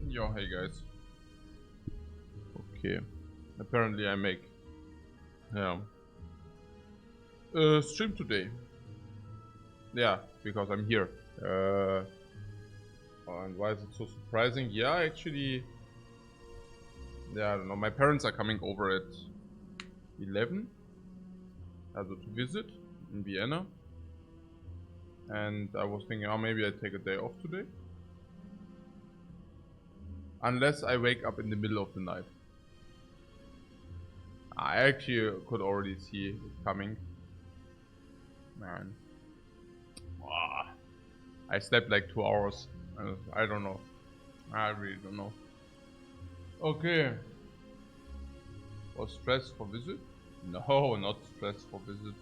Yo, hey guys. Okay. Apparently I make stream today. Yeah, because I'm here. And why is it so surprising? Yeah, actually, yeah, I don't know. My parents are coming over at 11, also to visit in Vienna. And I was thinking, oh, maybe I take a day off today. Unless I wake up in the middle of the night. I actually could already see it coming. Man. I slept like 2 hours. I don't know. I really don't know. Okay. Was stress for visit? No, not stress for visit.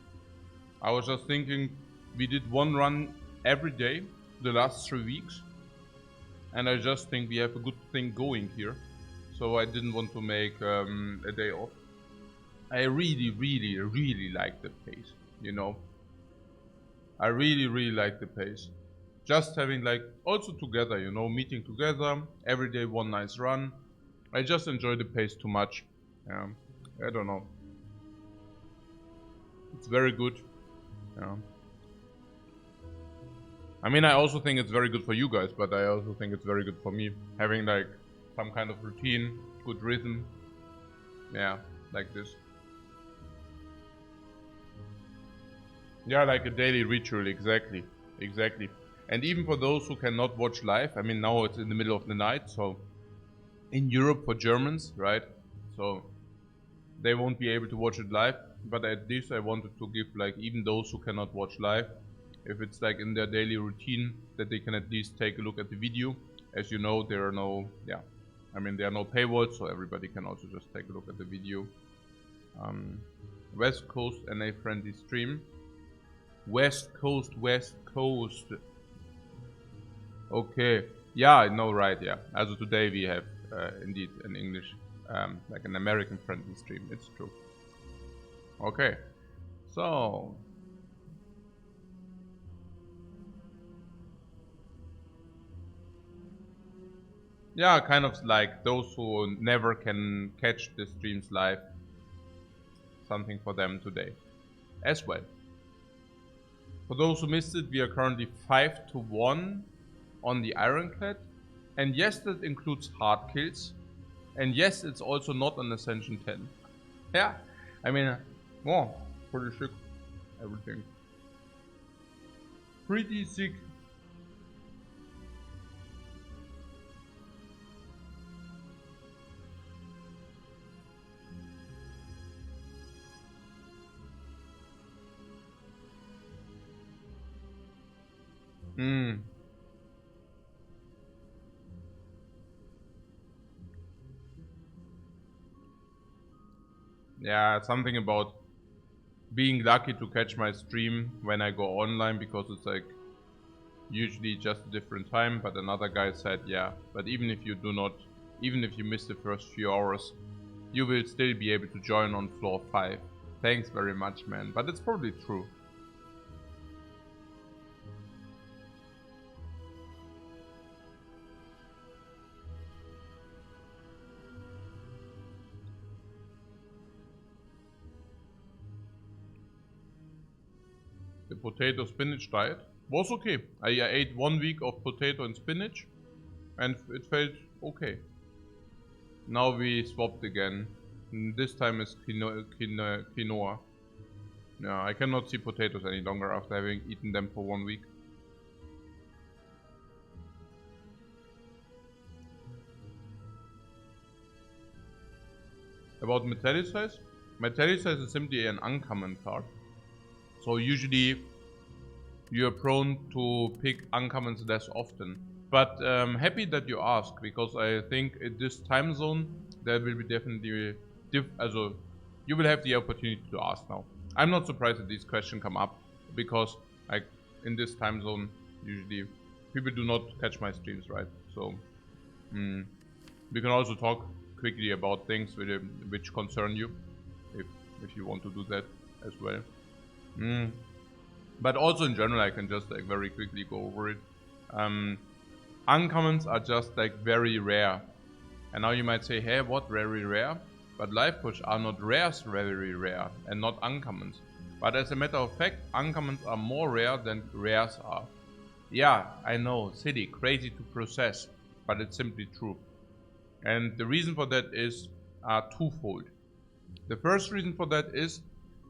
I was just thinking, we did one run every day the last 3 weeks. And I just think we have a good thing going here. So I didn't want to make a day off. I really, really, really like the pace, you know. I really, really like the pace. Just having like, also together, you know, meeting together, every day one nice run. I just enjoy the pace too much. I don't know. It's very good. Yeah. I mean, I also think it's very good for you guys, but I also think it's very good for me. Having like some kind of routine, good rhythm. Yeah, like this. Yeah, like a daily ritual, exactly. Exactly. And even for those who cannot watch live, I mean, now it's in the middle of the night, so in Europe for Germans, right? So they won't be able to watch it live, but at least I wanted to give like even those who cannot watch live, if it's like in their daily routine, that they can at least take a look at the video. As you know, there are no, there are no paywalls, so everybody can also just take a look at the video. West Coast NA friendly stream. West Coast. Okay, yeah, I know, right, yeah. Also today we have indeed an English, like an American friendly stream, it's true. Okay, so yeah, kind of like those who never can catch the streams live, something for them today as well. For those who missed it, we are currently 5-1 on the Ironclad, and yes, that includes hard kills, and yes, it's also not an Ascension 10. Yeah, I mean, pretty sick, everything. Pretty sick. Yeah, something about being lucky to catch my stream when I go online, because it's like usually just a different time. But another guy said, yeah, but even if you miss the first few hours, you will still be able to join on floor 5. Thanks very much, man. But it's probably true. The potato spinach diet was okay. I ate 1 week of potato and spinach, and it felt okay. Now we swapped again. This time is quinoa. Yeah, I cannot see potatoes any longer after having eaten them for 1 week. About metallicize? Metallicize is simply an uncommon card. So usually you're prone to pick uncommons less often. But happy that you ask, because I think in this time zone there will be definitely you will have the opportunity to ask now. I'm not surprised that these questions come up, because like in this time zone usually people do not catch my streams, right? So we can also talk quickly about things which concern you, if you want to do that as well. But also in general, I can just like very quickly go over it. Uncommons are just like very rare. And now you might say, hey, what, very rare? But Lifecoach are not rares very rare, and not uncommons. But as a matter of fact, uncommons are more rare than rares are. Yeah, I know, silly, crazy to process, but it's simply true. And the reason for that is twofold. The first reason for that is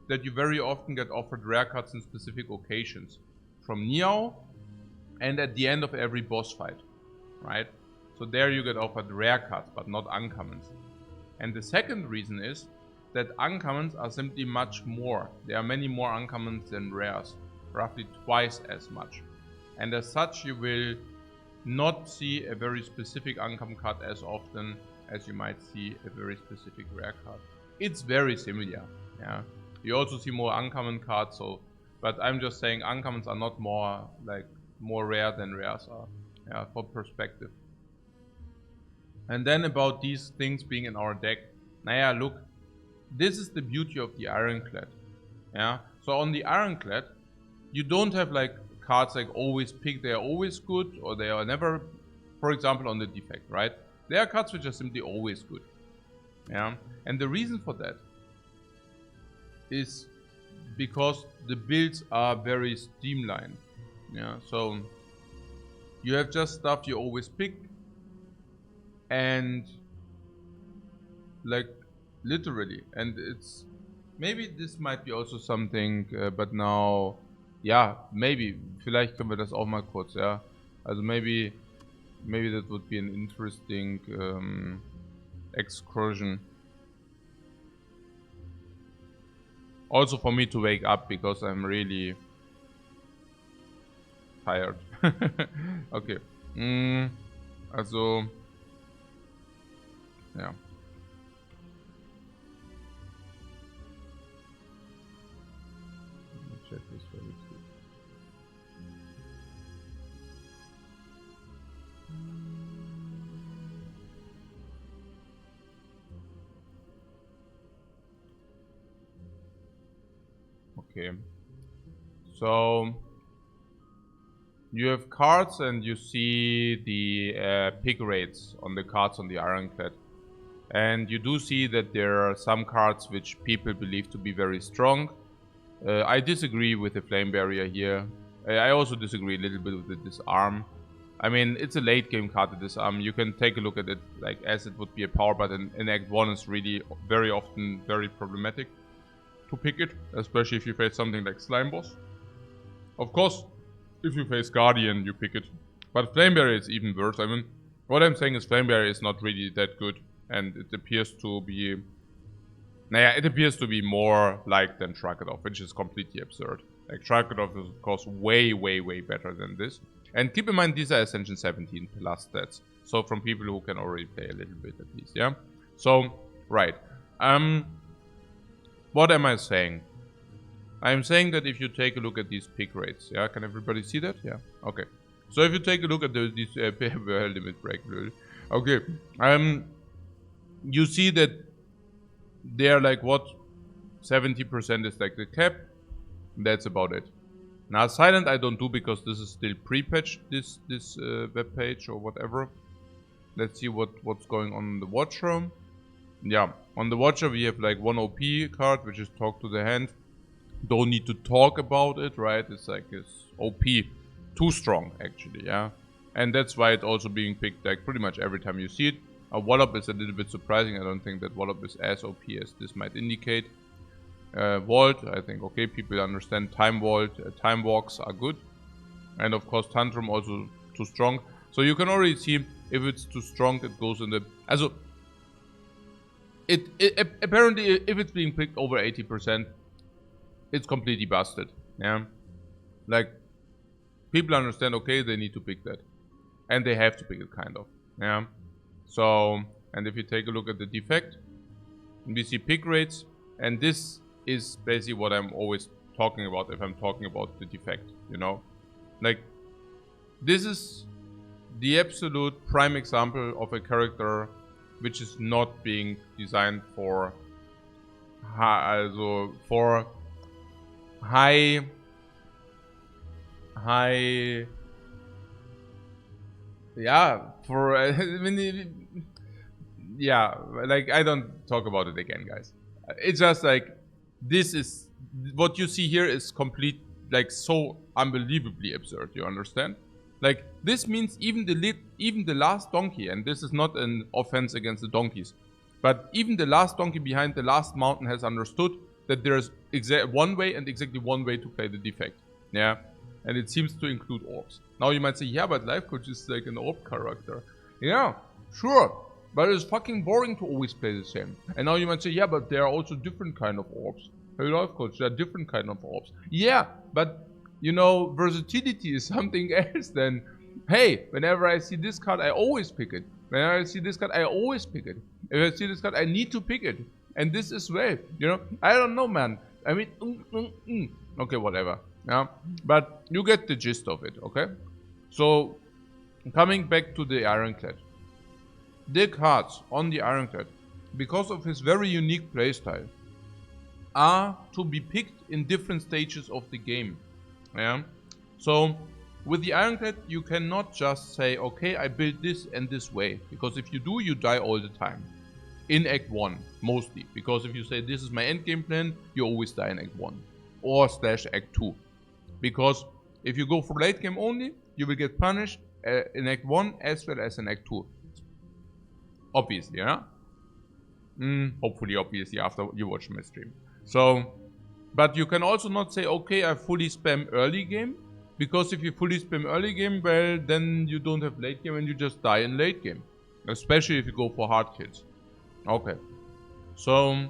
that you very often get offered rare cards in specific occasions. From Niao, and at the end of every boss fight, right? So there you get offered rare cards, but not uncommons. And the second reason is that uncommons are simply much more. There are many more uncommons than rares, roughly twice as much. And as such, you will not see a very specific uncommon card as often as you might see a very specific rare card. It's very similar, yeah. You also see more uncommon cards, so, but I'm just saying uncommons are not more rare than rares are, yeah, for perspective. And then about these things being in our deck, naja, look, this is the beauty of the Ironclad, yeah. So on the Ironclad, you don't have like cards like always pick, they are always good, or they are never, for example, on the defect, right? There are cards which are simply always good, yeah. And the reason for that is because the builds are very streamlined, yeah. So you have just stuff you always pick, and like literally, and it's maybe this might be also something, but now, ja, maybe, vielleicht können wir das auch mal kurz, ja. Also maybe that would be an interesting excursion. Also for me to wake up, because I'm really tired. Okay. Also, ja. Check this very quick. Okay, so you have cards and you see the pick rates on the cards on the Ironclad, and you do see that there are some cards which people believe to be very strong. I disagree with the Flame Barrier here. I also disagree a little bit with the Disarm. I mean, it's a late game card, the Disarm. You can take a look at it like as it would be a power, but in Act 1 is really very often very problematic to pick it, especially if you face something like Slime Boss. Of course, if you face Guardian, you pick it. But Flame Barrier is even worse. I mean, what I'm saying is Flame Barrier is not really that good, and it appears to be... Naja, it appears to be more liked than Tracked-Off, which is completely absurd. Like, Tracked-Off is, of course, way, way, way better than this. And keep in mind, these are Ascension 17 plus stats. So from people who can already play a little bit at least, yeah? So, right. What am I saying? I'm saying that if you take a look at these pick rates, yeah? Can everybody see that? Yeah, okay. So if you take a look at these limit break, okay. You see that they're like what? 70% is like the cap. That's about it. Now Silent I don't do because this is still pre-patched, this web page or whatever. Let's see what's going on in the Watcher. Yeah, on the Watcher we have like one OP card, which is Talk to the Hand. Don't need to talk about it, right? It's like it's OP. Too strong, actually, yeah? And that's why it's also being picked like pretty much every time you see it. Wallop is a little bit surprising. I don't think that Wallop is as OP as this might indicate. Vault, I think, okay, people understand Time Vault. Time Walks are good. And of course Tantrum also too strong. So you can already see if it's too strong, it goes in the... Also, apparently if it's being picked over 80%, it's completely busted, yeah? Like, people understand, okay, they need to pick that. And they have to pick it, kind of, yeah? So, and if you take a look at the defect, we see pick rates, and this is basically what I'm always talking about if I'm talking about the defect, you know? Like, this is the absolute prime example of a character which is not being designed for high, yeah, for yeah, like I don't talk about it again, guys. It's just like this is what you see here is complete, like so unbelievably absurd. You understand? Like this means even the last donkey, and this is not an offense against the donkeys, but even the last donkey behind the last mountain has understood that there's one way and exactly one way to play the defect. Yeah, and it seems to include orbs. Now you might say, yeah, but Lifecoach is like an orb character. Yeah, sure, but it's fucking boring to always play the same. And now you might say, yeah, but there are also different kind of orbs. Hey Lifecoach, there are different kind of orbs. Yeah, but you know, versatility is something else than, hey, whenever I see this card, I always pick it. Whenever I see this card, I always pick it. If I see this card, I need to pick it. And this as well, you know, I don't know, man. I mean, okay, whatever. Yeah, but you get the gist of it, okay? So, coming back to the Ironclad. The cards on the Ironclad, because of his very unique playstyle, are to be picked in different stages of the game. Yeah. So with the Ironclad, you cannot just say, okay, I build this and this way, because if you do, you die all the time. In Act 1, mostly, because if you say this is my endgame plan, you always die in Act 1 or / Act 2. Because if you go for late game only, you will get punished in Act 1 as well as in Act 2. Obviously, yeah? Hopefully, obviously, after you watch my stream. So, but you can also not say, okay, I fully spam early game, because if you fully spam early game, well, then you don't have late game and you just die in late game. Especially if you go for hard kills. Okay. So,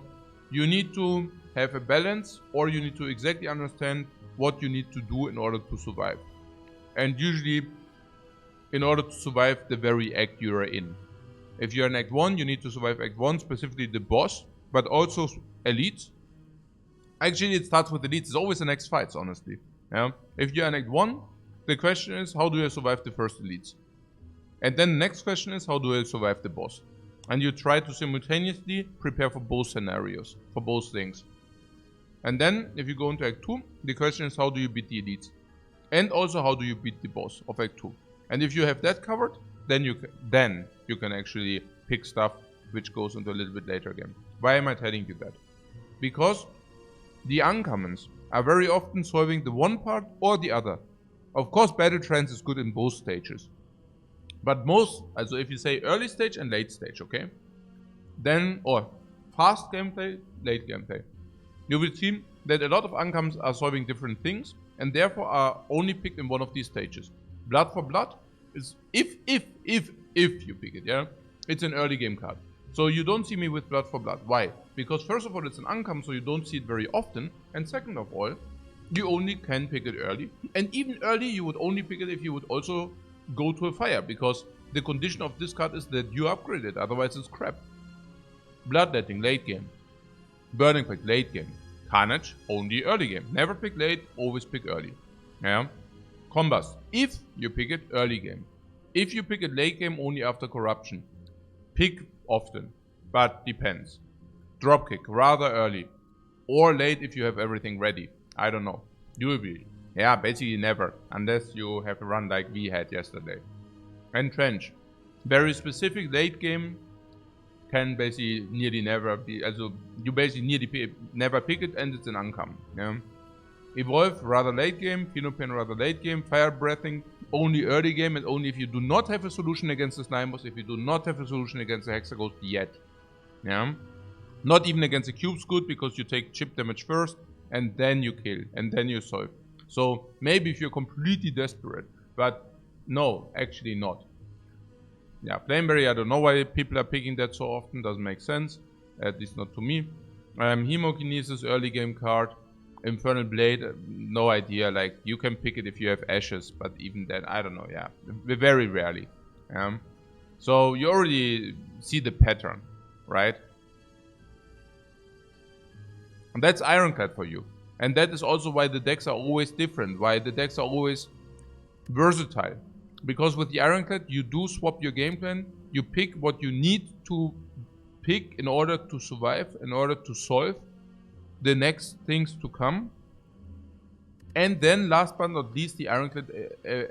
you need to have a balance, or you need to exactly understand what you need to do in order to survive. And usually, in order to survive the very act you are in. If you're in Act 1, you need to survive Act 1, specifically the boss, but also elites. Actually, it starts with elites. It's always the next fights, honestly. Yeah. If you're in Act 1, the question is, how do I survive the first elites? And then the next question is, how do I survive the boss? And you try to simultaneously prepare for both scenarios, for both things. And then, if you go into Act 2, the question is, how do you beat the elites? And also, how do you beat the boss of Act 2? And if you have that covered, then you can actually pick stuff which goes into a little bit later game. Why am I telling you that? Because the uncommons are very often solving the one part or the other. Of course, battle trance is good in both stages. But also if you say early stage and late stage, okay? Then, or fast gameplay, late gameplay. You will see that a lot of uncommons are solving different things and therefore are only picked in one of these stages. Blood for Blood is if you pick it, yeah? It's an early game card. So you don't see me with Blood for Blood. Why? Because first of all, it's an uncommon, so you don't see it very often. And second of all, you only can pick it early. And even early, you would only pick it if you would also go to a fire. Because the condition of this card is that you upgrade it, otherwise it's crap. Bloodletting, late game. Burning Pact, late game. Carnage, only early game. Never pick late, always pick early. Yeah? Combust, if you pick it early game. If you pick it late game, only after corruption. Pick often, but depends. Dropkick, rather early. Or late if you have everything ready. I don't know. Usually. Yeah, basically never. Unless you have a run like we had yesterday. And Trench. Very specific late game. Can basically nearly never be. Also, you basically nearly never pick it and it's an uncommon. Yeah? Evolve, rather late game. Phenopain, rather late game. Fire Breathing, only early game and only if you do not have a solution against the Slime Boss, if you do not have a solution against the Hexaghost yet. Yeah? Not even against the Cube's good because you take chip damage first and then you kill and then you solve. So maybe if you're completely desperate, but no, actually not. Yeah, Flameberry, I don't know why people are picking that so often, doesn't make sense, at least not to me. Hemokinesis, early game card. Infernal Blade, no idea, like you can pick it if you have Ashes, but even then, I don't know, yeah, very rarely. So you already see the pattern, right? And that's Ironclad for you. And that is also why the decks are always different, why the decks are always versatile. Because with the Ironclad, you do swap your game plan, you pick what you need to pick in order to survive, in order to solve the next things to come. And then last but not least, the Ironclad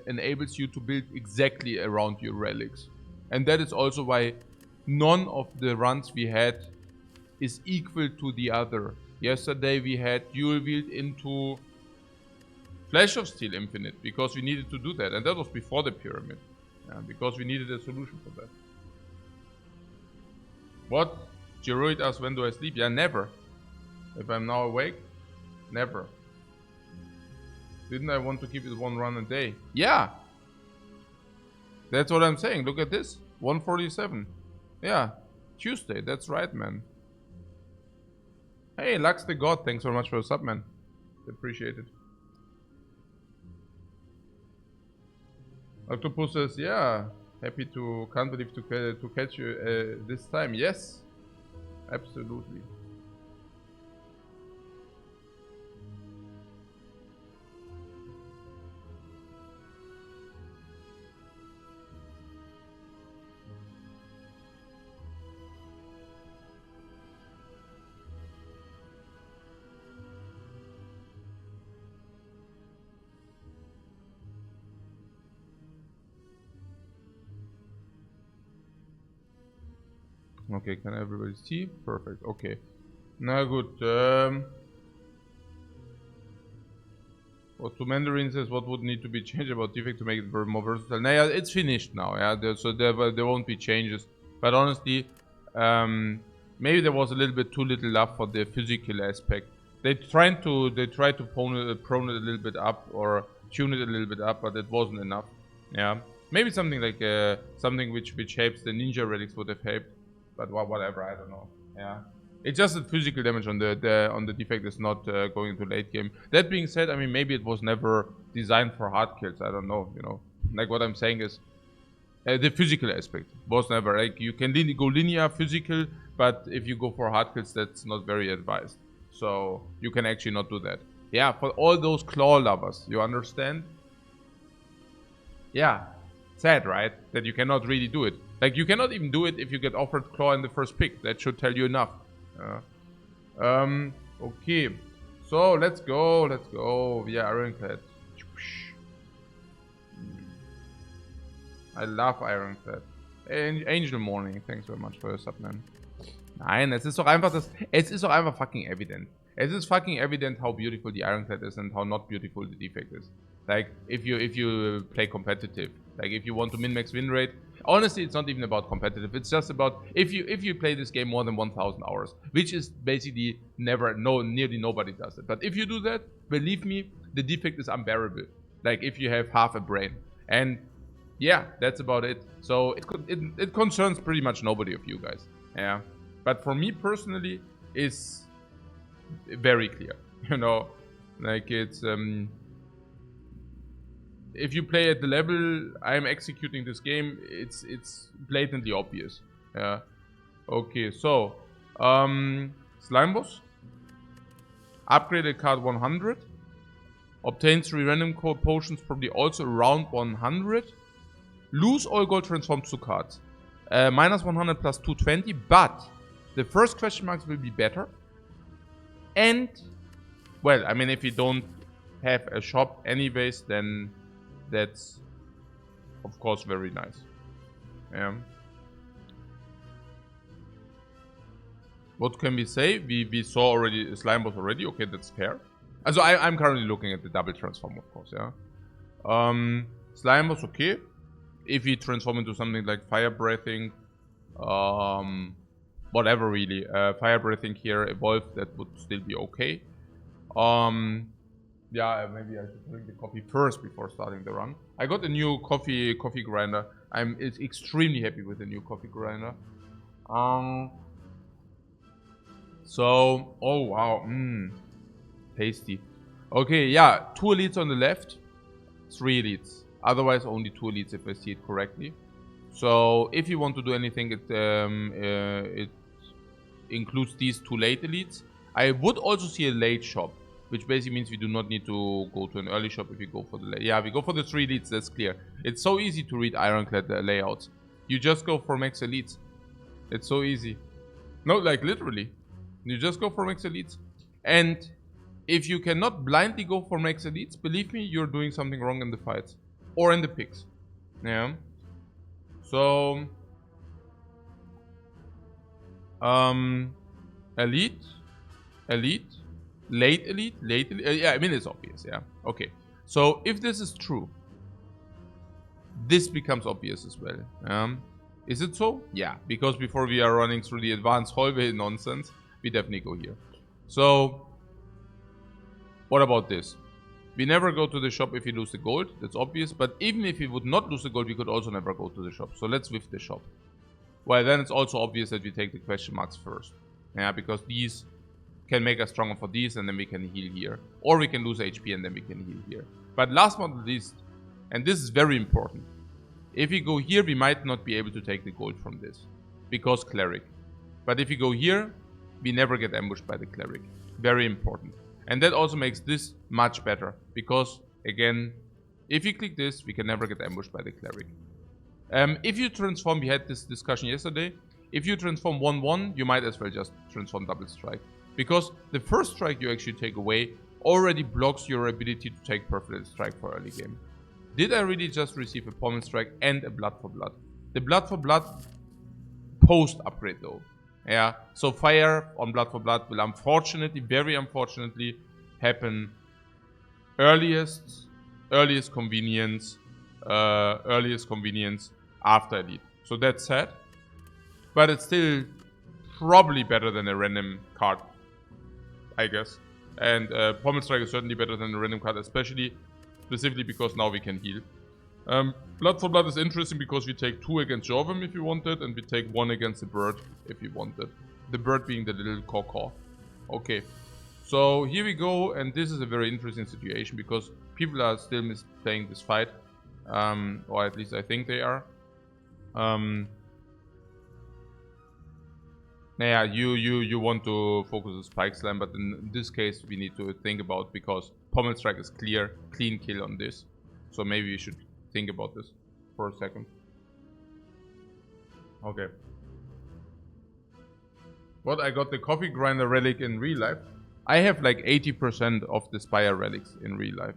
enables you to build exactly around your relics. And that is also why none of the runs we had is equal to the other. Yesterday we had Dual Wield into Flash of Steel Infinite because we needed to do that, and that was before the pyramid. Because we needed a solution for that. What? Geroid asks, when do I sleep? Yeah, never. If I'm now awake, never. Didn't I want to keep it one run a day? Yeah! That's what I'm saying. Look at this. 147. Yeah. Tuesday. That's right, man. Hey, Lux the God. Thanks so much for the sub, man. Appreciate it. Octopus says, yeah, happy to, can't believe to catch you this time. Yes, absolutely. Okay, can everybody see? Perfect. Okay. Now good. What to Mandarin says, what would need to be changed about defect to make it more versatile? Nah, yeah, it's finished now. Yeah, so there won't be changes. But honestly, maybe there was a little bit too little love for the physical aspect. They tried to prone it a little bit up or tune it a little bit up, but it wasn't enough. Yeah, maybe something like something which helps the ninja relics would have helped, but whatever, I don't know. Yeah. It's just that physical damage on the defect is not going into late game. That being said, I mean, maybe it was never designed for hard kills. I don't know, you know. Like what I'm saying is, the physical aspect was never, like, you can go linear physical, but if you go for hard kills, that's not very advised. So you can actually not do that. Yeah, for all those claw lovers, you understand? Yeah, sad, right? That you cannot really do it. Like, you cannot even do it if you get offered claw in the first pick. That should tell you enough. Okay. So, let's go. Yeah, Ironclad. I love Ironclad. Angel Morning, thanks very much for your sub, man. Nein, es ist doch einfach fucking evident. Es ist fucking evident how beautiful the Ironclad is and how not beautiful the defect is. Like, if you play competitive, like if you want to min-max win rate, honestly, it's not even about competitive. It's just about if you play this game more than 1,000 hours, which is basically nearly nobody does it. But if you do that, believe me, the defect is unbearable. Like if you have half a brain, and yeah, that's about it. So it concerns pretty much nobody of you guys. Yeah, but for me personally, it's very clear. You know, like it's if you play at the level I'm executing this game, it's blatantly obvious. Yeah. Okay, so Slime Boss. Upgraded card 100. Obtains 3 random code potions, probably also around 100. Lose all gold transformed to cards. Minus 100 plus 220, but the first question marks will be better. And, well, I mean, if you don't have a shop anyways, then that's, of course, very nice. Yeah. What can we say? We saw already Slime Boss already. Okay, that's fair. Also, I'm currently looking at the double transform, of course, yeah. Slime Boss, okay. If we transform into something like Fire Breathing, whatever really. Fire Breathing here, Evolve, that would still be okay. Yeah, maybe I should drink the coffee first before starting the run. I got a new coffee grinder. I'm extremely happy with the new coffee grinder. So, oh wow, tasty. Okay, yeah, 2 elites on the left, 3 elites. Otherwise, only 2 elites if I see it correctly. So, if you want to do anything, it includes these 2 late elites. I would also see a late shop, which basically means we do not need to go to an early shop if we go for the late. Yeah, we go for the 3 elites, that's clear. It's so easy to read Ironclad layouts. You just go for max elites. It's so easy. No, like literally. You just go for max elites. And if you cannot blindly go for max elites, believe me, you're doing something wrong in the fights. Or in the picks. Yeah. So... elite. Elite. Late elite. Late elite. Yeah, I mean, it's obvious, yeah. Okay. So, if this is true, this becomes obvious as well. Is it so? Yeah, because before we are running through the advanced hallway nonsense, we definitely go here. So, what about this? We never go to the shop if we lose the gold, that's obvious. But even if we would not lose the gold, we could also never go to the shop. So let's whiff the shop. Well, then it's also obvious that we take the question marks first. Yeah, because these can make us stronger for these, and then we can heal here. Or we can lose HP and then we can heal here. But last but not least, and this is very important, If we go here, we might not be able to take the gold from this. Because cleric. But if we go here, we never get ambushed by the cleric. Very important. And that also makes this much better. Because, again, if you click this, we can never get ambushed by the cleric. If you transform, we had this discussion yesterday. If you transform 1-1, you might as well just transform double strike. Because the first strike you actually take away already blocks your ability to take perfect strike for early game. Did I really just receive a pommel strike and a blood for blood? The blood for blood post upgrade though. Yeah, so fire on blood for blood will unfortunately, very unfortunately, happen earliest convenience after elite. So that's sad, but it's still probably better than a random card, I guess. And pommel strike is certainly better than a random card, specifically because now we can heal. Blood for blood is interesting because we take 2 against Jorvim if you want it, and we take 1 against the bird if you want it. The bird being the little caw-caw. Okay, so here we go, and this is a very interesting situation because people are still misplaying this fight, or at least I think they are. Yeah, you want to focus on Spike Slam, but in this case we need to think about, because Pommel Strike is clean kill on this. So maybe we should think about this for a second. Okay. What, I got the Coffee Grinder relic in real life? I have like 80% of the Spire relics in real life.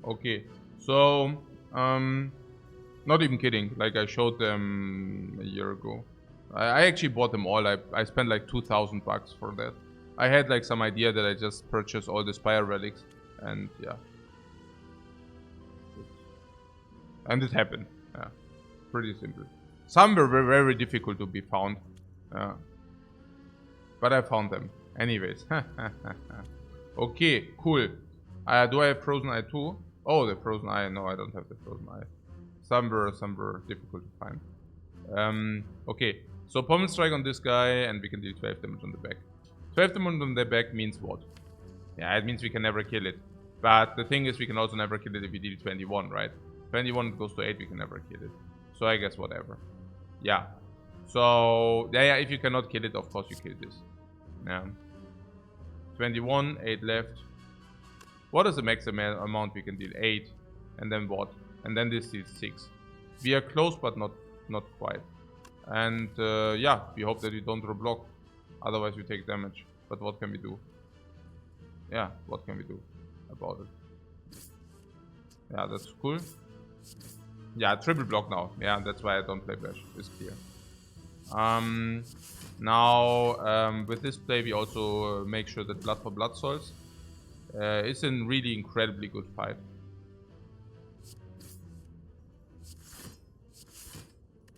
Okay, so, not even kidding, like I showed them a year ago. I actually bought them all. I spent like 2,000 bucks for that. I had like some idea that I just purchased all the Spire relics, and yeah. And it happened. Yeah, pretty simple. Some were very, very difficult to be found. But I found them. Anyways. Okay, cool. Do I have Frozen Eye too? Oh, the Frozen Eye. No, I don't have the Frozen Eye. Some were difficult to find. Okay. So Pommel Strike on this guy, and we can deal 12 damage on the back. 12 damage on the back means what? Yeah, it means we can never kill it. But the thing is, we can also never kill it if we deal 21, right? 21 goes to 8, we can never kill it. So I guess whatever. Yeah. So, yeah, if you cannot kill it, of course you kill this. Yeah. 21, 8 left. What is the maximum amount we can deal? 8. And then what? And then this is 6. We are close, but not quite. And yeah, we hope that we don't reblock. Otherwise we take damage. But what can we do? Yeah, what can we do about it? Yeah, that's cool. Yeah, triple block now. Yeah, that's why I don't play Bash. It's clear. Now, with this play we also make sure that Blood for Blood solves. It's a really incredibly good fight.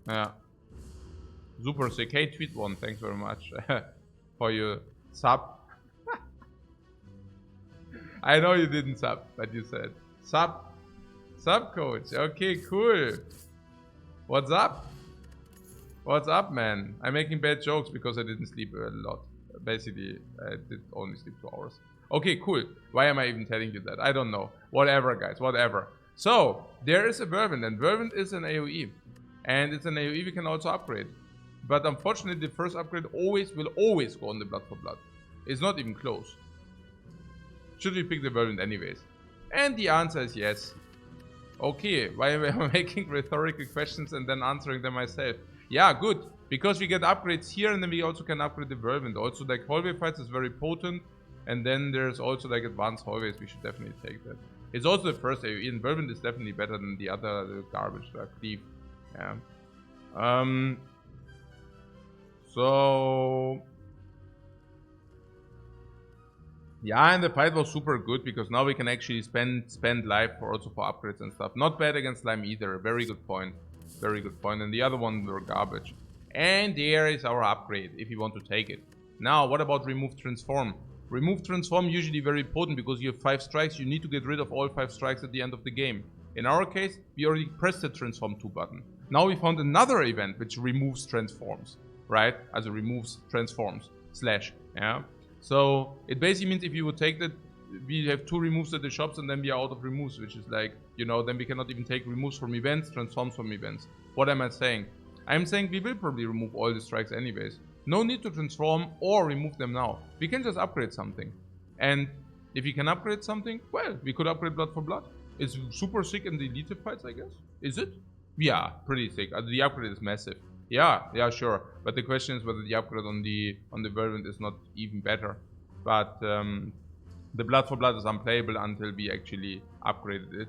Yeah. Super sick. Hey, tweet one, thanks very much for your sub. I know you didn't sub, but you said sub. Sub coach. Okay, cool. What's up? What's up, man? I'm making bad jokes because I didn't sleep a lot. Basically, I did only sleep 2 hours. Okay, cool. Why am I even telling you that? I don't know. Whatever, guys. Whatever. So, there is a Whirlwind, and Whirlwind is an AoE. And it's an AoE we can also upgrade. But unfortunately, the first upgrade will always go on the Blood for Blood. It's not even close. Should we pick the Whirlwind anyways? And the answer is yes. Okay, why am I making rhetorical questions and then answering them myself? Yeah, good. Because we get upgrades here, and then we also can upgrade the Whirlwind. Also, like, hallway fights is very potent. And then there's also, like, advanced hallways. We should definitely take that. It's also the first AoE, and Whirlwind is definitely better than the other garbage, like Cleave. Yeah. So... yeah, and the fight was super good because now we can actually spend life for upgrades and stuff. Not bad against Slime either. Very good point. Very good point. And the other one were garbage. And there is our upgrade if you want to take it. Now, what about Remove Transform? Remove Transform usually very potent because you have 5 strikes. You need to get rid of all 5 strikes at the end of the game. In our case, we already pressed the Transform 2 button. Now we found another event which removes transforms, right? Also removes transforms / yeah. So it basically means if you would take that, we have 2 removes at the shops and then we are out of removes, which is like, you know, then we cannot even take removes from events, transforms from events. What am I saying? I'm saying we will probably remove all the strikes anyways. No need to transform or remove them now. We can just upgrade something. And if we can upgrade something, well, we could upgrade Blood for Blood. It's super sick in the elite fights, I guess. Is it? Yeah, pretty sick. The upgrade is massive. Yeah, sure. But the question is whether the upgrade on the Whirlwind is not even better. But the Blood for Blood is unplayable until we actually upgraded it.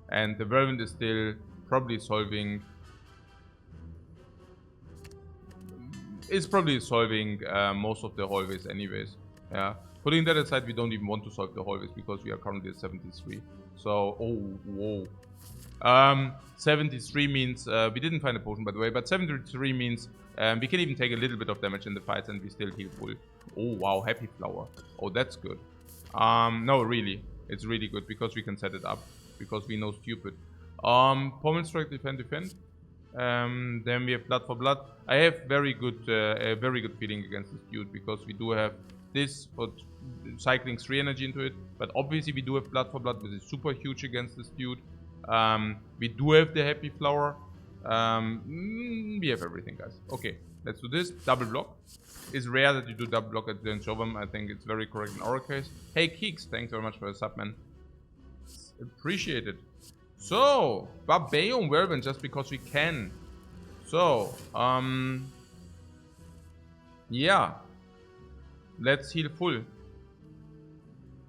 And the Whirlwind is still probably solving... It's probably solving most of the hallways anyways. Yeah. Putting that aside, we don't even want to solve the hallways because we are currently at 73. So, oh, whoa. 73 means, we didn't find a potion by the way, but 73 means we can even take a little bit of damage in the fights and we still heal full. Oh, wow, Happy Flower. Oh, that's good. No, really. It's really good because we can set it up. Because we know stupid. Pommel Strike, defend. Then we have Blood for Blood. I have a very good feeling against this dude because we do have this for cycling 3 energy into it, but obviously we do have Blood for Blood, which is super huge against this dude. We do have the Happy Flower. We have everything, guys. Okay, let's do this. Double block. It's rare that you do double block at the Jovem. I think it's very correct in our case. Hey Keeks, thanks very much for the sub, man. Appreciate it. So, Barbarian Whirlwind just because we can. So, yeah. Let's heal full.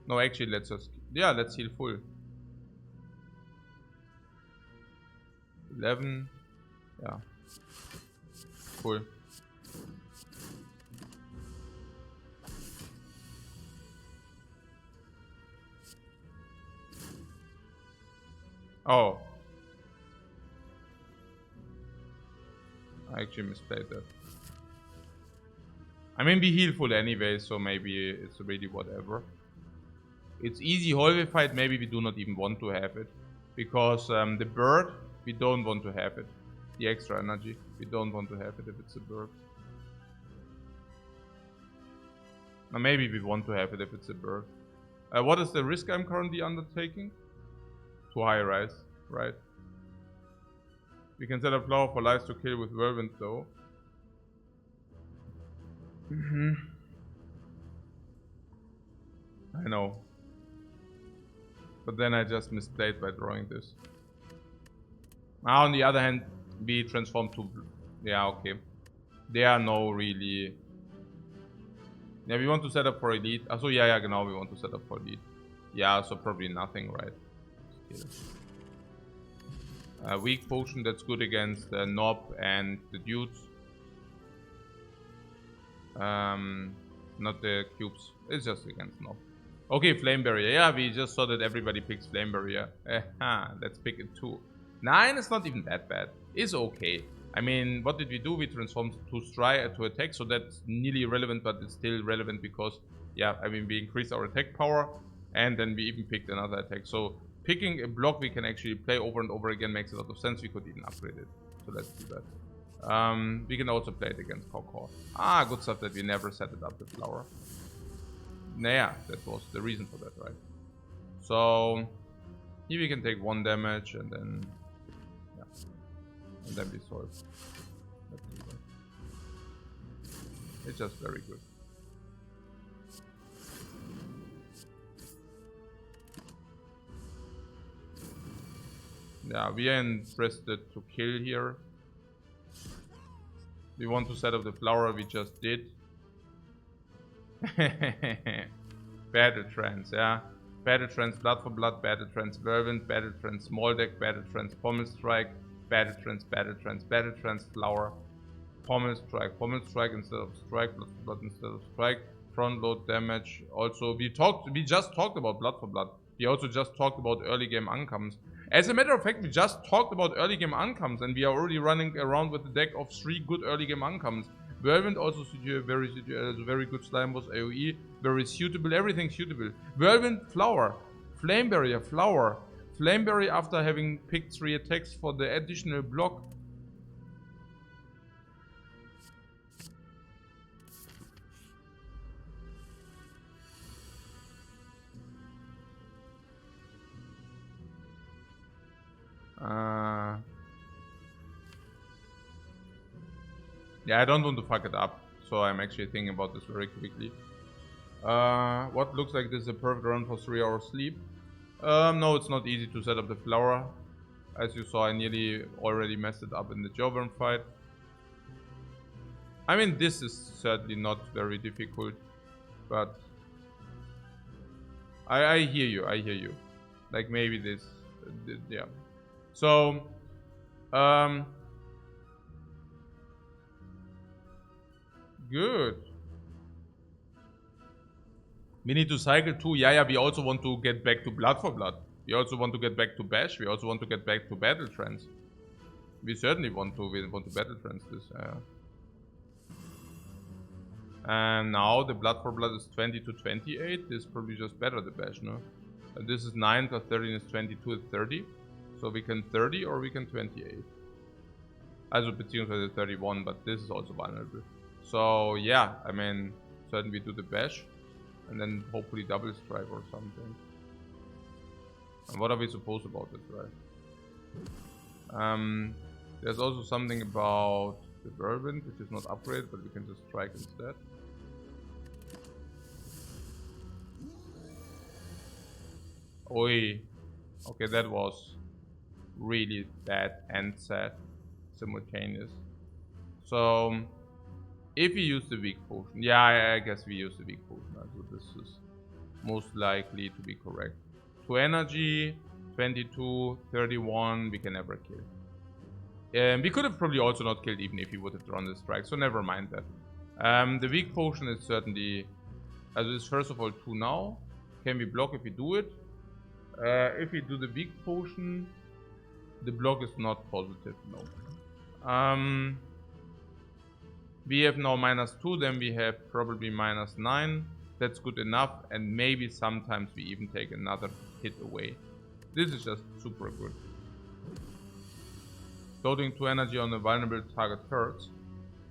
No, actually, let's just... Yeah, let's heal full. 11. Yeah. Full. Oh. I actually misplayed that. I mean, we heal full anyway, so maybe it's really whatever. It's easy hallway fight, maybe we do not even want to have it. Because the bird, we don't want to have it. The extra energy, we don't want to have it if it's a bird. Now maybe we want to have it if it's a bird. What is the risk I'm currently undertaking? Too high rise, right? We can set up Flower for Lives to kill with Whirlwind though. I know. But then I just misplayed by drawing this. Now on the other hand, we transform to... Yeah, okay. There are no really... Yeah, we want to set up for Elite. So yeah, genau, we want to set up for Elite. Yeah, so probably nothing, right? Weak potion, that's good against the Knob and the dudes. Not the cubes. It's just against Knob. Okay, Flame Barrier. Yeah, we just saw that everybody picks Flame Barrier. Let's pick it too. 9 is not even that bad. It's okay. I mean, what did we do? We transformed to strike to attack, so that's nearly irrelevant, but it's still relevant because, yeah, I mean, we increased our attack power, and then we even picked another attack. So picking a block we can actually play over and over again makes a lot of sense. We could even upgrade it. So let's do that. We can also play it against Kokor. Good stuff that we never set it up with Flower. Yeah, that was the reason for that, right? So here we can take 1 damage and then, yeah, and then we solve. Let's do that. It's just very good. Yeah, we are interested to kill here. We want to set up the Flower, we just did. Battle Trance, yeah. Battle Trance, Blood for Blood, Battle Trance, Whirlwind, Battle Trance, Small Deck, Battle Trance, Pommel Strike, Battle Trance, Battle Trance, Battle Trance, Flower, Pommel Strike instead of Strike, Blood for Blood instead of Strike, front load damage. Also, we just talked about Blood for Blood. We also just talked about early game uncomes. As a matter of fact, we just talked about early game uncomes and we are already running around with a deck of 3 good early game uncomes. Whirlwind also very good slime boss AoE, very suitable, everything suitable. Whirlwind, Flower, Flame Barrier, Flower, Flame Barrier after having picked 3 attacks for the additional block. Yeah, I don't want to fuck it up, so I'm actually thinking about this very quickly. What looks like this is a perfect run for 3 hours sleep. No, it's not easy to set up the flower. As you saw, I nearly already messed it up in the Jovern fight. I mean, this is certainly not very difficult, but I hear you, I hear you. Like maybe this, yeah. So, good. We need to cycle too. Yeah, we also want to get back to Blood for Blood. We also want to get back to Bash. We also want to get back to Battle Trance. We certainly want to Battle Trance this. And now the Blood for Blood is 20 to 28. This is probably just better the Bash, no? And this is 9 plus 13 is 22 is 30. So we can 30 or we can 28. Also beziehungsweise 31, but this is also vulnerable. So yeah, I mean, certainly we do the Bash. And then hopefully double strike or something. And what are we supposed about it, right? There's also something about the Whirlwind, which is not upgraded, but we can just strike instead. Oi. Okay, that was really bad and sad simultaneous. So if we use the weak potion, yeah, I guess we use the weak potion. So this is most likely to be correct. 2 energy, 22, 31, we can never kill. We could have probably also not killed even if he would have drawn the strike, so never mind that. The weak potion is certainly, as is first of all 2 now. Can we block if we do it? If we do the weak potion, the block is not positive, no. We have now -2, then we have probably -9. That's good enough, and maybe sometimes we even take another hit away. This is just super good. Loading 2 energy on a vulnerable target hurts.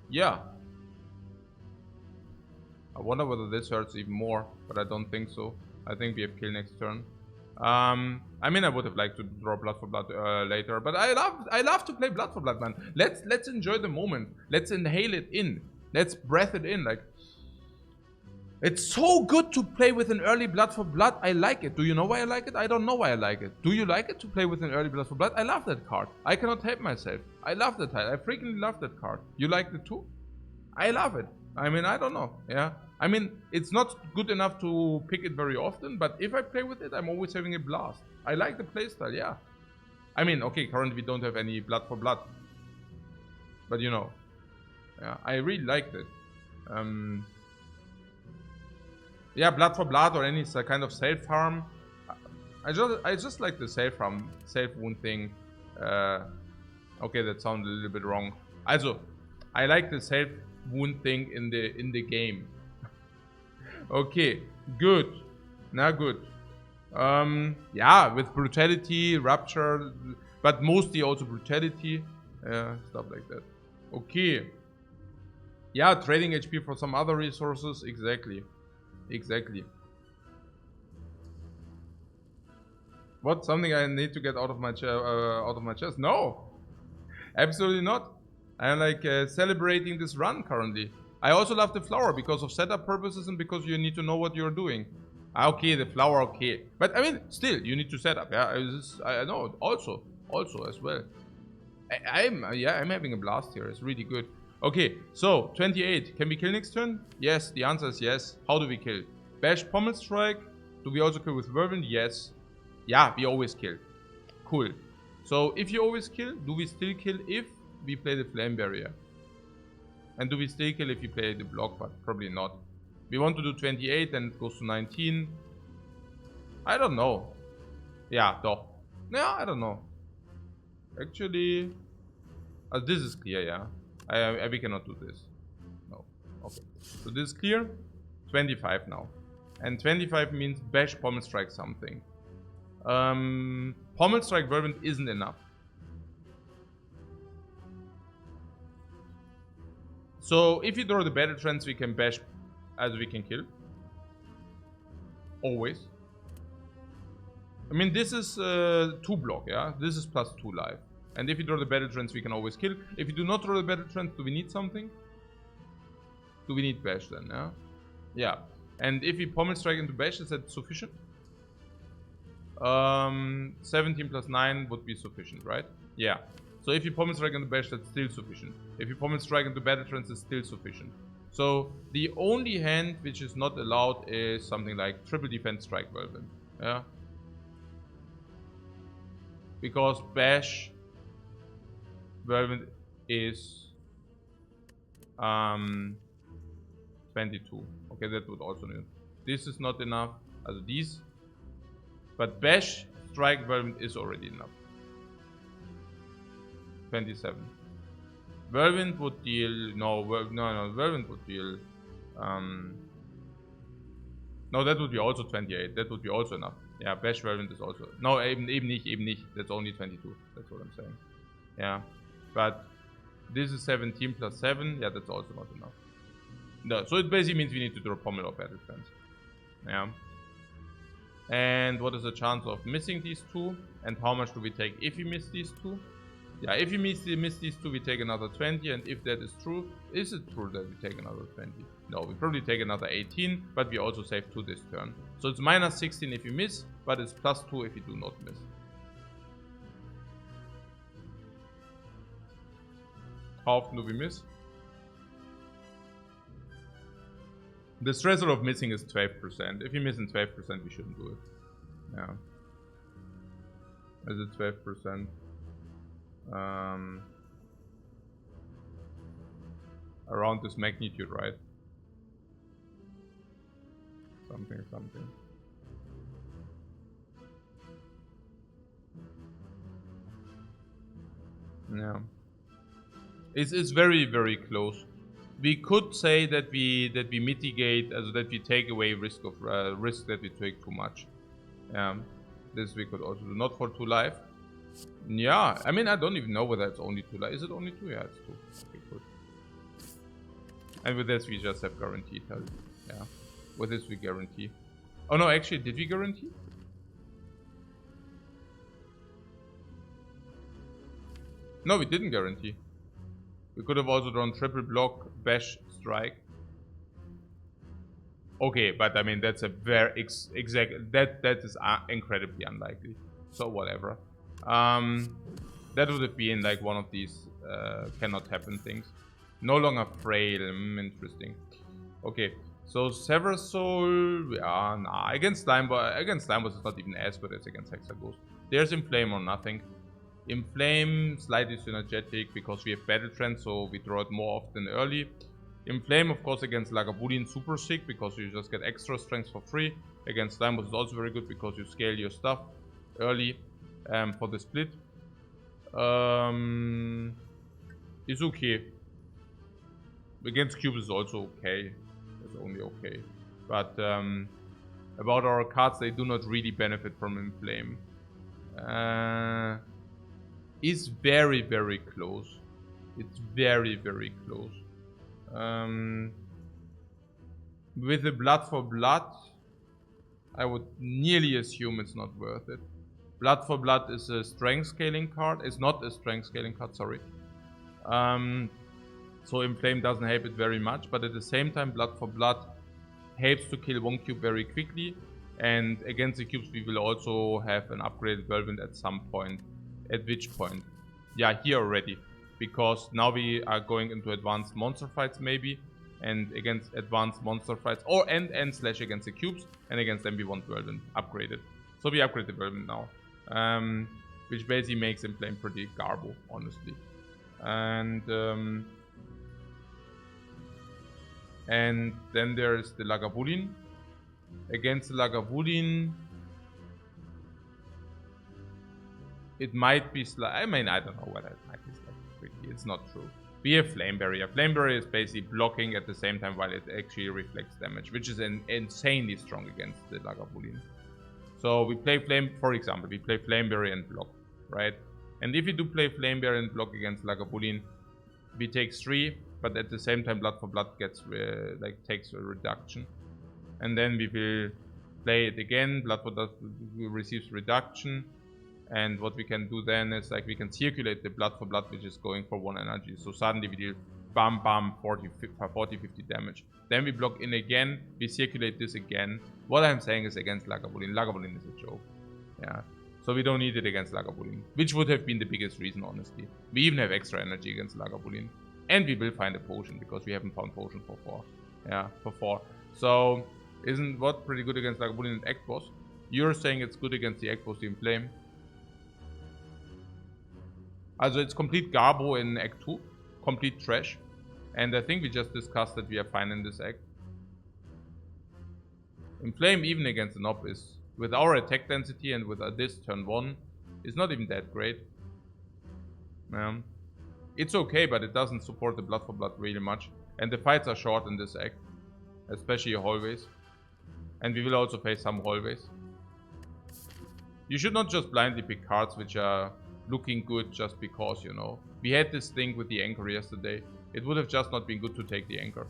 Yeah. I wonder whether this hurts even more, but I don't think so. I think we have kill next turn. I mean, I would have liked to draw Blood for Blood later, but I love to play Blood for Blood, man. Let's enjoy the moment. Let's inhale it in. Let's breath it in. Like, it's so good to play with an early Blood for Blood. I like it. Do you know why I like it? I don't know why I like it. Do you like it to play with an early Blood for Blood? I love that card. I cannot help myself. I love that title. I freaking love that card. You like it too? I love it. I mean, I don't know. Yeah. I mean, it's not good enough to pick it very often, but if I play with it, I'm always having a blast. I like the playstyle, yeah. I mean, okay, currently we don't have any Blood for Blood. But you know, yeah, I really liked it. Yeah, Blood for Blood or any kind of self-harm. I just like the self-harm, self-wound thing. Okay, that sounded a little bit wrong. Also, I like the self-wound thing in the game. Okay, good. Now good. Yeah, with brutality, rupture, but mostly also brutality, stuff like that. Okay. Yeah, trading HP for some other resources. Exactly. Exactly. What? Something I need to get out of my chest? No, absolutely not. I'm like celebrating this run currently. I also love the flower because of setup purposes and because you need to know what you're doing. Okay, the flower, okay. But I mean, still, you need to set up, yeah? I know, also as well. I'm having a blast here. It's really good. Okay, so, 28. Can we kill next turn? Yes, the answer is yes. How do we kill? Bash, Pommel Strike. Do we also kill with Whirlwind? Yes. Yeah, we always kill. Cool. So, if you always kill, do we still kill if we play the Flame Barrier? And do we still kill if you play the block? But probably not. We want to do 28, then it goes to 19. I don't know. Yeah, doch. Yeah, I don't know. Actually, this is clear, yeah. We cannot do this. No. Okay. So this is clear. 25 now. And 25 means Bash, Pommel Strike something. Pommel Strike Whirlwind isn't enough. So if you draw the Battle Trance, we can bash as we can kill. Always. I mean, this is 2 block, yeah? This is +2 life. And if you draw the Battle Trance, we can always kill. If you do not draw the Battle Trance, do we need something? Do we need Bash then, yeah? Yeah. And if we Pommel Strike into Bash, is that sufficient? 17 plus 9 would be sufficient, right? Yeah. So if you Pommel Strike into Bash, that's still sufficient. If you Pommel Strike into Battle Trance, it's still sufficient. So the only hand which is not allowed is something like Triple Defense Strike Whirlwind. Yeah. Because Bash Whirlwind is 22. Okay, that would also need. This is not enough. Also these. But Bash Strike Whirlwind is already enough. 27. Whirlwind would deal. No, Whirlwind would deal. No, that would be also 28. That would be also enough. Yeah, Bash Whirlwind is also. No, eben nicht. That's only 22. That's what I'm saying. Yeah. But this is 17 plus 7. Yeah, that's also not enough. No, so it basically means we need to draw Pommel or Battle Trance. Yeah. And what is the chance of missing these two? And how much do we take if we miss these two? Yeah, if we miss these two, we take another 20. And if that is true, is it true that we take another 20? No, we probably take another 18, but we also save 2 this turn. So it's minus 16 if you miss, but it's plus 2 if you do not miss. How often do we miss? The stressor of missing is 12%. If you miss in 12%, we shouldn't do it. Yeah. Is it 12%? Around this magnitude, right? Something. Yeah. It's very, very close. We could say that we mitigate, that we take away risk that we take too much. Yeah, this we could also do. Not for 2 life. Yeah, I mean I don't even know whether it's only 2 life. Is it only 2? Yeah, it's 2. Okay, good. And with this we just have guaranteed. Yeah, with this we guarantee. Oh no, actually, did we guarantee? No, we didn't guarantee. We could have also drawn triple block, bash, strike. Okay, but I mean that's a very that is incredibly unlikely. So whatever. That would have been like one of these cannot happen things. No longer frail. Interesting. Okay, so Sever Soul. Yeah, nah. Against Slime Boss is not even as good as against Hexaghost. There's Inflame or nothing. Inflame, slightly synergetic because we have Battle Trance, so we draw it more often early. Inflame, of course, against Lagavulin, super sick because you just get extra strength for free. Against Slime Boss is also very good because you scale your stuff early for the split. It's okay. Against Cube is also okay. It's only okay. But about our cards, they do not really benefit from Inflame. Is very, very close. It's very, very close. With the Blood for Blood, I would nearly assume it's not worth it. Blood for Blood is a strength scaling card. It's not a strength scaling card, sorry. So Inflame doesn't help it very much, but at the same time, Blood for Blood helps to kill 1 cube very quickly. And against the cubes, we will also have an upgraded Whirlwind at some point. At which point? Yeah, here already. Because now we are going into advanced monster fights maybe. And against advanced monster fights. Or and slash against the cubes. And against them we want Whirlwind upgraded. So we upgrade the Whirlwind now. Which basically makes him playing pretty garbo, honestly. And then there's the Lagavulin. Against the Lagavulin, it might be I mean, I don't know whether it might be slightly tricky. It's not true. We have Flame Barrier. Flame Barrier is basically blocking at the same time while it actually reflects damage, which is insanely strong against the Lagavulin. So we play for example, we play Flame Barrier and block, right? And if we do play Flame Barrier and block against Lagavulin, we take 3, but at the same time Blood for Blood gets takes a reduction. And then we will play it again. Blood for Blood receives reduction. And what we can do then is like we can circulate the Blood for Blood, which is going for 1 energy. So suddenly we deal bam bam 40 50 damage. Then we block in again, we circulate this again. What I'm saying is against Lagavulin. Lagavulin is a joke. Yeah. So we don't need it against Lagavulin, which would have been the biggest reason, honestly. We even have extra energy against Lagavulin. And we will find a potion because we haven't found potion for 4. Yeah, for 4. So isn't what pretty good against Lagavulin and Act Boss? You're saying it's good against the Act Boss, the Inflame. Also it's complete Garbo in Act 2. Complete trash. And I think we just discussed that we are fine in this act. Inflame even against an op is, with our attack density and with this turn 1, is not even that great. It's okay, but it doesn't support the Blood for Blood really much. And the fights are short in this act. Especially hallways. And we will also face some hallways. You should not just blindly pick cards which are looking good just because, you know. We had this thing with the anchor yesterday. It would have just not been good to take the anchor.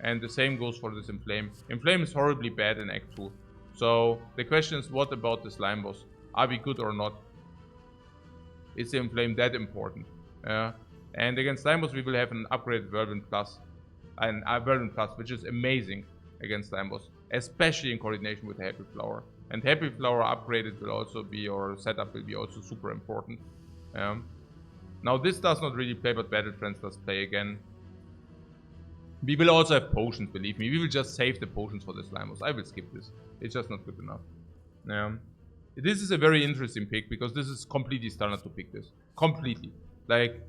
And the same goes for this Inflame. Inflame is horribly bad in Act 2. So the question is, what about the Slime Boss? Are we good or not? Is the Inflame that important? And against Slime Boss we will have an upgraded Whirlwind Plus. And a Whirlwind Plus, which is amazing against Slime Boss. Especially in coordination with the Happy Flower. And Happy Flower upgraded will also be, or setup will be also super important. Now this does not really play, but Battle Trance does play again. We will also have potions, believe me. We will just save the potions for the Slime Boss. I will skip this. It's just not good enough. This is a very interesting pick, because this is completely standard to pick this. Completely. Like,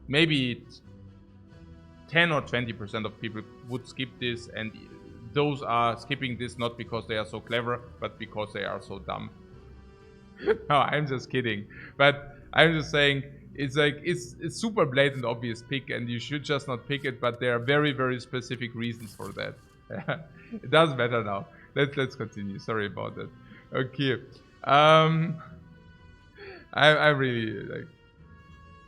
maybe 10 or 20% of people would skip this, and those are skipping this not because they are so clever, but because they are so dumb. No, I'm just kidding. But I'm just saying, it's like, it's super blatant obvious pick, and you should just not pick it, but there are very, very specific reasons for that. It doesn't matter now. Let's continue. Sorry about that. Okay. I'm really like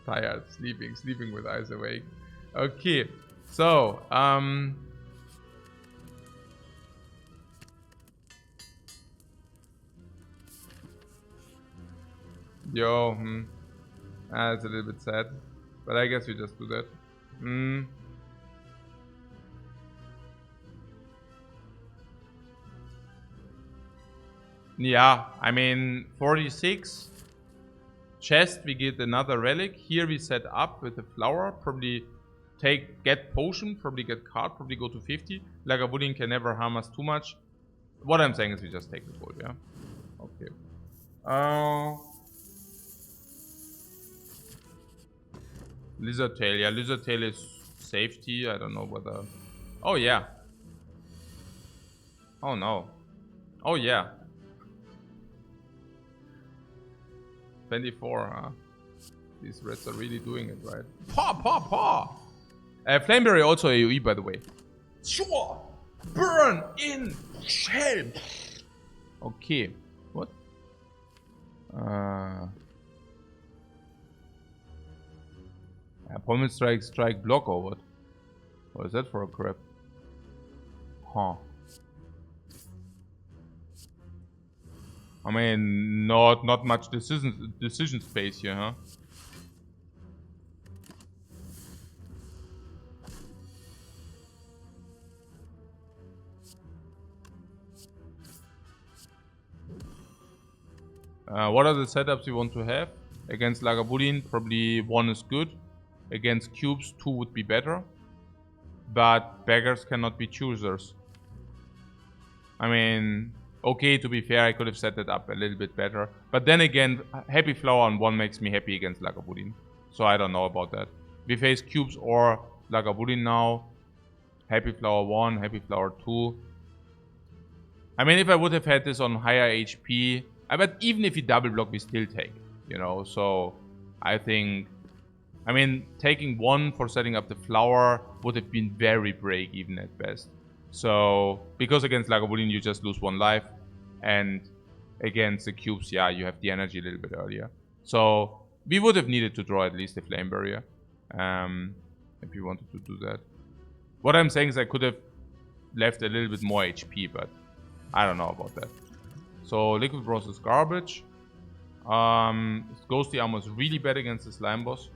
tired, sleeping with eyes awake. Okay. So, it's a little bit sad, but I guess we just do that. Yeah, I mean 46 chest, we get another relic. Here we set up with the flower, probably get potion, probably get card, probably go to 50. Lagavulin can never harm us too much. What I'm saying is we just take the gold, yeah. Okay. Lizard Tail, yeah, Lizard Tail is safety. I don't know whether. Oh yeah. Oh no. Oh yeah. 24, huh? These reds are really doing it, right? Paw! Flameberry also AoE, by the way. Sure! Burn in hell! Okay. What? Pommel strike block or what? What is that for a crap? Huh. I mean, not much decision space here, huh? What are the setups you want to have? Against Lagavulin, probably 1 is good. Against cubes, 2 would be better. But beggars cannot be choosers. I mean, okay, to be fair, I could have set that up a little bit better. But then again, Happy Flower on 1 makes me happy against Lagavulin. So I don't know about that. We face cubes or Lagavulin now. Happy Flower 1, Happy Flower 2. I mean, if I would have had this on higher HP, but even if you double block, we still take, you know. So I think, I mean, taking 1 for setting up the flower would have been very break even at best. So, because against Lagavulin you just lose 1 life, and against the cubes, yeah, you have the energy a little bit earlier. So, we would have needed to draw at least a flame barrier, if you wanted to do that. What I'm saying is I could have left a little bit more HP, but I don't know about that. So Liquid Bronze is garbage. Ghostly Armor is really bad against the Slime Boss.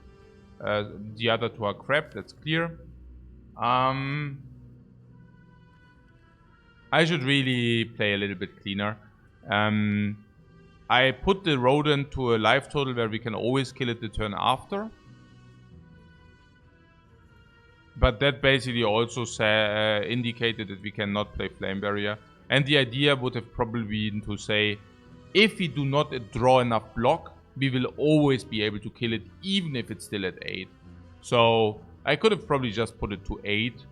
The other two are crap, that's clear. I should really play a little bit cleaner. I put the Rodent to a life total where we can always kill it the turn after. But that basically also indicated that we cannot play Flame Barrier. And the idea would have probably been to say, if we do not draw enough block, we will always be able to kill it, even if it's still at 8. So I could have probably just put it to 8.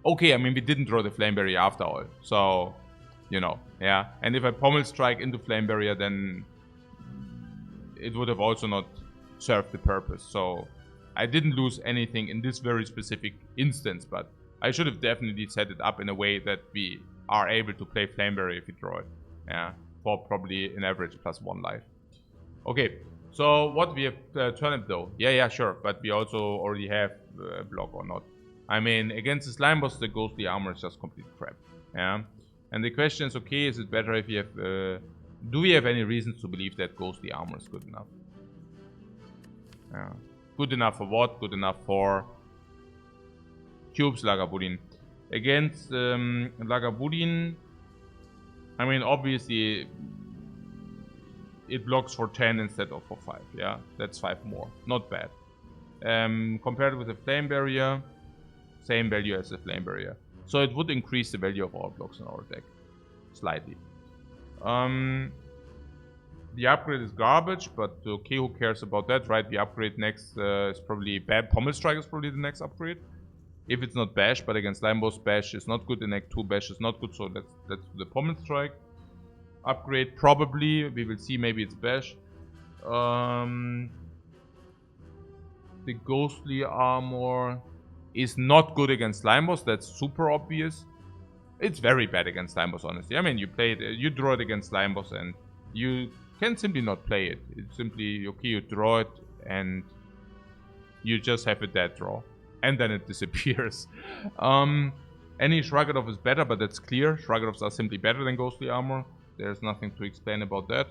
Okay, I mean, we didn't draw the Flame Barrier after all. So, you know, yeah. And if I Pommel Strike into Flame Barrier, then it would have also not served the purpose. So I didn't lose anything in this very specific instance, but I should have definitely set it up in a way that we are able to play Flame Barrier if we draw it. Yeah, for probably an average +1 life. Okay, so what we have Turnip though. Yeah, sure, but we also already have block or not. I mean, against the Slime Boss, the Ghostly Armor is just complete crap. Yeah, and the question is, okay, is it better if we have... do we have any reasons to believe that Ghostly Armor is good enough? Yeah. Good enough for what? Good enough for Cubes Lagavulin. Against Lagavulin, I mean, obviously, it blocks for 10 instead of for 5. Yeah, that's 5 more. Not bad. Compared with the Flame Barrier, same value as the Flame Barrier. So it would increase the value of our blocks in our deck. Slightly. The upgrade is garbage, but okay, who cares about that, right? The upgrade next is probably bad. Pommel Strike is probably the next upgrade. If it's not Bash, but against Slime Boss, Bash is not good. In Act 2, Bash is not good, so that's the Pommel Strike. Upgrade, probably. We will see, maybe it's Bash. The Ghostly Armor is not good against Slime Boss, that's super obvious. It's very bad against Slime Boss, honestly. I mean, you play it, you draw it against Slime Boss, and you can simply not play it. It's simply, okay, you draw it, and you just have a dead draw. And then it disappears. Any Shruggadoff is better, but that's clear. Shruggadoffs are simply better than Ghostly Armor. There's nothing to explain about that.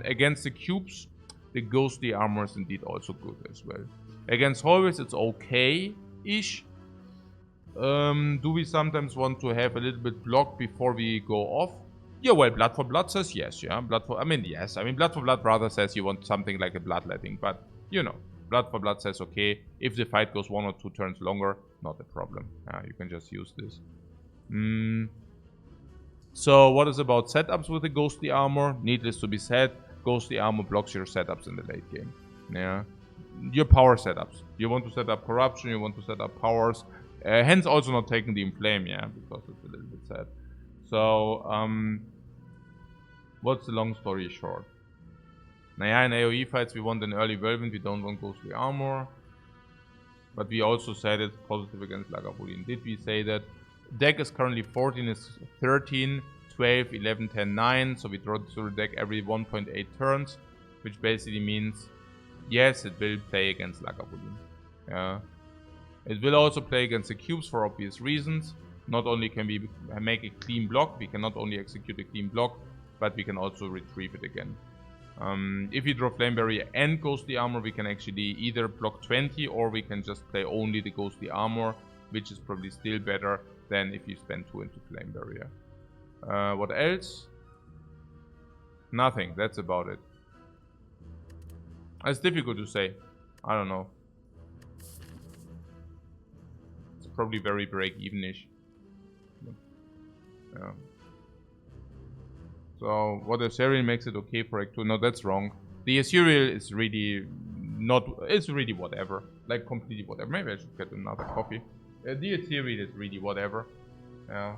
Against the cubes, the Ghostly Armor is indeed also good as well. Against Hallways, it's okay-ish. Do we sometimes want to have a little bit block before we go off? Yeah, well, Blood for Blood says yes, yeah. Yes. I mean, Blood for Blood rather says you want something like a Bloodletting, but, you know. Blood for Blood says, okay, if the fight goes 1 or 2 turns longer, not a problem. You can just use this. So, what is about setups with the Ghostly Armor? Needless to be said, Ghostly Armor blocks your setups in the late game. Yeah, your power setups. You want to set up Corruption, you want to set up powers. Hence also not taking the Inflame, yeah, because it's a little bit sad. So, what's the long story short? Naja, in AoE fights we want an early Whirlwind, we don't want Ghostly Armor. But we also said it's positive against Lagavulin. Did we say that? Deck is currently 14, is 13, 12, 11, 10, 9. So we draw through the deck every 1.8 turns. Which basically means, yes, it will play against Lagavulin. Yeah. It will also play against the cubes for obvious reasons. Not only can we make a clean block, we can not only execute a clean block, but we can also retrieve it again. If we draw Flame Barrier and Ghostly Armor, we can actually either block 20 or we can just play only the Ghostly Armor, which is probably still better than if you spend 2 into Flame Barrier. What else? Nothing, that's about it. It's difficult to say. I don't know. It's probably very break-even-ish. Yeah. So, what Assyrian makes it okay for Act 2? No, that's wrong. The Assyrian is really not... It's really whatever. Like, completely whatever. Maybe I should get another coffee. The Assyrian is really whatever. Yeah.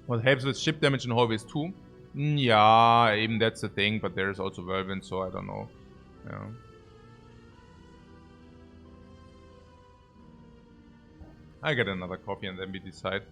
What helps with ship damage in hallways too? Yeah, even that's the thing, but there's also Whirlwind, so I don't know. Yeah. I get another coffee and then we decide.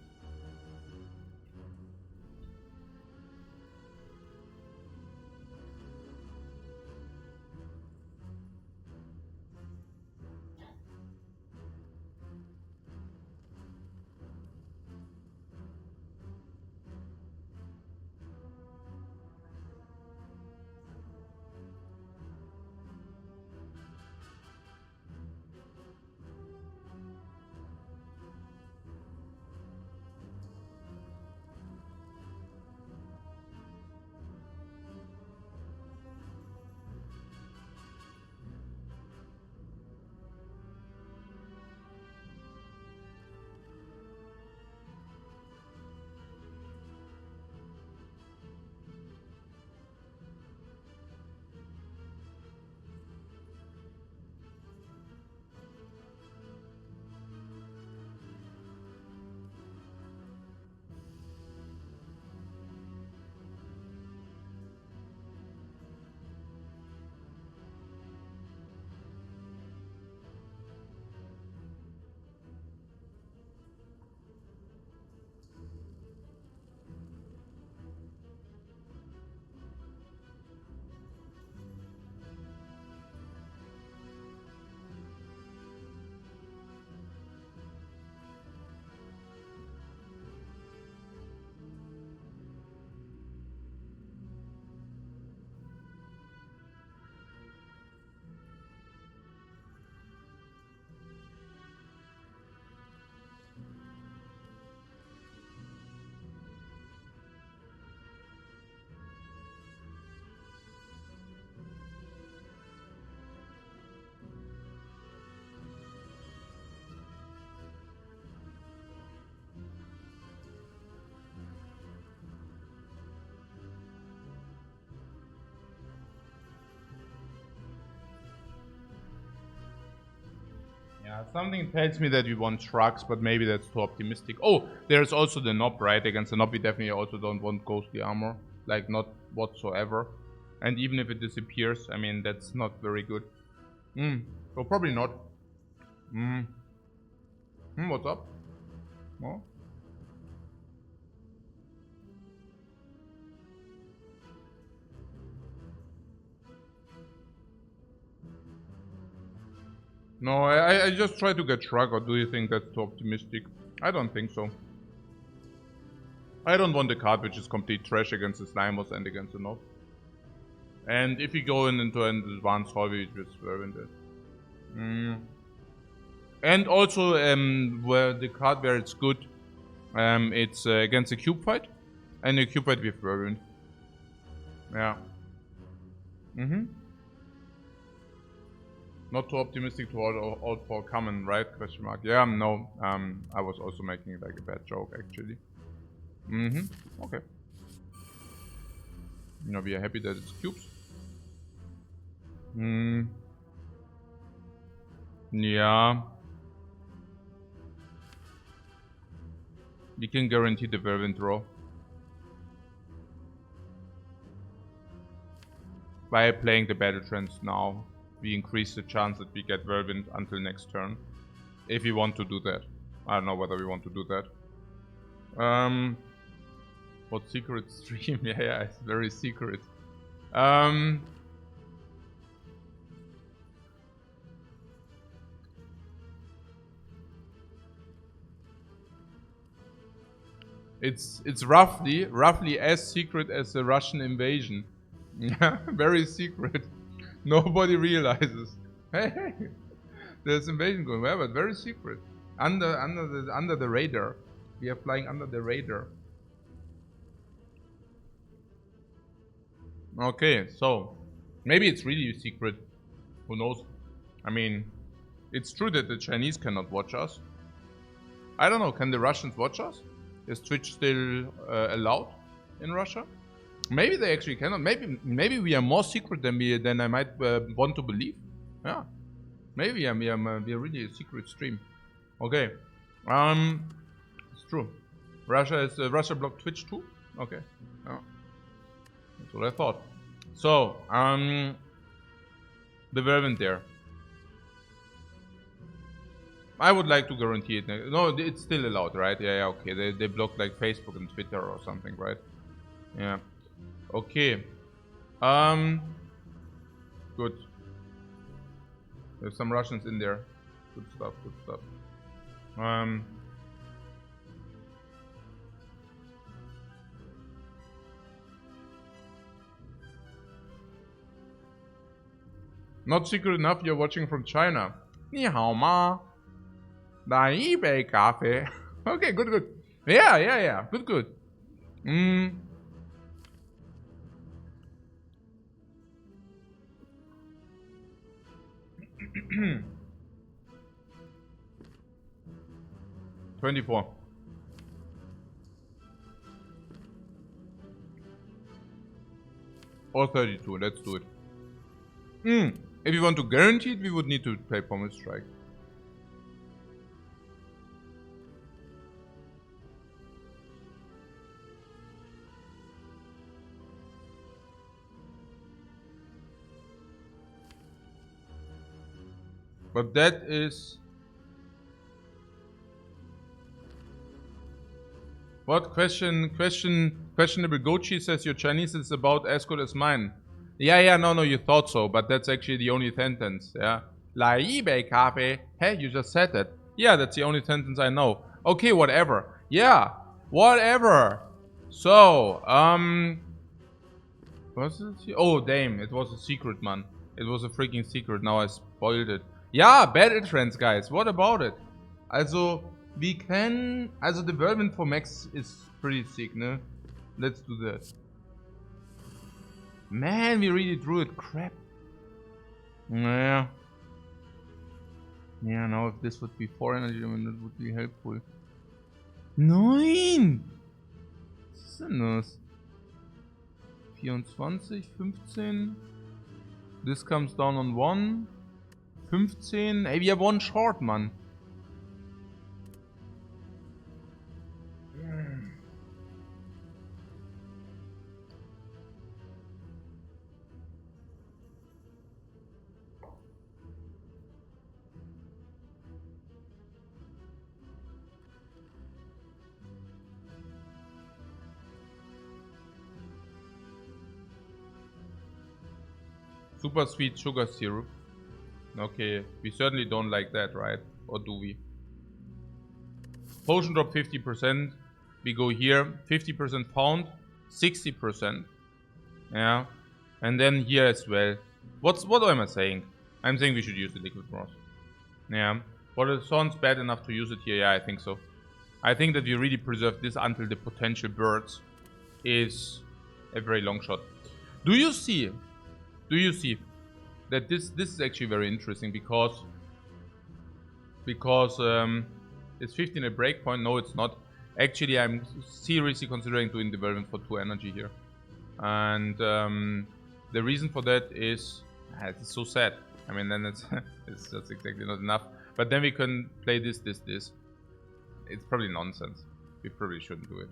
something tells me that we want trucks, but maybe that's too optimistic. Oh, there's also the knob, right? Against the knob, we definitely also don't want ghostly armor. Like, not whatsoever. And even if it disappears, I mean, that's not very good. So probably not. What's up? Oh? No, I just try to get shrug, or do you think that's too optimistic? I don't think so. I don't want a card which is complete trash against the Slimers and against the Knob. And if you go into an advanced hobby, it just very that. And also, where the card where it's good, it's against a cube fight, and a cube fight with Whirlwind. Yeah. Not too optimistic to all for common, right? Question mark. Yeah, no. I was also making like a bad joke actually. Okay. You know, we are happy that it's cubes. Yeah. We can guarantee the Whirlwind draw. By playing the battle trends now, we increase the chance that we get Whirlwind until next turn. If we want to do that. I don't know whether we want to do that. What secret stream? Yeah, it's very secret. It's roughly as secret as the Russian invasion. Yeah, very secret. Nobody realizes. Hey, there's invasion going on, but very secret. Under the radar. We are flying under the radar. Okay, so maybe it's really secret. Who knows? I mean, it's true that the Chinese cannot watch us. I don't know. Can the Russians watch us? Is Twitch still allowed in Russia? Maybe they actually cannot. Maybe we are more secret than I might want to believe. Yeah. Maybe we are really a secret stream. Okay. It's true. Russia blocked Twitch too? Okay. Yeah. That's what I thought. So, the Whirlwind there. I would like to guarantee it. No, it's still allowed, right? Yeah, okay. They blocked like Facebook and Twitter or something, right? Yeah. Okay. Good. There's some Russians in there. Good stuff, good stuff. Not secret enough, you're watching from China. 你好吗? 来一杯咖啡. Okay, good. Yeah. Good. 24. Or 32, let's do it. If you want to guarantee it, we would need to play Pommel Strike. But that is... What? Questionable Gochi says your Chinese is about as good as mine. Yeah, no, you thought so, but that's actually the only sentence, yeah. 来一杯咖啡. Hey, you just said that. Yeah, that's the only sentence I know. Okay, whatever. Yeah, whatever. So, what's it? Oh, damn, it was a secret, man. It was a freaking secret, now I spoiled it. Yeah, battle trends, guys, what about it? Also, we can... Also, the Whirlwind for Max is pretty sick, ne? Let's do that. Man, we really drew it. Crap. Yeah, now if this would be 4 energy, I mean, that would be helpful. Nein! Was ist denn das? 24, 15. This comes down on 1. 15. Ey, wir haben one short, Mann. Super sweet sugar syrup. Okay, we certainly don't like that, right? Or do we? Potion drop 50%. We go here, 50% pound, 60%. Yeah. And then here as well. What am I saying? I'm saying we should use the liquid rose. Yeah. But it sounds bad enough to use it here. Yeah, I think so. I think that we really preserve this until the potential birds is a very long shot. Do you see that this is actually very interesting because it's 15 at breakpoint. No, it's not. Actually, I'm seriously considering doing the Whirlwind for 2 energy here. And the reason for that is it's so sad. I mean, then it's just exactly not enough. But then we can play this. It's probably nonsense. We probably shouldn't do it.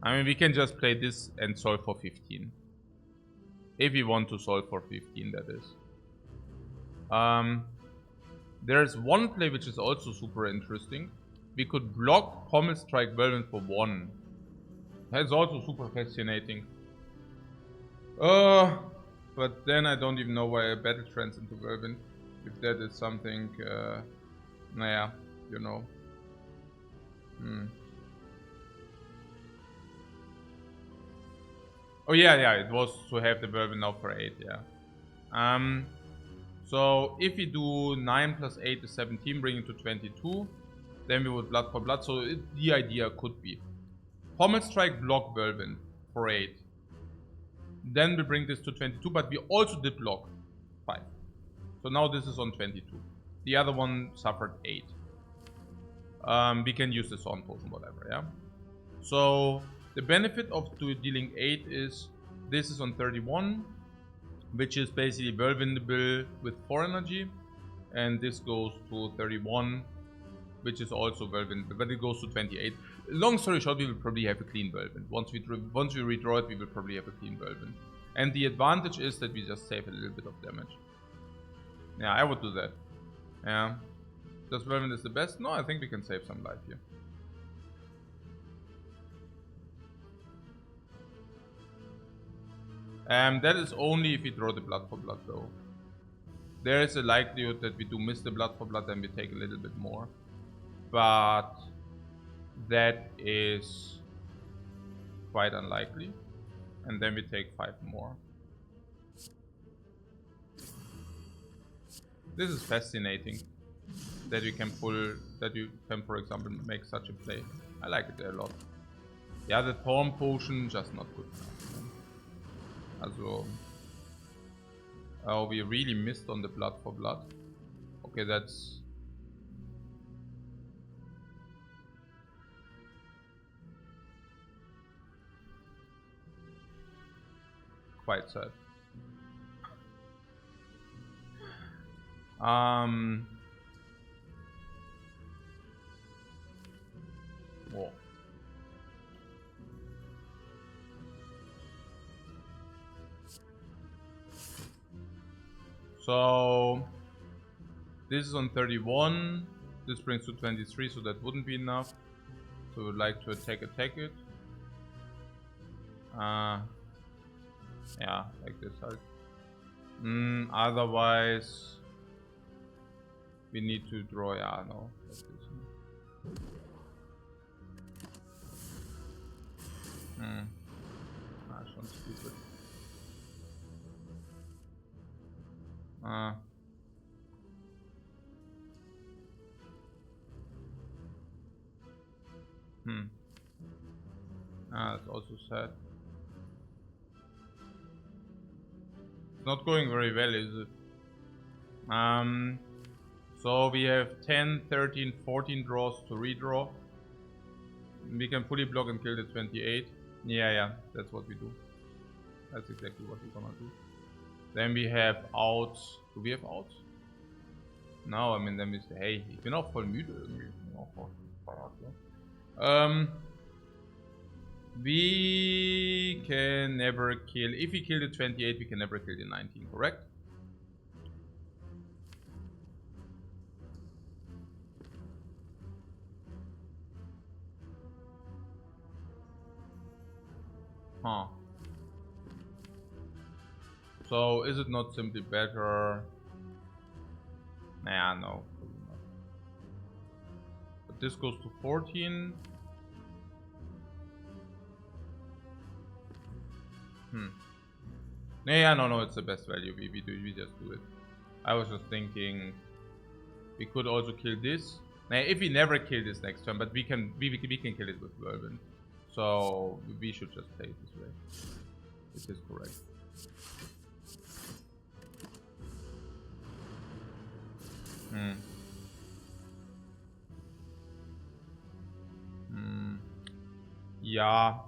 I mean, we can just play this and solve for 15. If we want to solve for 15, that is. There's one play which is also super interesting. We could block Pommel Strike Whirlwind for 1. That's also super fascinating. But then I don't even know why I battle trance into Whirlwind. If that is something, naja, you know. Oh yeah, it was to have the Whirlwind now for 8, yeah. So if we do 9 plus 8 is 17, bring it to 22. Then we would blood for blood, so the idea could be Pommel Strike, block Whirlwind for 8. Then we bring this to 22, but we also did block 5. So now this is on 22. The other one suffered 8. We can use the Sworn Potion, whatever, yeah? So the benefit of dealing 8 is this is on 31, which is basically Whirlwindable with 4 energy. And this goes to 31, which is also Whirlwindable, but it goes to 28. Long story short, we will probably have a clean Whirlwind. Once we redraw it, we will probably have a clean Whirlwind. And the advantage is that we just save a little bit of damage. Yeah, I would do that. Yeah. Does Whirlwind is the best? No, I think we can save some life here. That is only if we draw the blood for blood though. There is a likelihood that we do miss the blood for blood and we take a little bit more. But that is quite unlikely. And then we take 5 more. This is fascinating. That you can for example make such a play. I like it a lot. Yeah, the Thorn Potion just not good enough. Also, oh, we really missed on the blood for blood. Okay, that's quite sad. Whoa. So this is on 31. This brings to 23, so that wouldn't be enough. So we would like to attack it. Yeah, like this. Otherwise, we need to draw. Yeah, no. Like this. Schon stupid. That's also sad. It's not going very well, is it? So we have 10, 13, 14 draws to redraw. We can fully block and kill the 28. Yeah, that's what we do. That's exactly what we're gonna do. Then we have outs. Do we have outs? No, I mean, then we say, hey, ich bin auch voll müde irgendwie. We can never kill. If we kill the 28, we can never kill the 19, correct? Huh. So, is it not simply better? Nah, no. But this goes to 14. Yeah, no, it's the best value. We just do it. I was just thinking we could also kill this. Now, if we never kill this next turn, but we can kill it with Whirlwind. So we should just play it this way. It is correct. Yeah.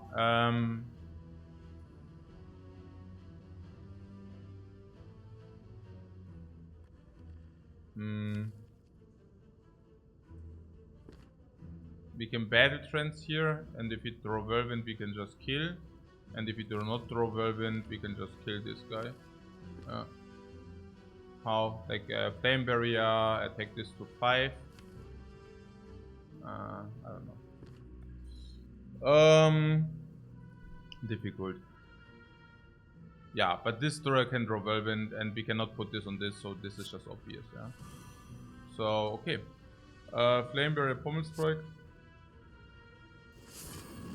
We can battle trance here, and if we throw Whirlwind, we can just kill. And if we do not throw Whirlwind, we can just kill this guy. How? Like Flame Barrier, attack this to 5. I don't know. Difficult. Yeah, but this Dura can draw Whirlwind, and we cannot put this on this, so this is just obvious, yeah. So, okay. Flame Barrier, Pommel Strike.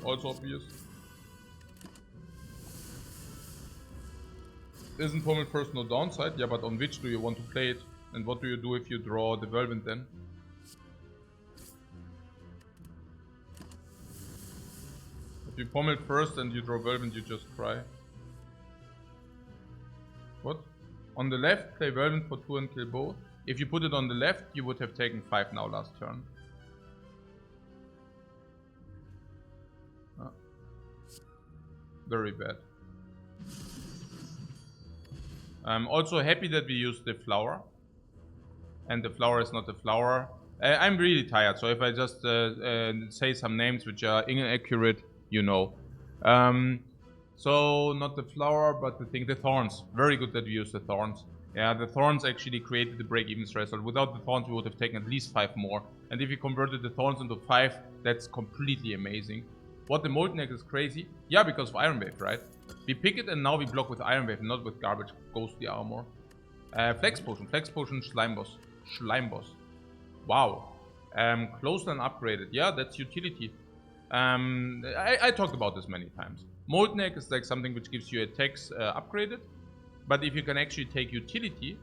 Also obvious. Isn't Pommel first no downside? Yeah, but on which do you want to play it? And what do you do if you draw the Whirlwind then? If you Pommel first and you draw Whirlwind, you just cry. What? On the left, play Whirlwind for 2 and kill both. If you put it on the left, you would have taken 5 now last turn. Very bad. I'm also happy that we used the flower. And the flower is not the flower. I'm really tired, so if I just say some names which are inaccurate, you know. So, not the flower, but the thorns. Very good that we used the thorns. Yeah, the thorns actually created the break-even threshold. Without the thorns, we would have taken at least 5 more. And if we converted the thorns into 5, that's completely amazing. What, the Molten Egg is crazy? Yeah, because of Iron Wave, right? We pick it and now we block with Iron Wave, not with garbage ghostly armor. Flex Potion, Slime Boss. Wow. Clothesline upgraded. Yeah, that's utility. I talked about this many times. Molten Egg is like something which gives you attacks upgraded. But if you can actually take utility,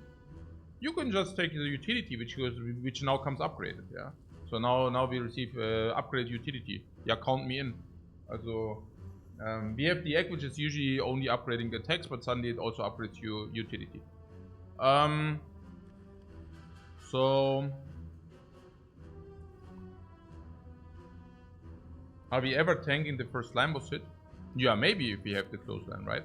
you can just take the utility which now comes upgraded, yeah. So now we receive upgraded utility. Yeah, count me in. Also, we have the egg which is usually only upgrading attacks, but suddenly it also upgrades your utility. So are we ever tanking the first slime boss hit? Yeah, maybe if we have the clothesline, right?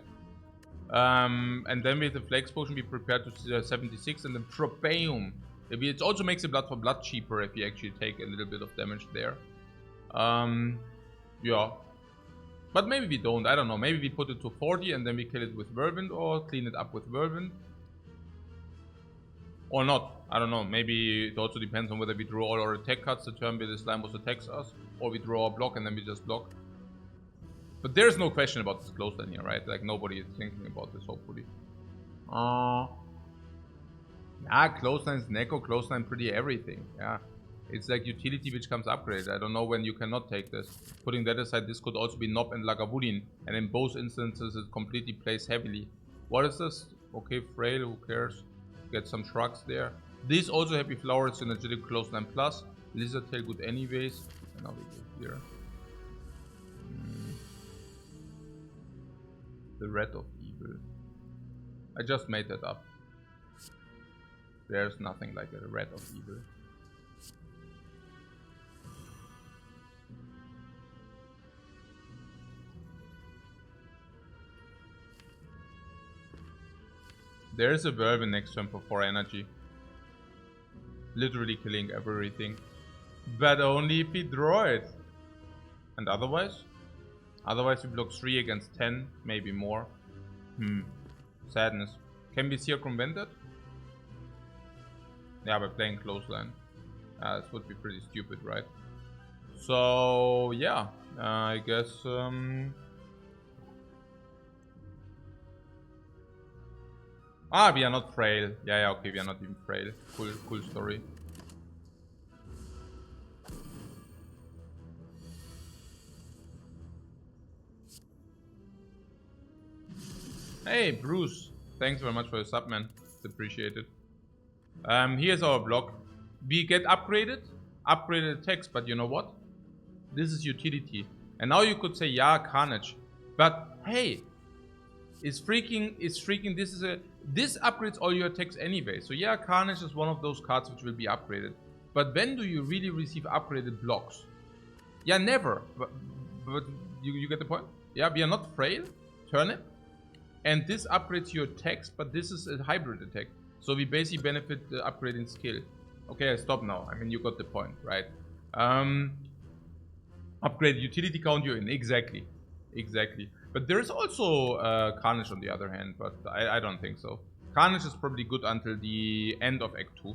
And then with the Flex Potion, we prepare to 76 and then Tropeum. It also makes the blood for blood cheaper if you actually take a little bit of damage there. Yeah. But maybe we don't, I don't know. Maybe we put it to 40 and then we kill it with Whirlwind or clean it up with Whirlwind. Or not, I don't know. Maybe it also depends on whether we draw all our attack cards the turn where the slime boss attacks us, or we draw a block and then we just block. But there's no question about this clothesline here, right? Like, nobody is thinking about this, hopefully. Yeah, clotheslines, Neko, clothesline, pretty everything, yeah. It's like utility which comes upgraded. I don't know when you cannot take this. Putting that aside, this could also be Nob and Lagavulin. And in both instances, it completely plays heavily. What is this? Okay, Frail, who cares? Get some shrugs there. This also Happy Flower, Synergetic Clothesline Plus. Lizard Tail good anyways. And now we go here. The Red of Evil. I just made that up. There's nothing like a Red of Evil. There's a Whirlwind next turn for 4 energy. Literally killing everything. But only if we draw it. And otherwise? Otherwise we block 3 against 10, maybe more. Sadness. Can we circumvent it? Yeah, by playing Clothesline. This would be pretty stupid, right? So, yeah. I guess... we are not frail. Yeah, okay, we are not even frail. Cool story. Hey, Bruce. Thanks very much for your sub, man. It's appreciated. Here's our block. We get upgraded attacks, but you know what? This is utility. And now you could say, yeah, Carnage. But hey, this upgrades all your attacks anyway. So yeah, Carnage is one of those cards which will be upgraded. But when do you really receive upgraded blocks? Yeah, never. But you get the point? Yeah, we are not frail. Turn it. And this upgrades your attacks, but this is a hybrid attack. So we basically benefit the upgrade in skill. Okay, I stop now. I mean, you got the point, right? Upgrade utility count you in. Exactly. But there is also Carnage on the other hand, but I don't think so. Carnage is probably good until the end of Act 2.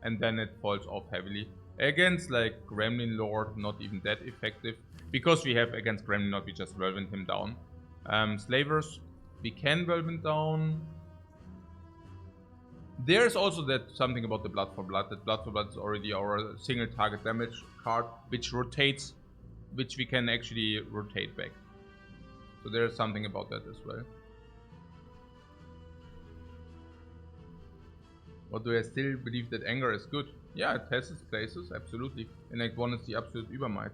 And then it falls off heavily. Against like Gremlin Lord, not even that effective. Because we have against Gremlin Lord, we just Whirlwind him down. Slavers, we can Whirlwind down. There's also that something about the Blood for Blood. That Blood for Blood is already our single target damage card, which rotates, which we can actually rotate back. So there's something about that as well. But do I still believe that anger is good? Yeah, it has its places, absolutely. In Act 1 is the absolute Übermight.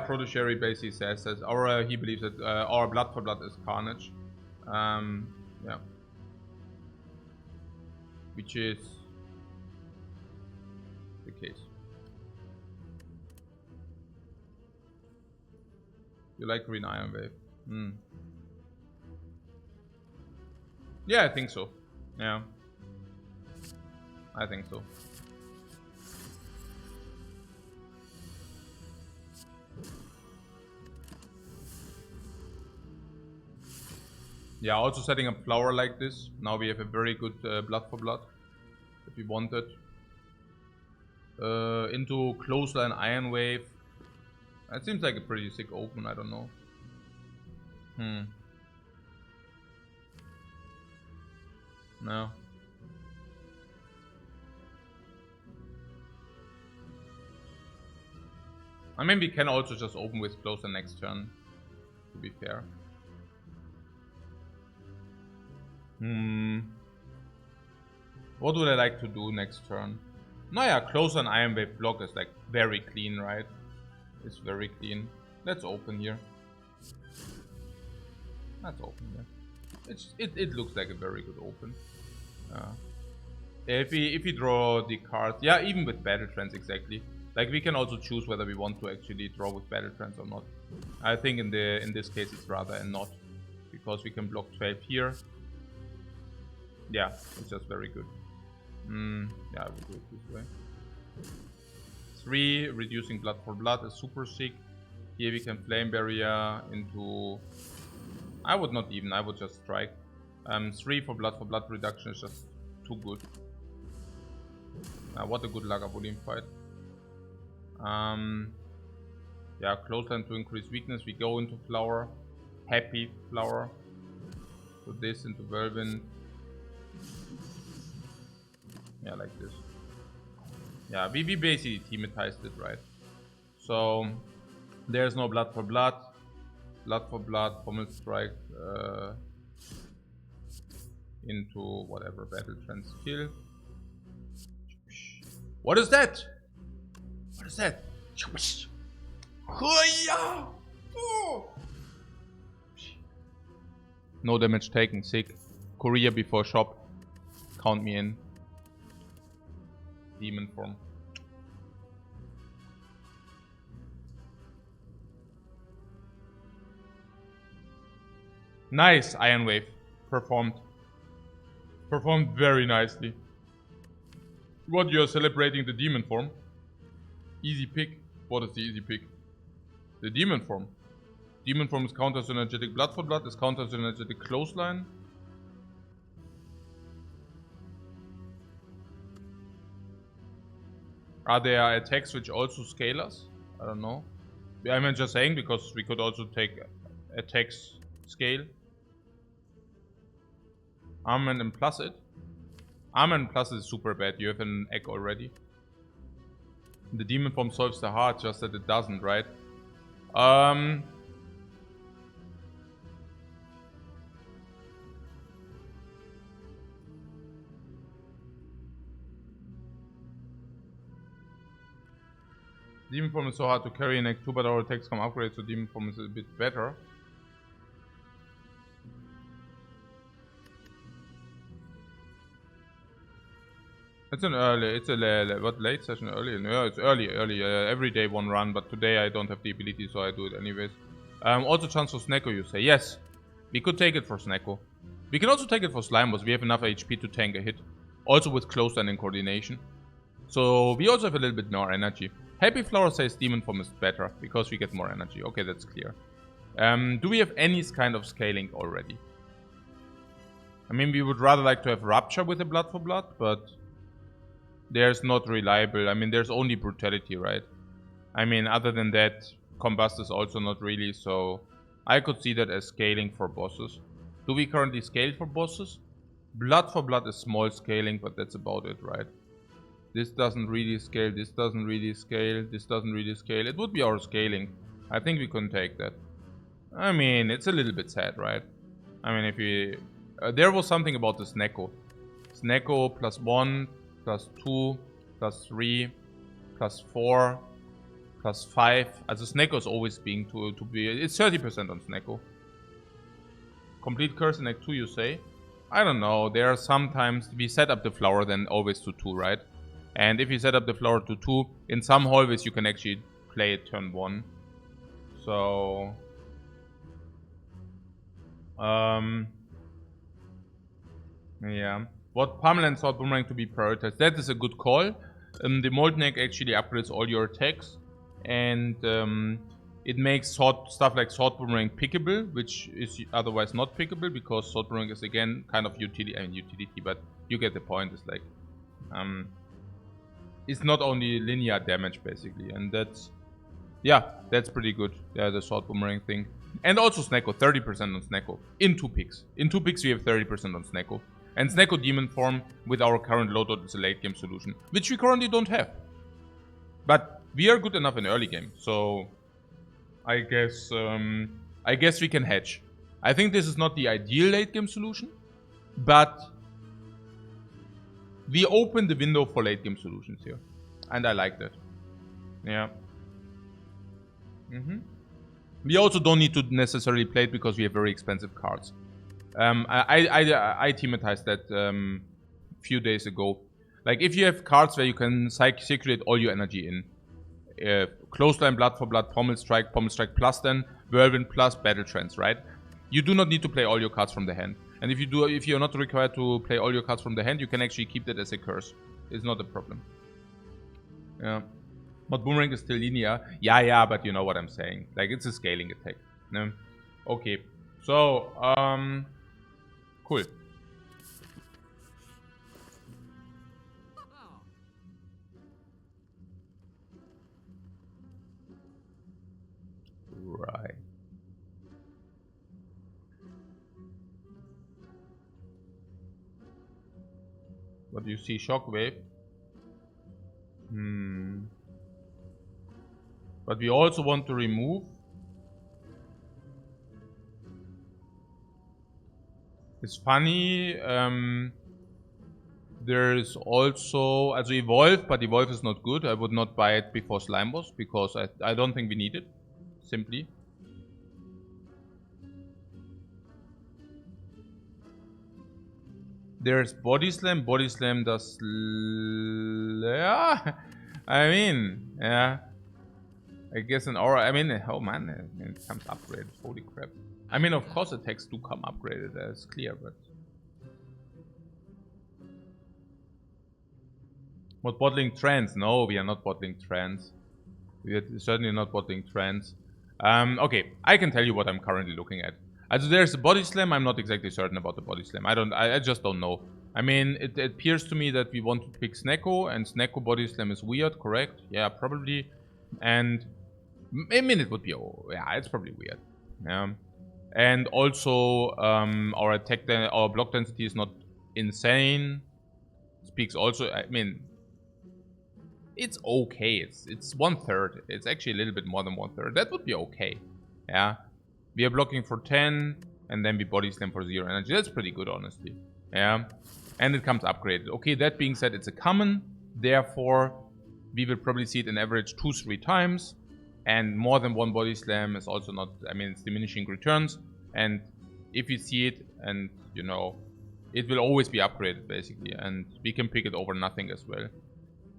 Proto Sherry basically says that he believes that our Blood for Blood is Carnage. Yeah. Which is the case. You like Green Iron Wave? Yeah, I think so. Yeah. I think so. Yeah, also setting up Flower like this. Now we have a very good Blood for Blood. If we wanted. Into Clothesline Iron Wave. That seems like a pretty sick open, I don't know. No. I mean, we can also just open with Clothesline next turn, to be fair. What would I like to do next turn? No, yeah, Clothesline Iron Wave block is like very clean, right? It's very clean. Let's open here. Let's open here. It looks like a very good open. If we draw the cards, yeah, even with Battle Trance, exactly. Like we can also choose whether we want to actually draw with Battle Trance or not. I think in this case it's rather a not, because we can block 12 here. Yeah, it's just very good. Yeah, I will do it this way. 3, reducing Blood for Blood is super sick. Here we can Flame Barrier into... I would just strike. 3 for Blood reduction is just too good. What a good Lagavulin fight. Yeah, Clothesline to increase weakness. We go into Flower. Happy Flower. Put this into Whirlwind. Yeah, like this. Yeah, we basically teamatized it, right? So, there's no Blood for Blood. Blood for Blood, Pommel Strike into whatever, Battle Trance kill. What is that? What is that? No damage taken, sick. Korea before shop. Count me in. Demon form. Nice, Iron Wave. Performed. Performed very nicely. What, you're celebrating the demon form? Easy pick. What is the easy pick? The demon form. Demon form is counter-synergetic blood for blood, is counter-synergetic clothesline. Are there attacks which also scale us? I don't know. I'm just saying because we could also take attacks scale. Armament and plus it. Armament plus is super bad. You have an egg already. The demon form solves the heart, just that it doesn't, right? Demon form is so hard to carry in Act 2, but our attacks come upgrade, so demon form is a bit better. It's an early, it's a late session early? No, it's early. Every day one run, but today I don't have the ability, so I do it anyways. Also chance for Snecko, you say. Yes, we could take it for Snecko. We can also take it for Slime Boss. We have enough HP to tank a hit. Also with close line and coordination. So we also have a little bit more energy. Happy Flower says demon form is better, because we get more energy. Okay, that's clear. Do we have any kind of scaling already? I mean, we would rather like to have Rupture with a blood for blood, but there's not reliable. I mean, there's only brutality, right? I mean, other than that, combust is also not really, so I could see that as scaling for bosses. Do we currently scale for bosses? Blood for blood is small scaling, but that's about it, right? This doesn't really scale, this doesn't really scale, this doesn't really scale. It would be our scaling. I think we couldn't take that. I mean, it's a little bit sad, right? I mean, if we... there was something about the Snecko. Snecko plus 1, plus 2, plus 3, plus 4, plus 5. Also Snecko is always being to be... It's 30% on Snecko. Complete curse in Act 2, you say? I don't know. There are sometimes... We set up the flower then always to 2, right? And if you set up the flower to 2, in some hallways you can actually play it turn 1. So... yeah. What Pummel and Sword Boomerang to be prioritized? That is a good call. The Molten Egg actually upgrades all your attacks. And it makes stuff like Sword Boomerang pickable, which is otherwise not pickable, because Sword Boomerang is again kind of utility, but you get the point. It's like... it's not only linear damage, basically. And that's... yeah, that's pretty good. Yeah, the Sword Boomerang thing. And also Snecko, 30% on Snecko. In 2 picks. In 2 picks we have 30% on Snecko. And Snecko Demon form with our current loadout is a late game solution, which we currently don't have. But we are good enough in early game, so I guess we can hedge. I think this is not the ideal late game solution, but we open the window for late game solutions here, and I like that. Yeah. We also don't need to necessarily play it because we have very expensive cards. I thematized that a few days ago. Like, if you have cards where you can circulate all your energy in, Clothesline, Blood for Blood, Pommel Strike plus then, Whirlwind plus Battle Trance, right? You do not need to play all your cards from the hand. And if you're not required to play all your cards from the hand, you can actually keep that as a curse. It's not a problem. Yeah. But Boomerang is still linear. Yeah, but you know what I'm saying. Like, it's a scaling attack. No? Okay. So, cool. Right. What do you see? Shockwave? But we also want to remove. It's funny. There's also Evolve, but Evolve is not good. I would not buy it before Slime Boss because I don't think we need it. Simply. There's Body Slam. Body Slam does... yeah. I mean, yeah. I guess an aura. I mean, oh man, it comes upgraded. Holy crap. I mean, of course attacks do come upgraded, that's clear, but... What, bottling trends? No, we are not bottling trends. We are certainly not bottling trends. Okay, I can tell you what I'm currently looking at. Also, there's a body slam. I'm not exactly certain about the body slam. I just don't know. I mean, it appears to me that we want to pick Snecko, and Snecko body slam is weird, correct? Yeah, probably. And I mean, it would be, oh, yeah, it's probably weird. Yeah. And also, our our block density is not insane. Speaks also, I mean, it's okay. It's 1/3. It's actually a little bit more than 1/3. That would be okay. Yeah. We are blocking for 10, and then we body slam for 0 energy. That's pretty good, honestly. Yeah. And it comes upgraded. Okay, that being said, it's a common. Therefore, we will probably see it in average 2-3 times. And more than one body slam is also not, I mean, it's diminishing returns. And if you see it, and, you know, it will always be upgraded, basically. And we can pick it over nothing as well.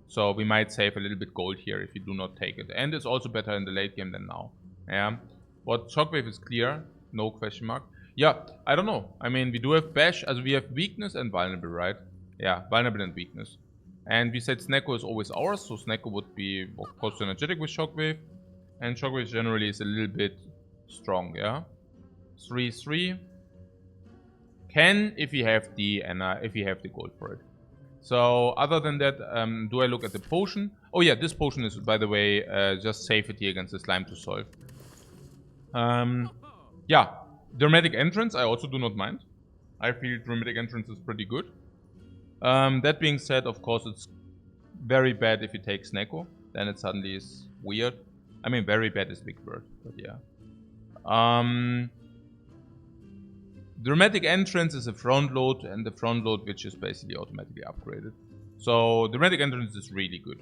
So we might save a little bit gold here if you do not take it. And it's also better in the late game than now. Yeah. But Shockwave is clear. No question mark. Yeah, I don't know. I mean, we do have Bash. As we have weakness and vulnerable, right? Yeah, vulnerable and weakness. And we said Snecko is always ours. So Snecko would be, of course, synergetic with Shockwave. And Shockwave generally is a little bit strong, yeah? 3-3. Can if you have the gold for it. So other than that, do I look at the potion? Oh yeah, this potion is, by the way, just safety against the slime to solve. Yeah, Dramatic Entrance I also do not mind. I feel Dramatic Entrance is pretty good. That being said, of course, it's very bad if you take Snecko. Then it suddenly is weird. I mean, very bad is big word, but yeah. Dramatic Entrance is a front load, and the front load which is basically automatically upgraded. So Dramatic Entrance is really good.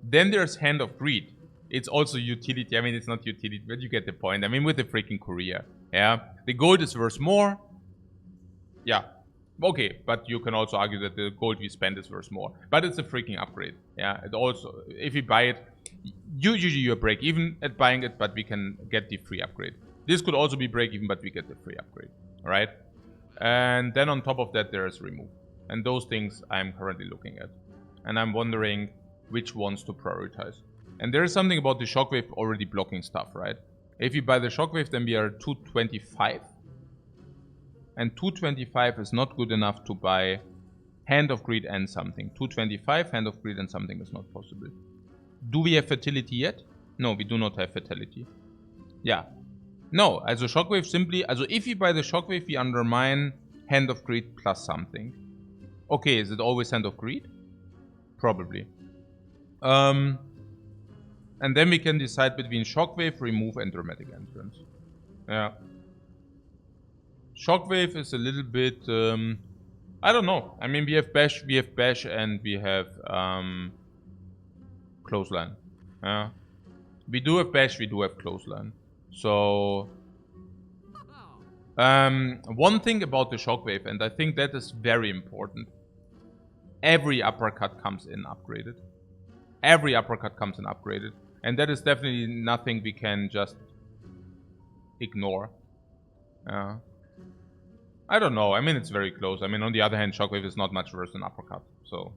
Then there's Hand of Greed. It's also utility. I mean, it's not utility, but you get the point. I mean, with the freaking Korea. Yeah. The gold is worth more. Yeah. Okay, but you can also argue that the gold we spend is worth more. But it's a freaking upgrade. Yeah. It also, if you buy it, usually you break even at buying it, but we can get the free upgrade. This could also be break even, but we get the free upgrade. Alright? And then on top of that, there is remove. And those things I'm currently looking at. And I'm wondering which ones to prioritize. And there is something about the Shockwave already blocking stuff, right? If you buy the Shockwave, then we are 225. And 225 is not good enough to buy Hand of Greed and something. 225, Hand of Greed and something is not possible. Do we have Fertility yet? No, we do not have Fertility. Yeah. No, also Shockwave simply... Also if you buy the Shockwave, we undermine Hand of Greed plus something. Okay, is it always Hand of Greed? Probably. And then we can decide between Shockwave, Remove, and Dramatic Entrance. Yeah. Shockwave is a little bit... I don't know. I mean, we have Bash, and we have Clothesline. Yeah. We do have Bash, we do have Clothesline. So... one thing about the Shockwave, and I think that is very important. Every uppercut comes in upgraded. Every uppercut comes in upgraded. And that is definitely nothing we can just ignore. I don't know. I mean, it's very close. I mean, on the other hand, Shockwave is not much worse than uppercut. So,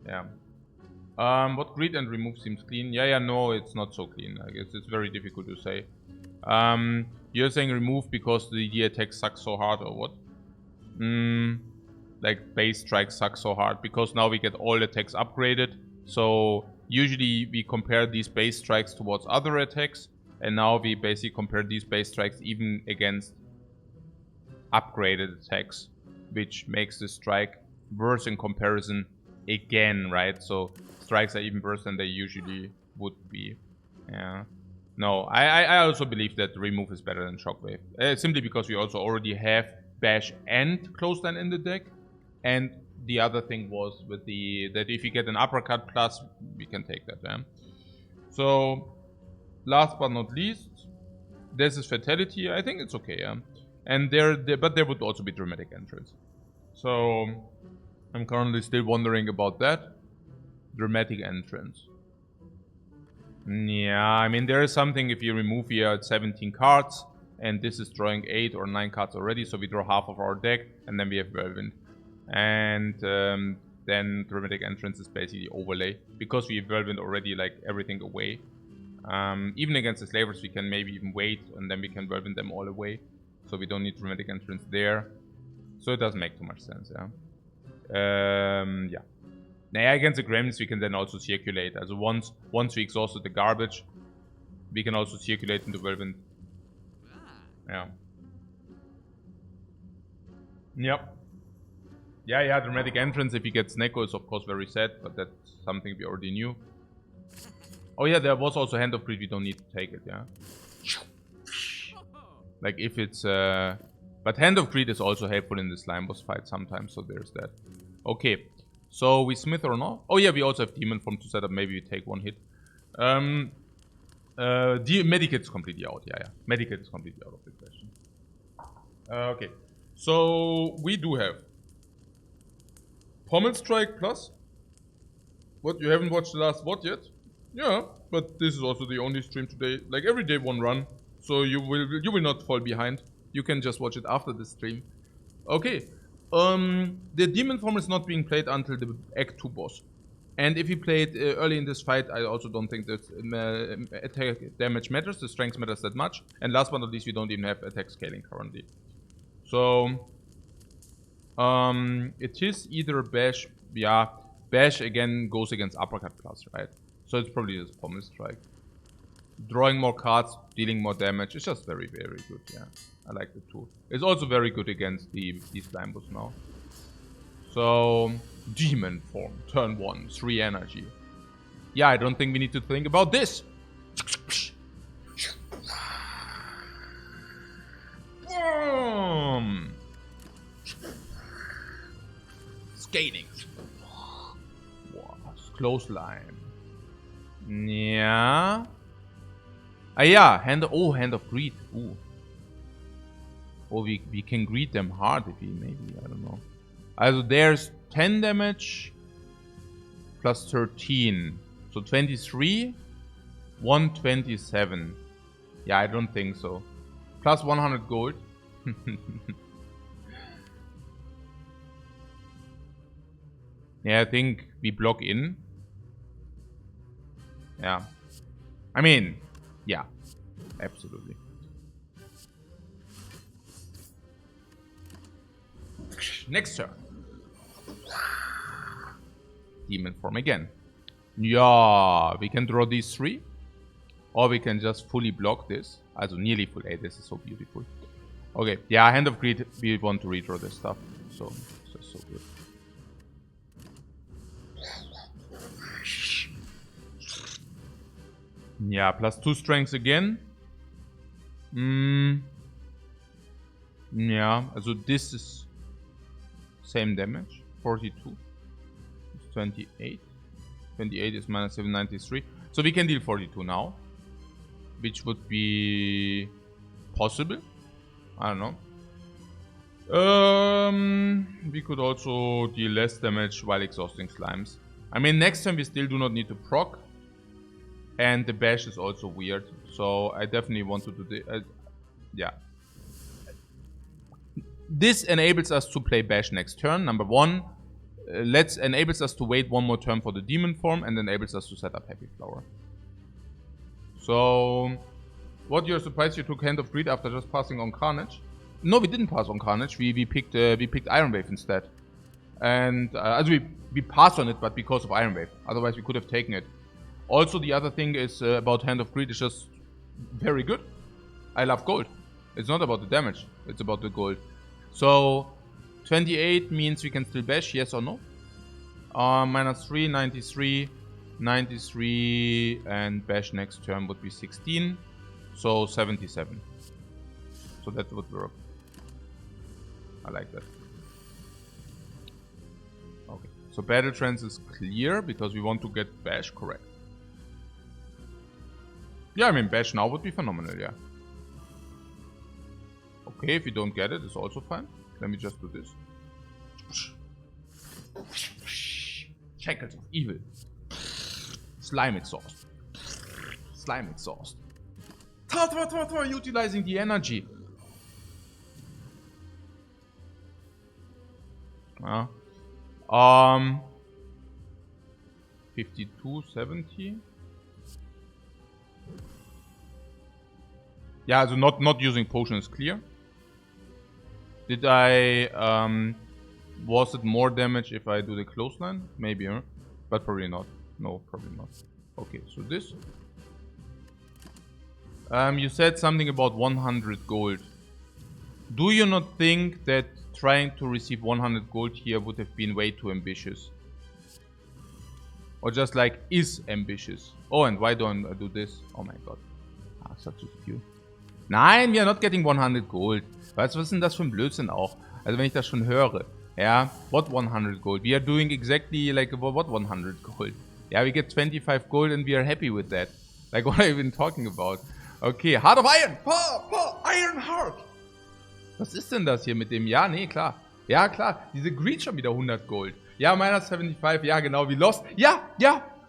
yeah. What Greed and Remove seems clean? Yeah, no, it's not so clean. I guess it's very difficult to say. You're saying Remove because the attack sucks so hard, or what? Like, base strike sucks so hard because now we get all attacks upgraded. So usually we compare these base strikes towards other attacks, and now we basically compare these base strikes even against upgraded attacks, which makes the strike worse in comparison again, right? So strikes are even worse than they usually would be. Yeah. No, I also believe that Remove is better than Shockwave. Simply because we also already have Bash and Clothesline in the deck. And the other thing was with that if you get an uppercut plus, we can take that, yeah. So, last but not least, this is Fatality. I think it's okay, yeah. And but there would also be Dramatic Entrance. So, I'm currently still wondering about that. Dramatic Entrance. Yeah, I mean, there is something if you remove here at 17 cards, And this is drawing 8 or 9 cards already, so we draw half of our deck, and then we have Whirlwind. And then Dramatic Entrance is basically overlay, because we have Whirlwind already, like, everything away. Even against the Slavers, we can maybe even wait, and then we can Whirlwind them all away. So we don't need Dramatic Entrance there. So it doesn't make too much sense, yeah. Yeah. Now, against the Gremlins, we can then also circulate. Also once we exhausted the garbage, we can also circulate into Whirlwind. Yeah. Yep. Yeah, Dramatic Entrance, if he gets Neko, is of course very sad, but that's something we already knew. Oh yeah, there was also Hand of Greed, we don't need to take it, yeah. Like if it's... But Hand of Greed is also helpful in the Slime Boss fight sometimes, so there's that. Okay, so we Smith or not? Oh yeah, we also have Demon Form to set up, maybe we take one hit. Medikit is completely out, yeah. Medikit is completely out of the question. Okay, so we do have Pommel Strike Plus. What, you haven't watched the last VOD yet? Yeah, but this is also the only stream today. Like every day one run, so you will not fall behind. You can just watch it after the stream. Okay, the Demon Form is not being played until the Act 2 boss. And if you play it early in this fight, I also don't think that attack damage matters, the strength matters that much. And last but not least, we don't even have attack scaling currently. So, it is either Bash, yeah, Bash again goes against Uppercut Plus, right? So it's probably just Pommel Strike. Drawing more cards, dealing more damage, it's just very, very good, yeah. I like the tool. It's also very good against the Slime Boss now. So, Demon Form, turn 1, 3 energy. Yeah, I don't think we need to think about this. Boom! Skating. Wow, clothesline. Yeah. Ah, yeah, Hand of Greed. Ooh. Oh, we can greet them hard if we maybe, I don't know. Also there's 10 damage plus 13. So 23, 127. Yeah, I don't think so. Plus 100 gold. Yeah, I think we block in. Yeah. I mean, yeah, absolutely. Next turn. Demon Form again. Yeah, we can draw these 3. Or we can just fully block this. Also nearly full. Hey, this is so beautiful. Okay, yeah, Hand of Greed, we want to redraw this stuff. So, it's just so good. Yeah, plus 2 strengths again. Yeah, also this is same damage. 42. It's 28. 28 is minus 793. So we can deal 42 now. Which would be possible. I don't know. We could also deal less damage while exhausting slimes. I mean, next time we still do not need to proc. And the bash is also weird. So I definitely want to do the... yeah. This enables us to play bash next turn. Number 1. Enables us to wait one more turn for the Demon Form. And enables us to set up Happy Flower. So... What, you're surprised you took Hand of Greed after just passing on Carnage? No, we didn't pass on Carnage. We picked Iron Wave instead. And we passed on it, but because of Iron Wave. Otherwise we could have taken it. Also, the other thing is about Hand of Greed is just very good. I love gold. It's not about the damage. It's about the gold. So, 28 means we can still bash, yes or no? Minus 3, 93, 93, and bash next turn would be 16. So, 77. So that would work. I like that. Okay. So, Battle Trance is clear because we want to get bash correct. Yeah, I mean, bash now would be phenomenal, yeah. Okay, if you don't get it, it's also fine. Let me just do this. Shackles of Evil. Slime Exhaust. Slime Exhaust. Utilizing the energy. 52, 70. Yeah, so not using potion is clear. Did I was it more damage if I do the clothesline? Maybe, huh? But probably not. No, probably not. Okay, so this. You said something about 100 gold. Do you not think that trying to receive 100 gold here would have been way too ambitious? Or just like, is ambitious? Oh, and why don't I do this? Oh my god. Ah, such a skew. Nein, wir are not getting 100 gold. Weißt du, was ist denn das für ein Blödsinn auch? Also wenn ich das schon höre. Ja, what 100 gold? We are doing exactly like what 100 gold? Yeah, we get 25 gold and we are happy with that. Like, what are you even talking about? Okay, Heart of Iron! Iron Heart! Was ist denn das hier mit dem? Ja, nee, klar. Ja, klar. Diese Greed schon wieder 100 Gold. Ja, minus 75. Ja, genau. We lost. Ja.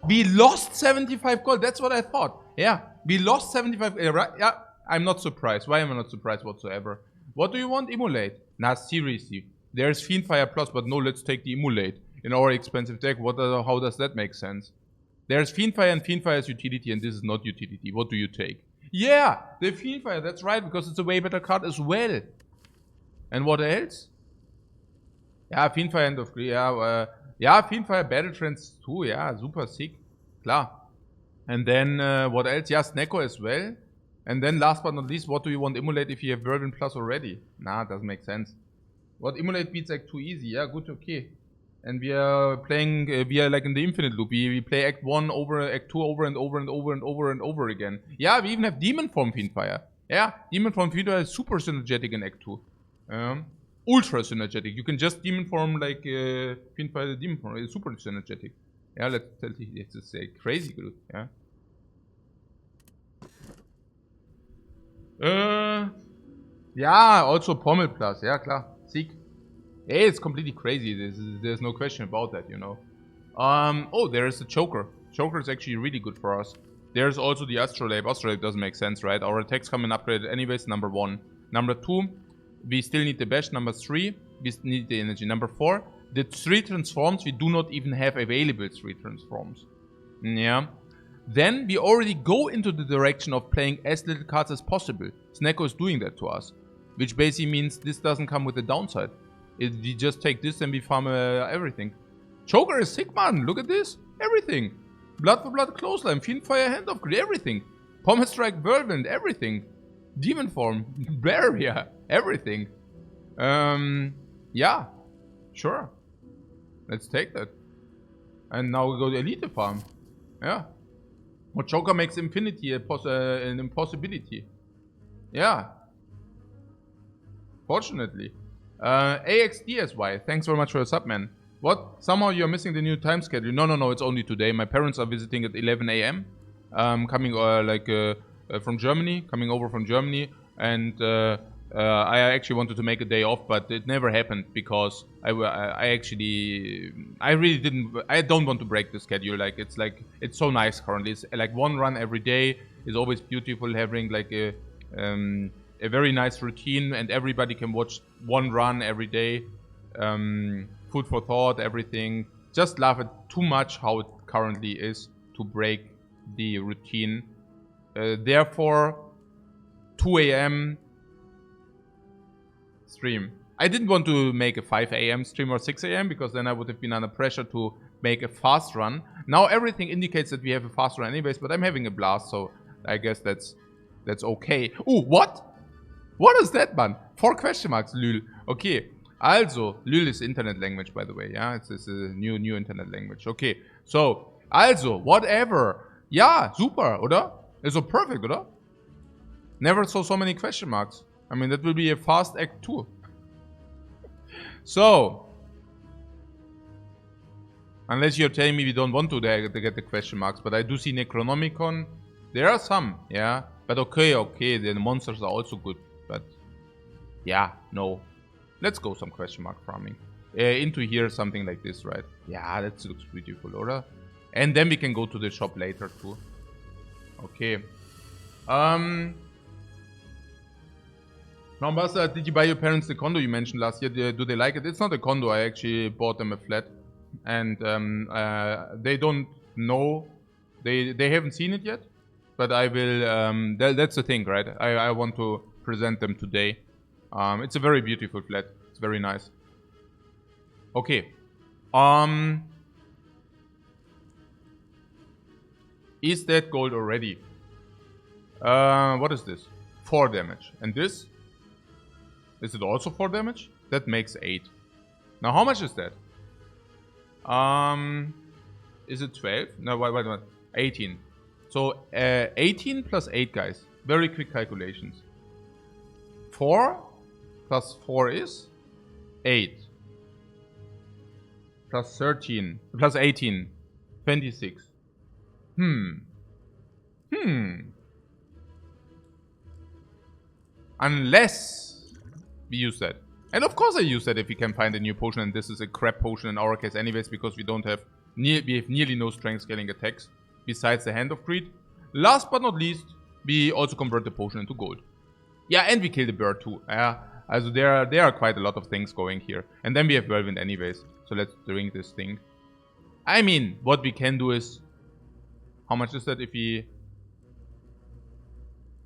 We lost 75 Gold. That's what I thought. Yeah. We lost 75. Right? Yeah. I'm not surprised. Why am I not surprised whatsoever? What do you want? Immolate. Nah, seriously. There's Fiendfire Plus, but no, let's take the Immolate. In our expensive deck, how does that make sense? There's Fiendfire and Fiendfire's utility, and this is not utility. What do you take? Yeah, the Fiendfire. That's right, because it's a way better card as well. And what else? Ja, Fiendfire End of ja, Fiendfire Battle Trends 2, ja, super sick. Klar. And then, what else? Ja, Snecko as well. And then last but not least, what do you want Immolate if you have Whirlwind Plus already? Nah, doesn't make sense. What Immolate beats Act 2 easy? Yeah, good, okay. And we are playing, we are like in the infinite loop. We play Act 1 over, Act 2 over and over and over and over and over again. Yeah, we even have Demon Form Fiendfire. Yeah, Demon Form Fiendfire is super synergetic in Act 2. Ultra synergetic. You can just demon form like Fiendfire the demon form. It's super synergetic. Yeah, let's just say crazy good. Yeah. Yeah, also Pommel Plus. Yeah, klar. Sick. Hey, it's completely crazy. There's no question about that, you know. Oh, there is a Choker. Choker is actually really good for us. There's also the Astrolabe. Astrolabe doesn't make sense, right? Our attacks come in upgraded anyways, number 1. Number 2, we still need the bash. Number 3, we need the energy. Number 4, the 3 transforms, we do not even have available 3 transforms. Yeah. Then we already go into the direction of playing as little cards as possible. Snecko is doing that to us. Which basically means this doesn't come with a downside. We just take this and we farm everything. Choker is sick, man. Look at this. Everything. Blood for Blood, Clothesline, Fiendfire, Hand of Greed, everything. Pommel Strike, Whirlwind, everything. Demon Form, Barrier, everything. Yeah, sure. Let's take that. And now we go to Elite Farm. Yeah. What Joker makes Infinity an impossibility. Yeah. Fortunately. AXDSY, thanks very much for your sub, man. What? Somehow you're missing the new time schedule. No, it's only today. My parents are visiting at 11 AM. Coming from Germany, coming over from Germany, and I actually wanted to make a day off, but it never happened because I don't want to break the schedule. It's so nice currently. It's like one run every day is always beautiful, having like a very nice routine, and everybody can watch one run every day. Food for thought, everything. Just love it too much how it currently is to break the routine. Therefore, 2 AM stream. I didn't want to make a 5 AM stream or 6 AM because then I would have been under pressure to make a fast run. Now everything indicates that we have a fast run anyways, but I'm having a blast, so I guess that's okay. Ooh, what? What is that, man? 4 question marks, Lül. Okay, also, Lül is internet language, by the way, yeah? It's a new internet language. Okay, so, also, whatever. Ja, super, oder? Ist so perfect, oder? Never saw so many question marks. I mean, that will be a fast act 2. So, unless you're telling me we don't want to get the question marks, but I do see Necronomicon. There are some, yeah. But okay, the monsters are also good. But, yeah, no. Let's go some question mark farming. Into here, something like this, right? Yeah, that looks beautiful, oder? And then we can go to the shop later, too. Okay. Buster, did you buy your parents the condo you mentioned last year? Do they like it? It's not a condo. I actually bought them a flat. And they don't know. They haven't seen it yet. But I will... that's the thing, right? I want to present them today. It's a very beautiful flat. It's very nice. Okay. Is that gold already? What is this? 4 damage. And this? Is it also 4 damage? That makes 8. Now how much is that? Is it 12? No, wait. 18. So 18 plus 8, guys. Very quick calculations. 4 plus 4 is 8. Plus 13. Plus 18. 26. Unless we use that. And of course I use that if we can find a new potion, and this is a crap potion in our case anyways, because we don't have we have nearly no strength scaling attacks besides the Hand of Greed. Last but not least, we also convert the potion into gold. Yeah, and we kill the bird too. Also there are quite a lot of things going here. And then we have Whirlwind anyways. So let's drink this thing. I mean, what we can do is... How much is that if we...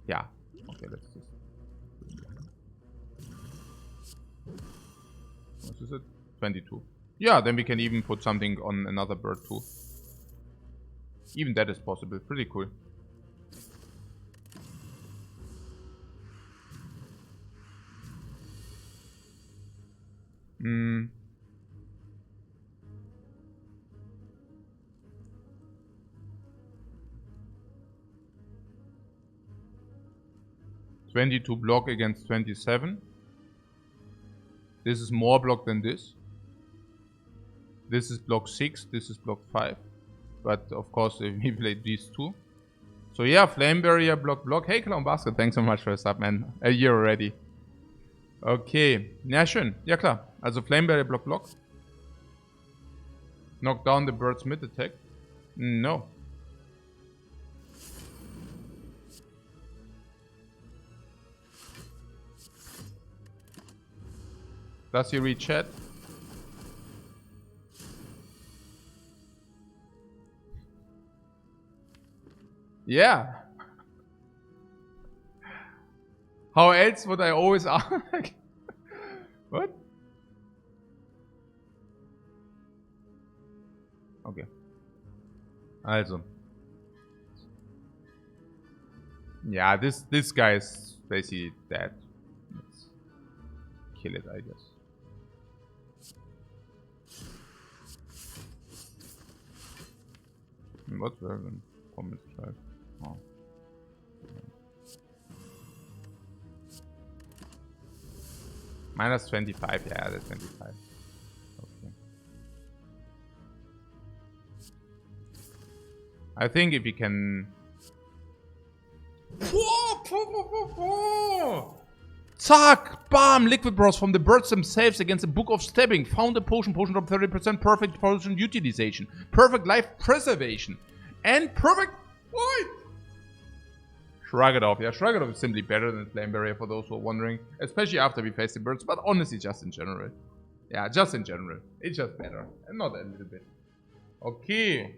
Yeah. Okay, let's just... What is it? 22. Yeah, then we can even put something on another bird too. Even that is possible. Pretty cool. Hmm. 22 block against 27. This is more block than this. This is block 6, this is block 5. But of course we played these two. So yeah, Flame Barrier, block. Hey Clown Basket, thanks so much for the sub, man. A year already. Okay, ja schön. Ja klar, also Flame Barrier, block. Knock down the bird's mid attack. No. Does he read chat? Yeah. How else would I always ask? What? Okay. Also. Yeah, this guy is basically dead. Let's kill it, I guess. What version? Comment strike. Oh. Minus 25, yeah, that's 25. Okay. I think if we can... Zack! Bam! Liquid Bros from the birds themselves against the Book of Stabbing. Found a potion. Potion drop 30%. Perfect potion utilization. Perfect life preservation. And perfect... What? Shrug it off. Yeah, Shrug it off is simply better than Flame Barrier for those who are wondering. Especially after we face the birds. But honestly, just in general. Yeah, just in general. It's just better. And not a little bit. Okay.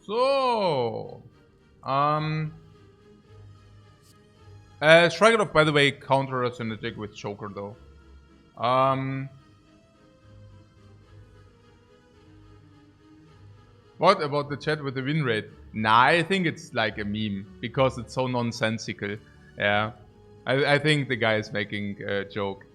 So, Shrug it off, by the way, counter synergetic with Choker though. What about the chat with the win rate? Nah, I think it's like a meme because it's so nonsensical. Yeah, I think the guy is making a joke.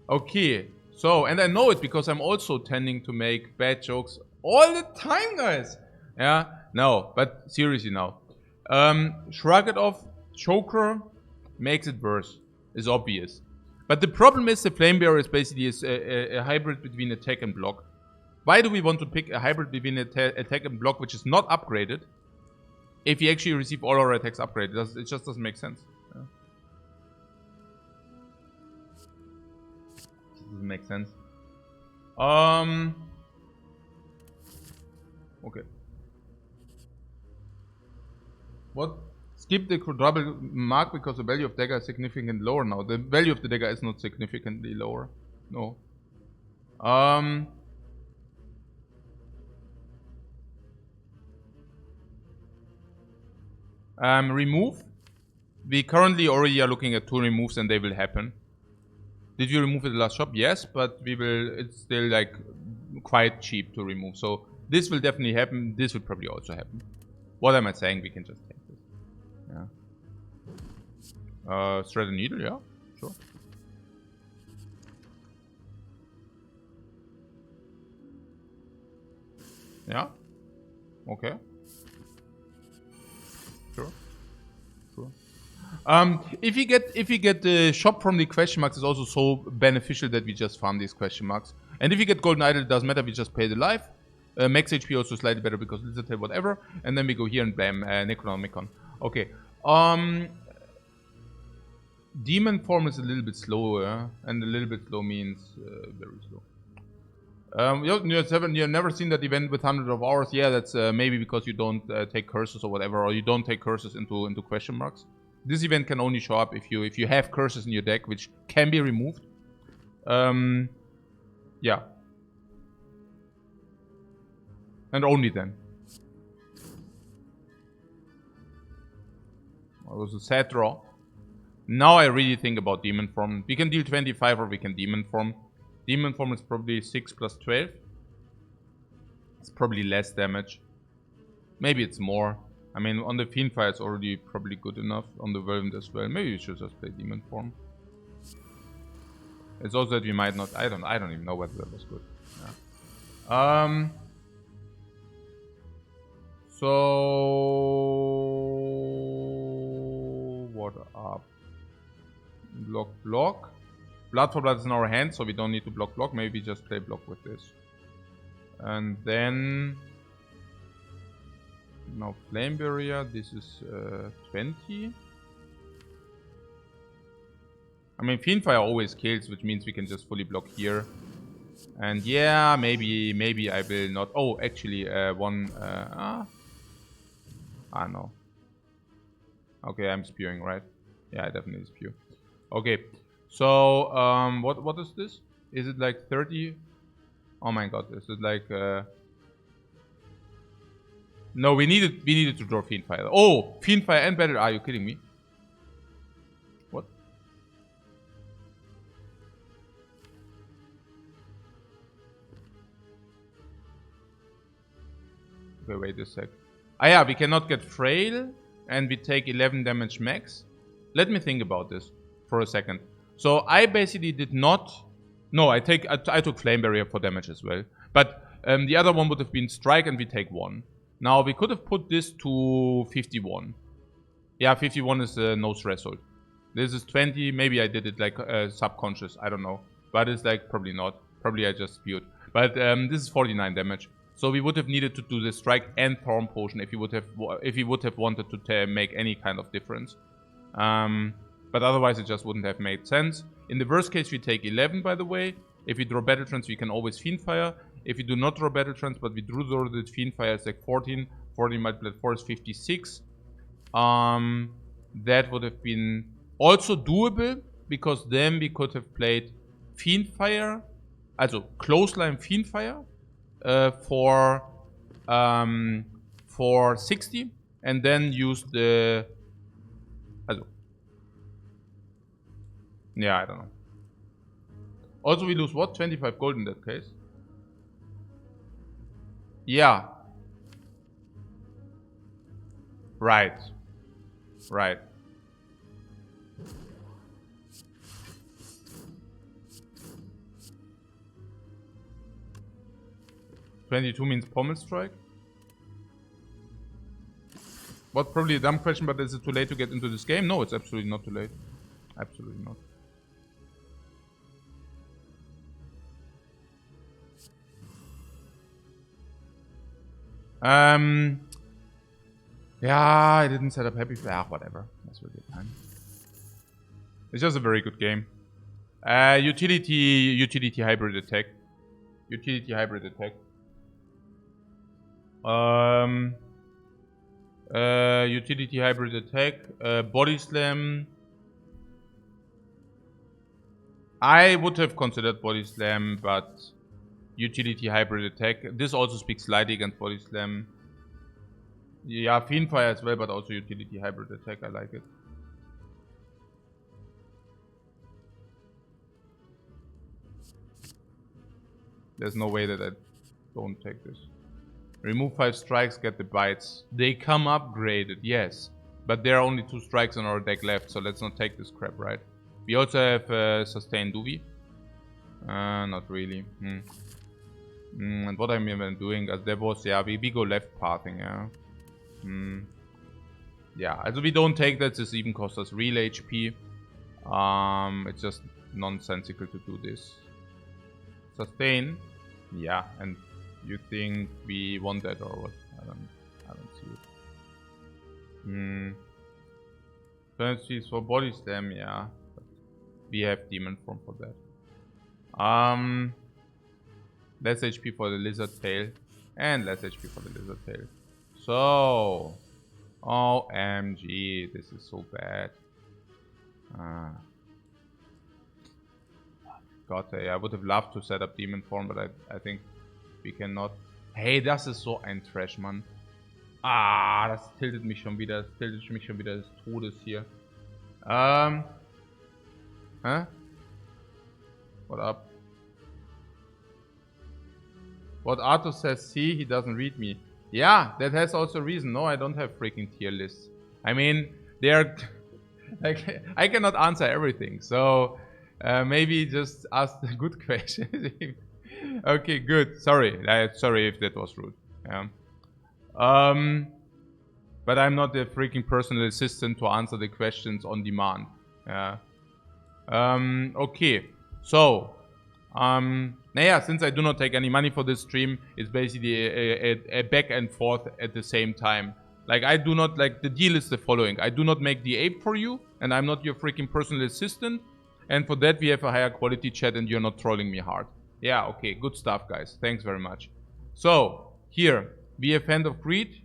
Okay, so, and I know it because I'm also tending to make bad jokes all the time, guys. Yeah, no, but seriously now. Shrug it off, Choker makes it worse. Is obvious. But the problem is the Flame Barrier is basically a hybrid between attack and block. Why do we want to pick a hybrid between attack and block which is not upgraded? If we actually receive all our attacks upgraded, it just doesn't make sense. Yeah. Doesn't make sense. Okay. What? Skip the quadruple mark because the value of dagger is significantly lower now. The value of the dagger is not significantly lower. No. Remove. We currently already are looking at 2 removes and they will happen. Did you remove it in the last shop? Yes, but we will. It's still like quite cheap to remove. So this will definitely happen. This will probably also happen. What am I saying? We can just take this. Yeah. Thread and needle. Yeah, sure. Yeah. Okay. Sure. Sure. If you get the shop from the question marks, it's also so beneficial that we just farm these question marks. And if you get golden idol, it doesn't matter. We just pay the life. Max HP also slightly better because Lizard Tail, whatever. And then we go here and bam, Necronomicon. Okay. Demon form is a little bit slower, and a little bit slow means very slow. You've never seen that event with 100 of hours. Yeah, that's maybe because you don't take curses or whatever, or you don't take curses into question marks. This event can only show up if you have curses in your deck, which can be removed. Yeah. And only then. That was a sad draw. Now I really think about Demon Form. We can deal 25 or we can Demon Form. Demon Form is probably 6 plus 12. It's probably less damage. Maybe it's more. I mean, on the Fiendfire it's already probably good enough. On the Whirlwind as well. Maybe we should just play Demon Form. It's also that we might not... I don't even know whether that was good. Yeah. So... What up? Block. Blood for Blood is in our hand, so we don't need to block. Maybe just play block with this. And then... Now Flame Barrier, this is 20. I mean, Fiendfire always kills, which means we can just fully block here. And yeah, maybe I will not... Oh, actually, no. Okay, I'm spewing, right? Yeah, I definitely spew. Okay, so, what is this? Is it like 30? Oh my god, is it like... No, we needed to draw Fiendfire. Oh, Fiendfire and Battle. Are you kidding me? What? Okay, wait a sec. Ah yeah, we cannot get Frail, and we take 11 damage max. Let me think about this for a second. So I basically did not... No, I took Flame Barrier for damage as well. But the other one would have been Strike, and we take 1. Now, we could have put this to 51. Yeah, 51 is no threshold. This is 20. Maybe I did it like subconscious. I don't know. But it's like probably not. Probably I just spewed. But this is 49 damage. So we would have needed to do the Strike and Thorn Potion if you would have wanted to make any kind of difference. But otherwise it just wouldn't have made sense. In the worst case we take 11, by the way. If we draw Battle Trance, we can always Fiendfire. If we do not draw Battle Trance, but we draw the Fiendfire, it's like 14. 14 multiplied 4 is 56. That would have been also doable, because then we could have played Fiendfire, also Clothesline Fiendfire, for 60, and then use the... Yeah, I don't know. Also, we lose what? 25 gold in that case. Yeah. Right. 22 means Pommel Strike. What? Probably a dumb question, but is it too late to get into this game? No, it's absolutely not too late. Absolutely not. Yeah, I didn't set up Happy Flash. Whatever. That's really fine. It's just a very good game. Utility hybrid attack. Utility hybrid attack. Utility hybrid attack. Body slam. I would have considered body slam, but utility hybrid attack. This also speaks slightly against body slam. Yeah, Fiendfire as well, but also utility hybrid attack. I like it. There's no way that I don't take this. Remove 5 strikes, get the bites. They come upgraded, yes. But there are only 2 strikes on our deck left, so let's not take this crap, right? We also have sustain, do we? Not really. And what I'm even doing, as there was, yeah, we go left pathing, yeah. Yeah, also we don't take that, this even costs us real HP. It's just nonsensical to do this. Sustain, yeah, and you think we want that or what? I don't see it. Penalties for body slam, yeah. But we have demon form for that. Less HP for the lizard tail and less HP for the lizard tail. So, OMG, this is so bad. God, I would have loved to set up demon form, but I think we cannot. Hey, das ist so ein Trash, Mann. Ah, das tiltet mich schon wieder. Das tiltet mich schon wieder des Todes hier. Huh? What up? What Arthur says, see, he doesn't read me. Yeah, that has also a reason. No, I don't have freaking tier lists. I mean, they are... like, I cannot answer everything, so... maybe just ask the good question. Okay, good. Sorry. Sorry if that was rude. Yeah. But I'm not a freaking personal assistant to answer the questions on demand. Yeah. Okay. So, naja, since I do not take any money for this stream, it's basically a back and forth at the same time. Like, I do not, like, the deal is the following. I do not make the ape for you, and I'm not your freaking personal assistant. And for that, we have a higher quality chat and you're not trolling me hard. Yeah, okay, good stuff, guys. Thanks very much. So, here, we have Hand of Greed.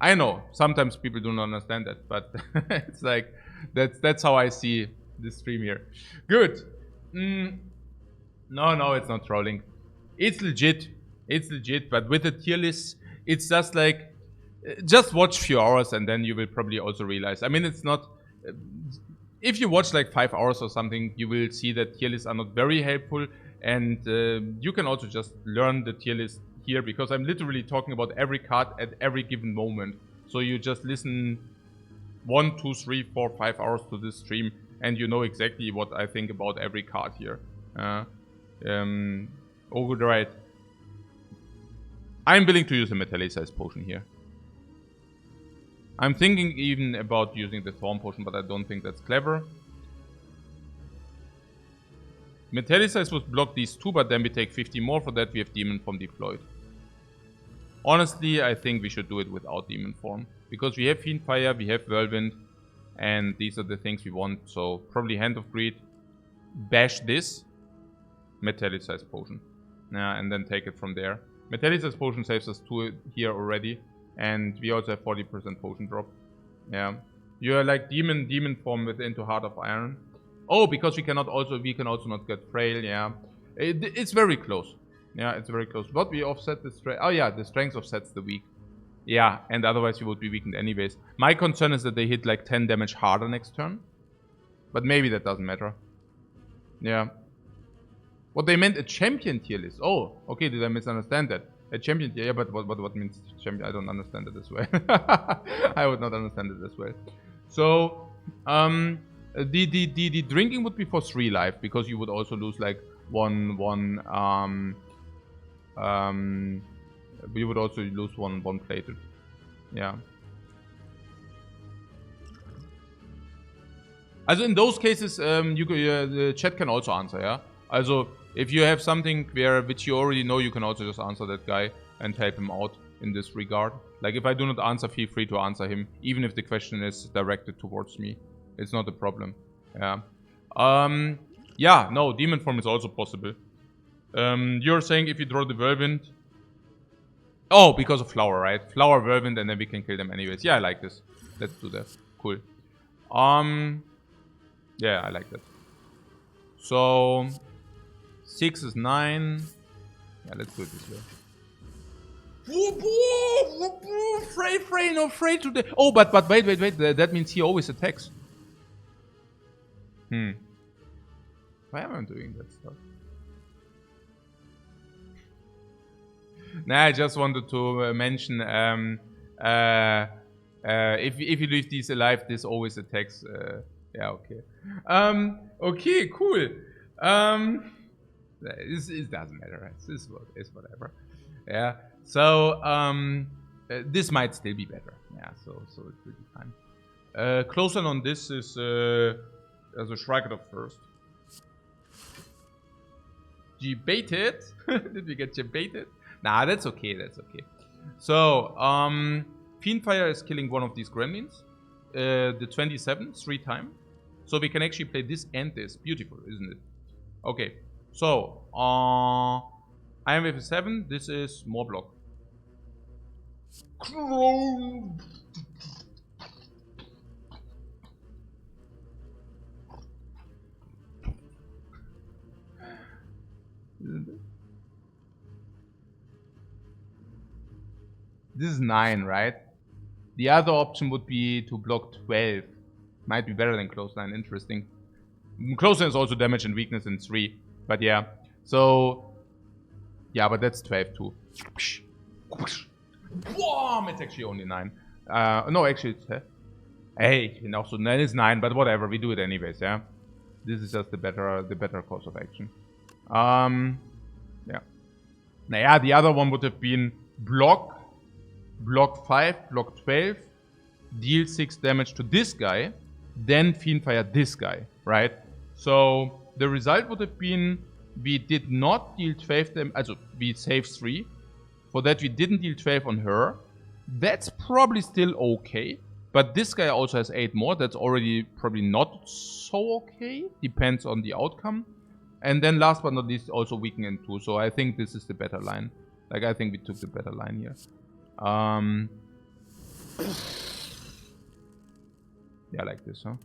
I know, sometimes people do not understand that, but it's like, that's how I see this stream here. Good. No, it's not trolling. It's legit. It's legit, but with the tier list, it's just like, just watch a few hours and then you will probably also realize. I mean, it's not... if you watch like 5 hours or something, you will see that tier lists are not very helpful. And you can also just learn the tier list here, because I'm literally talking about every card at every given moment. So you just listen 1, 2, 3, 4, 5 hours to this stream and you know exactly what I think about every card here. Oh, right. I'm willing to use a metallicized potion here. I'm thinking even about using the Thorn Potion, but I don't think that's clever. Metallicize would block these 2, but then we take 50 more. For that we have Demon Form deployed. Honestly, I think we should do it without Demon Form. Because we have Fiendfire, we have Whirlwind, and these are the things we want. So probably Hand of Greed, bash this, Metallicize Potion. And then take it from there. Metallicize Potion saves us 2 here already. And we also have 40% potion drop. Yeah. You're like demon form with into Heart of Iron. Oh, because we can also not get frail, yeah. It's very close. Yeah, it's very close. But we offset the strength. Oh yeah, the strength offsets the weak. Yeah, and otherwise we would be weakened anyways. My concern is that they hit like 10 damage harder next turn. But maybe that doesn't matter. Yeah. What they meant, a champion tier list. Oh, okay, did I misunderstand that? A champion, yeah, but what means champion? I don't understand it as well. I would not understand it as well. So, the drinking would be for 3 life, because you would also lose like one we would also lose one plated. Yeah. Also in those cases, the chat can also answer, yeah. Also, if you have something which you already know, you can also just answer that guy and help him out in this regard. Like, if I do not answer, feel free to answer him, even if the question is directed towards me. It's not a problem. Yeah. Yeah, no, demon form is also possible. You're saying if you draw the whirlwind. Oh, because of flower, right? Flower, whirlwind, and then we can kill them anyways. Yeah, I like this. Let's do that. Cool. Yeah, I like that. So 6 is 9. Yeah, let's do it this way. Frey, no Frey today. Oh, but wait. That means he always attacks. Why am I doing that stuff? Nah, I just wanted to mention if you leave these alive, this always attacks. Yeah, okay. Okay, cool. It doesn't matter. It's whatever. Yeah. So this might still be better. Yeah. So it will be fine. Close on this is as a Shrike first. Baited? Did we get baited? Nah, that's okay. That's okay. So Fiendfire is killing one of these gremlins. The 27 3 times. So we can actually play this and this. Beautiful, isn't it? Okay. So I am with a 7. This is more block. This is 9, right? The other option would be to block 12. Might be better than clothesline. Interesting. Clothesline is also damage and weakness in 3. But yeah. So yeah, but that's 12 too. Boom! It's actually only 9. No, actually it's 10. Hey, no, so then it's 9, but whatever, we do it anyways, yeah. This is just the better course of action. Yeah. Naja, the other one would have been block 5, block 12, deal 6 damage to this guy, then Fiendfire this guy, right? So the result would have been we did not deal 12 damage, also we saved 3. For that we didn't deal 12 on her. That's probably still okay. But this guy also has 8 more. That's already probably not so okay. Depends on the outcome. And then last but not least also weaken in 2. So I think this is the better line. Like I think we took the better line here. Yeah, like this, huh?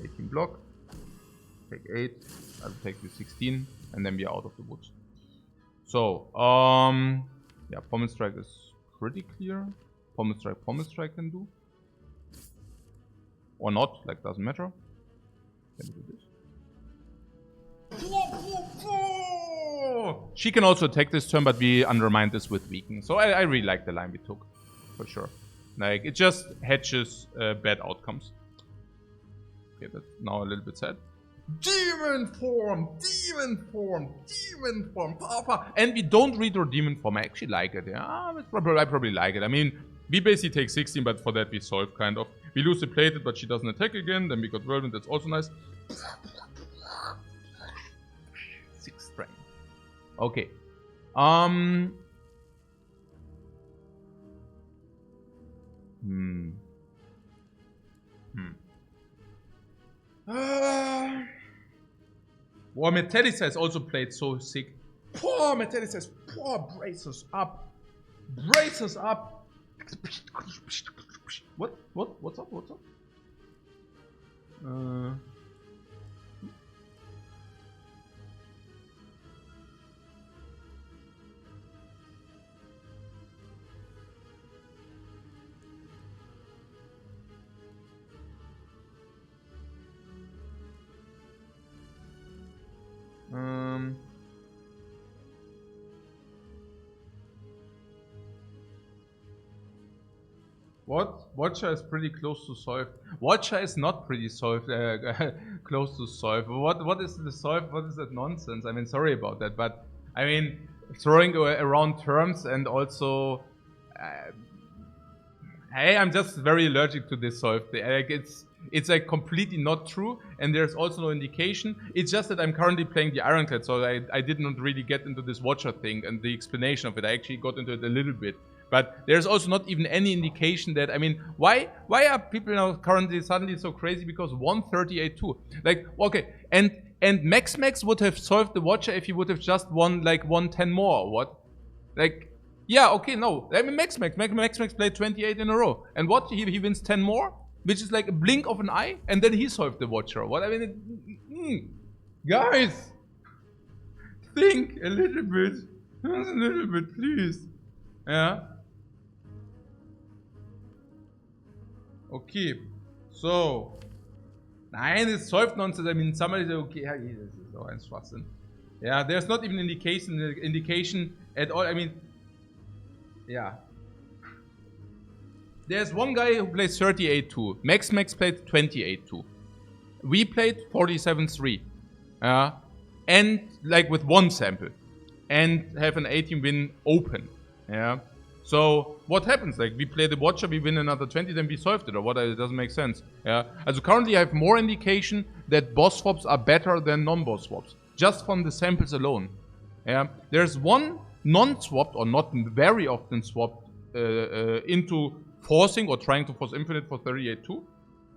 18 block. Take 8. I'll take the 16. And then we are out of the woods. So, yeah, Pommel Strike is pretty clear. Pommel Strike can do. Or not, like doesn't matter. Can we do this? She can also attack this turn, but we undermine this with weaken. So I really like the line we took, for sure. Like, it just hedges bad outcomes. Okay, that's now a little bit sad. Demon form, papa. And we don't redraw demon form. I actually like it. Yeah, I probably like it. I mean, we basically take 16, but for that we solve kind of. We lose the plated, but she doesn't attack again. Then we got whirlwind. That's also nice. 6 strength. Okay. Well, Metallisa has also played so sick. Poor Metallisa has braces up. Braces up. What's up? Watcher is pretty close to solve. Watcher is not pretty solved, close to solve. What is the solve? What is that nonsense? I mean, sorry about that, but I mean, throwing around terms and also, hey, I'm just very allergic to this solve. Like it's like completely not true, and there's also no indication. It's just that I'm currently playing the Ironclad, so I did not really get into this Watcher thing and the explanation of it. I actually got into it a little bit. But there's also not even any indication that, I mean, why are people now currently suddenly so crazy because 138-2? Like, okay, and Max would have solved the Watcher if he would have just won like 110 more or what? Like, yeah, okay, no. I mean, Max played 28 in a row. And what? He wins 10 more? Which is like a blink of an eye? And then he solved the Watcher. What? I mean, guys, think a little bit. Just a little bit, please. Yeah. Okay. So. Nein, it's solved nonsense. I mean, somebody said, okay, yeah, this is so ein Schwachsinn. Yeah, there's not even indication at all. I mean, yeah. There's one guy who plays 38-2. Max played 28-2. We played 47-3. And like with one sample. And have an 18 win open. Yeah. So what happens? Like we play the Watcher, we win another 20, then we solved it, or what? It doesn't make sense. Yeah. Also currently I have more indication that boss swaps are better than non-boss swaps. Just from the samples alone. Yeah. There's one non-swapped or not very often swapped into forcing or trying to force infinite for 38-2.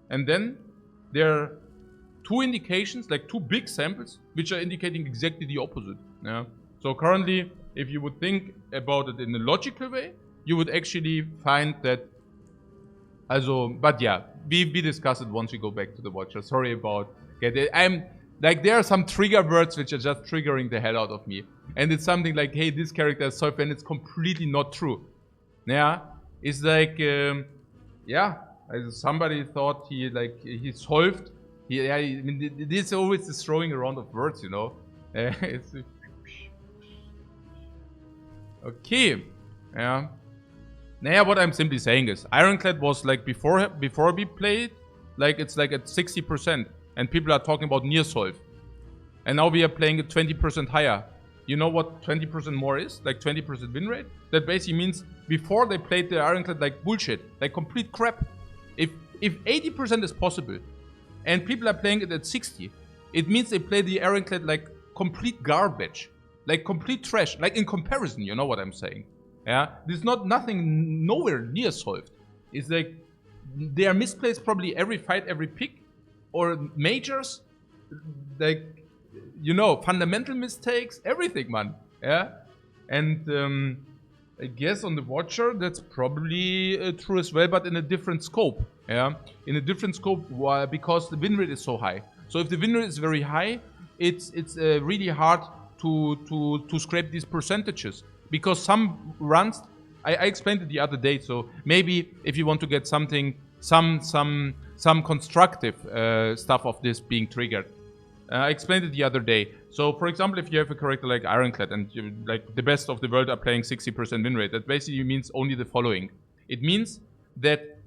And then there are two indications, like two big samples, which are indicating exactly the opposite. Yeah. So currently, if you would think about it in a logical way, you would actually find that. Also, but yeah, we discuss it once we go back to the Watcher. Sorry about. Okay, I'm like there are some trigger words which are just triggering the hell out of me, and it's something like, hey, this character is solved, and it's completely not true. Yeah, it's like, yeah, somebody thought he solved. I mean, this always is throwing around of words, you know. It's. Okay, yeah. Now what I'm simply saying is, Ironclad was like before we played, like it's like at 60%, and people are talking about near solve, and now we are playing at 20% higher. You know what 20% more is? Like 20% win rate. That basically means before they played the Ironclad like bullshit, like complete crap. If 80% is possible, and people are playing it at 60, it means they play the Ironclad like complete garbage. Like complete trash, like in comparison, you know what I'm saying? Yeah, there's nothing nowhere near solved. It's like they are misplaced probably every fight, every pick, or majors, like you know, fundamental mistakes, everything, man. Yeah, and I guess on the Watcher that's probably true as well, but in a different scope. Yeah, in a different scope, why? Because the win rate is so high. So if the win rate is very high, it's really hard to scrape these percentages, because some runs I explained it the other day. So maybe if you want to get something, some constructive stuff of this being triggered, I explained it the other day. So for example, if you have a character like Ironclad and you, like the best of the world are playing 60% win rate, that basically means only the following. It means that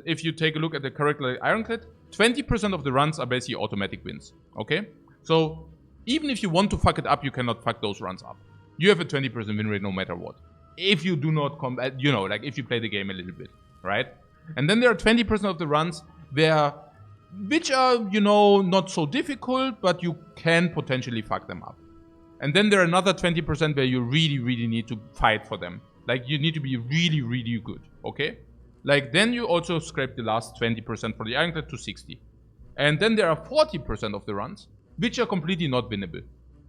if you take a look at the character like Ironclad, 20% of the runs are basically automatic wins. Okay, so even if you want to fuck it up, you cannot fuck those runs up. You have a 20% win rate no matter what. If you do not combat, you know, like if you play the game a little bit, right? And then there are 20% of the runs which are, you know, not so difficult, but you can potentially fuck them up. And then there are another 20% where you really need to fight for them. Like you need to be really good, okay? Like then you also scrape the last 20% for the Ironclad to 60. And then there are 40% of the runs which are completely not winnable.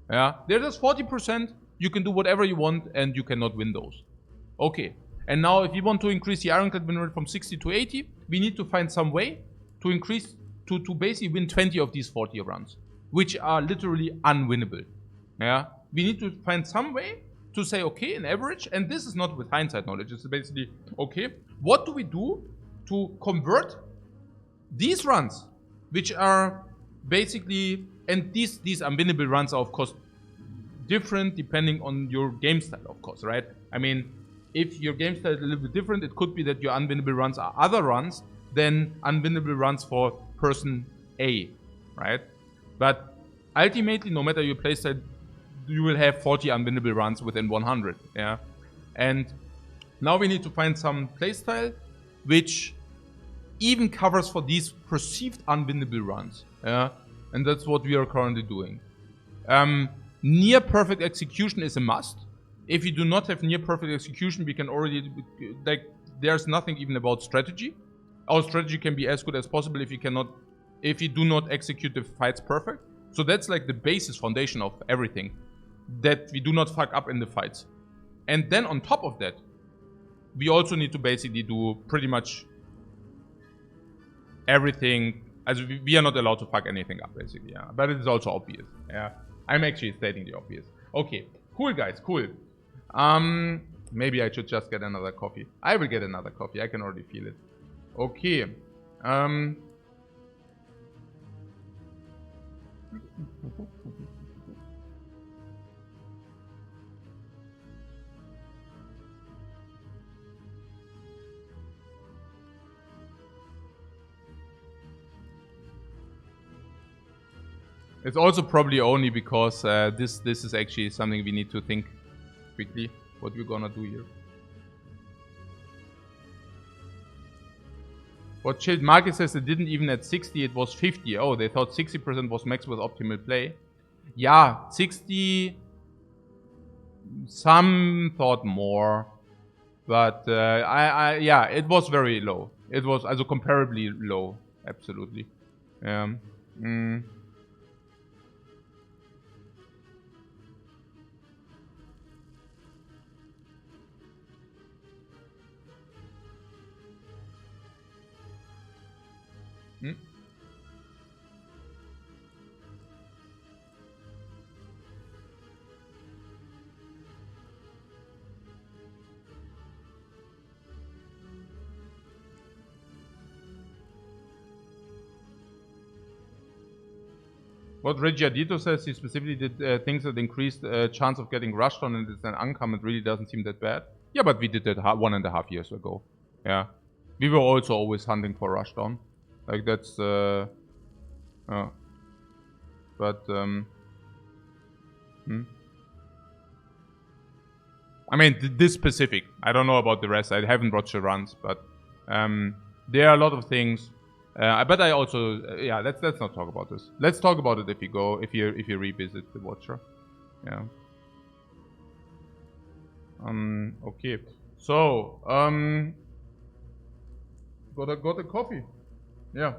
Yeah, there's just 40%, you can do whatever you want and you cannot win those. Okay, and now if you want to increase the Ironclad win rate from 60 to 80, we need to find some way to increase, to basically win 20 of these 40 runs, which are literally unwinnable. Yeah, we need to find some way to say, okay, an average, and this is not with hindsight knowledge, it's basically, okay, what do we do to convert these runs, which are basically, and these unwinnable runs are of course different depending on your game style, of course, right? I mean, if your game style is a little bit different, it could be that your unwinnable runs are other runs than unwinnable runs for person A, right? But ultimately, no matter your playstyle, you will have 40 unwinnable runs within 100, yeah? And now we need to find some playstyle which even covers for these perceived unwinnable runs, yeah? And that's what we are currently doing. Near perfect execution is a must. If you do not have near perfect execution, we can already, like, there's nothing even about strategy. Our strategy can be as good as possible if you do not execute the fights perfect. So that's like the basis foundation of everything, that we do not fuck up in the fights. And then on top of that, we also need to basically do pretty much everything. As we are not allowed to fuck anything up, basically. Yeah, but it is also obvious. Yeah, I'm actually stating the obvious. Okay, cool guys, cool. Maybe I should just get another coffee. I will get another coffee. I can already feel it. Okay. It's also probably only because this is actually something we need to think quickly what we're gonna do here. What chilled Market says it didn't even at 60, it was 50. Oh, they thought 60% was max with optimal play. Yeah, 60. Some thought more. But yeah, it was very low. It was also comparably low. Absolutely. What Reggiadito says, he specifically did things that increased chance of getting rushed on, and it's an uncommon. It really doesn't seem that bad. Yeah, but we did that 1.5 years ago. Yeah, we were also always hunting for rushed on. Like that's but I mean, this specific. I don't know about the rest. I haven't watched the runs, but there are a lot of things. But I also, yeah. Let's not talk about this. Let's talk about it if you revisit the Watcher. Yeah. Okay. So got a coffee. Yeah.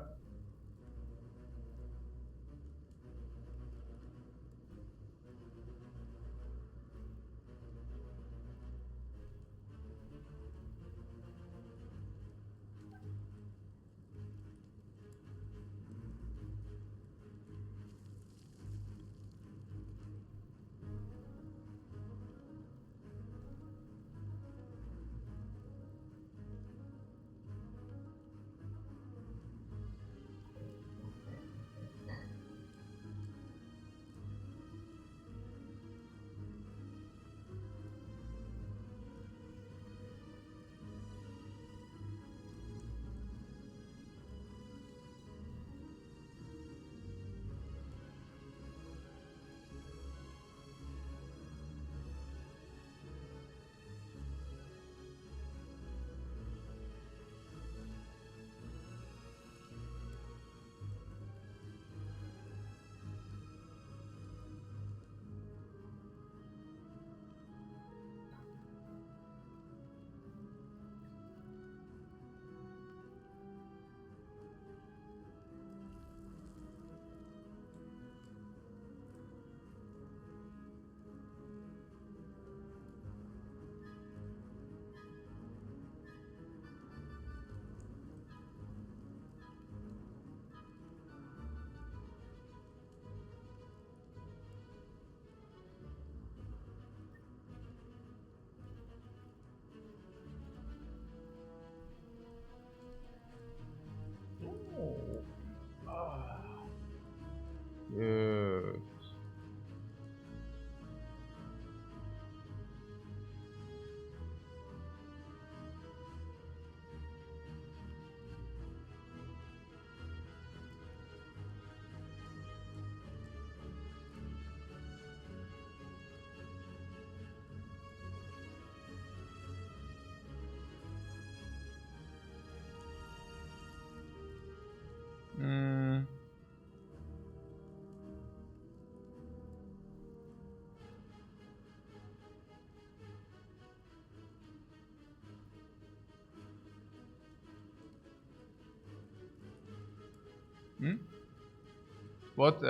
What?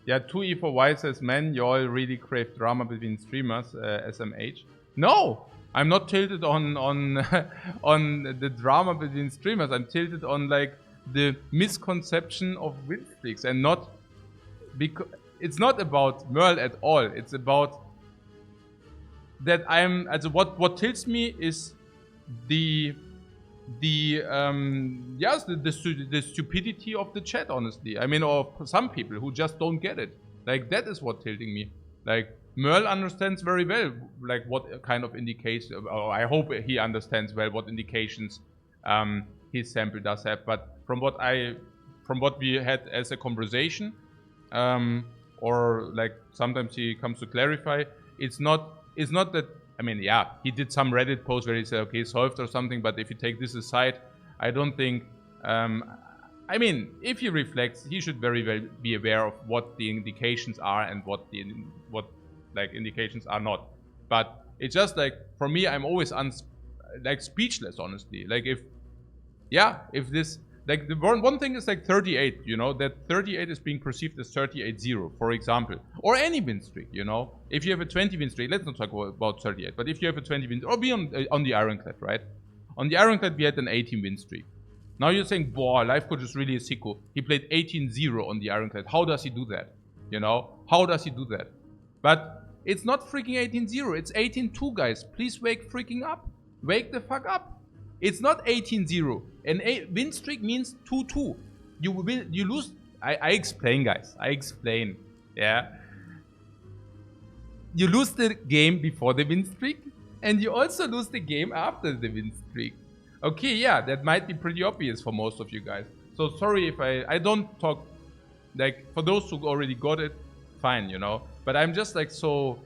Yeah, 2E4Y says, man, you all really crave drama between streamers, SMH. No! I'm not tilted on on the drama between streamers. I'm tilted on like the misconception of win streaks, and not because it's not about Merle at all. It's about that I'm. Also, what tilts me is the stupidity of the chat, honestly. I mean, of some people who just don't get it. Like, that is what tilting me. Like, Merle understands very well, like, what kind of indication, or I hope he understands well what indications his sample does have. But from what we had as a conversation, or like sometimes he comes to clarify, it's not that. I mean, yeah, he did some Reddit post where he said, okay, solved or something, but if you take this aside, I don't think, I mean, if he reflects, he should very well be aware of what the indications are and what indications are not. But it's just like, for me, I'm always speechless, honestly. Like, if this, like, the one thing is like 38, you know, that 38 is being perceived as 38-0, for example. Or any win streak, you know. If you have a 20 win streak, let's not talk about 38, but if you have a 20 win, or be on the Ironclad, right? On the Ironclad, we had an 18 win streak. Now you're saying, boah, Lifecoach is really a sicko. He played 18-0 on the Ironclad. How does he do that? You know? How does he do that? But it's not freaking 18-0. It's 18-2, guys. Please wake freaking up. Wake the fuck up. It's not 18-0. An win streak means 2-2. You lose. I explain, guys. I explain. Yeah. You lose the game before the win streak, and you also lose the game after the win streak. Okay, yeah, that might be pretty obvious for most of you guys. So sorry if I don't talk, like, for those who already got it, fine, you know. But I'm just like, so,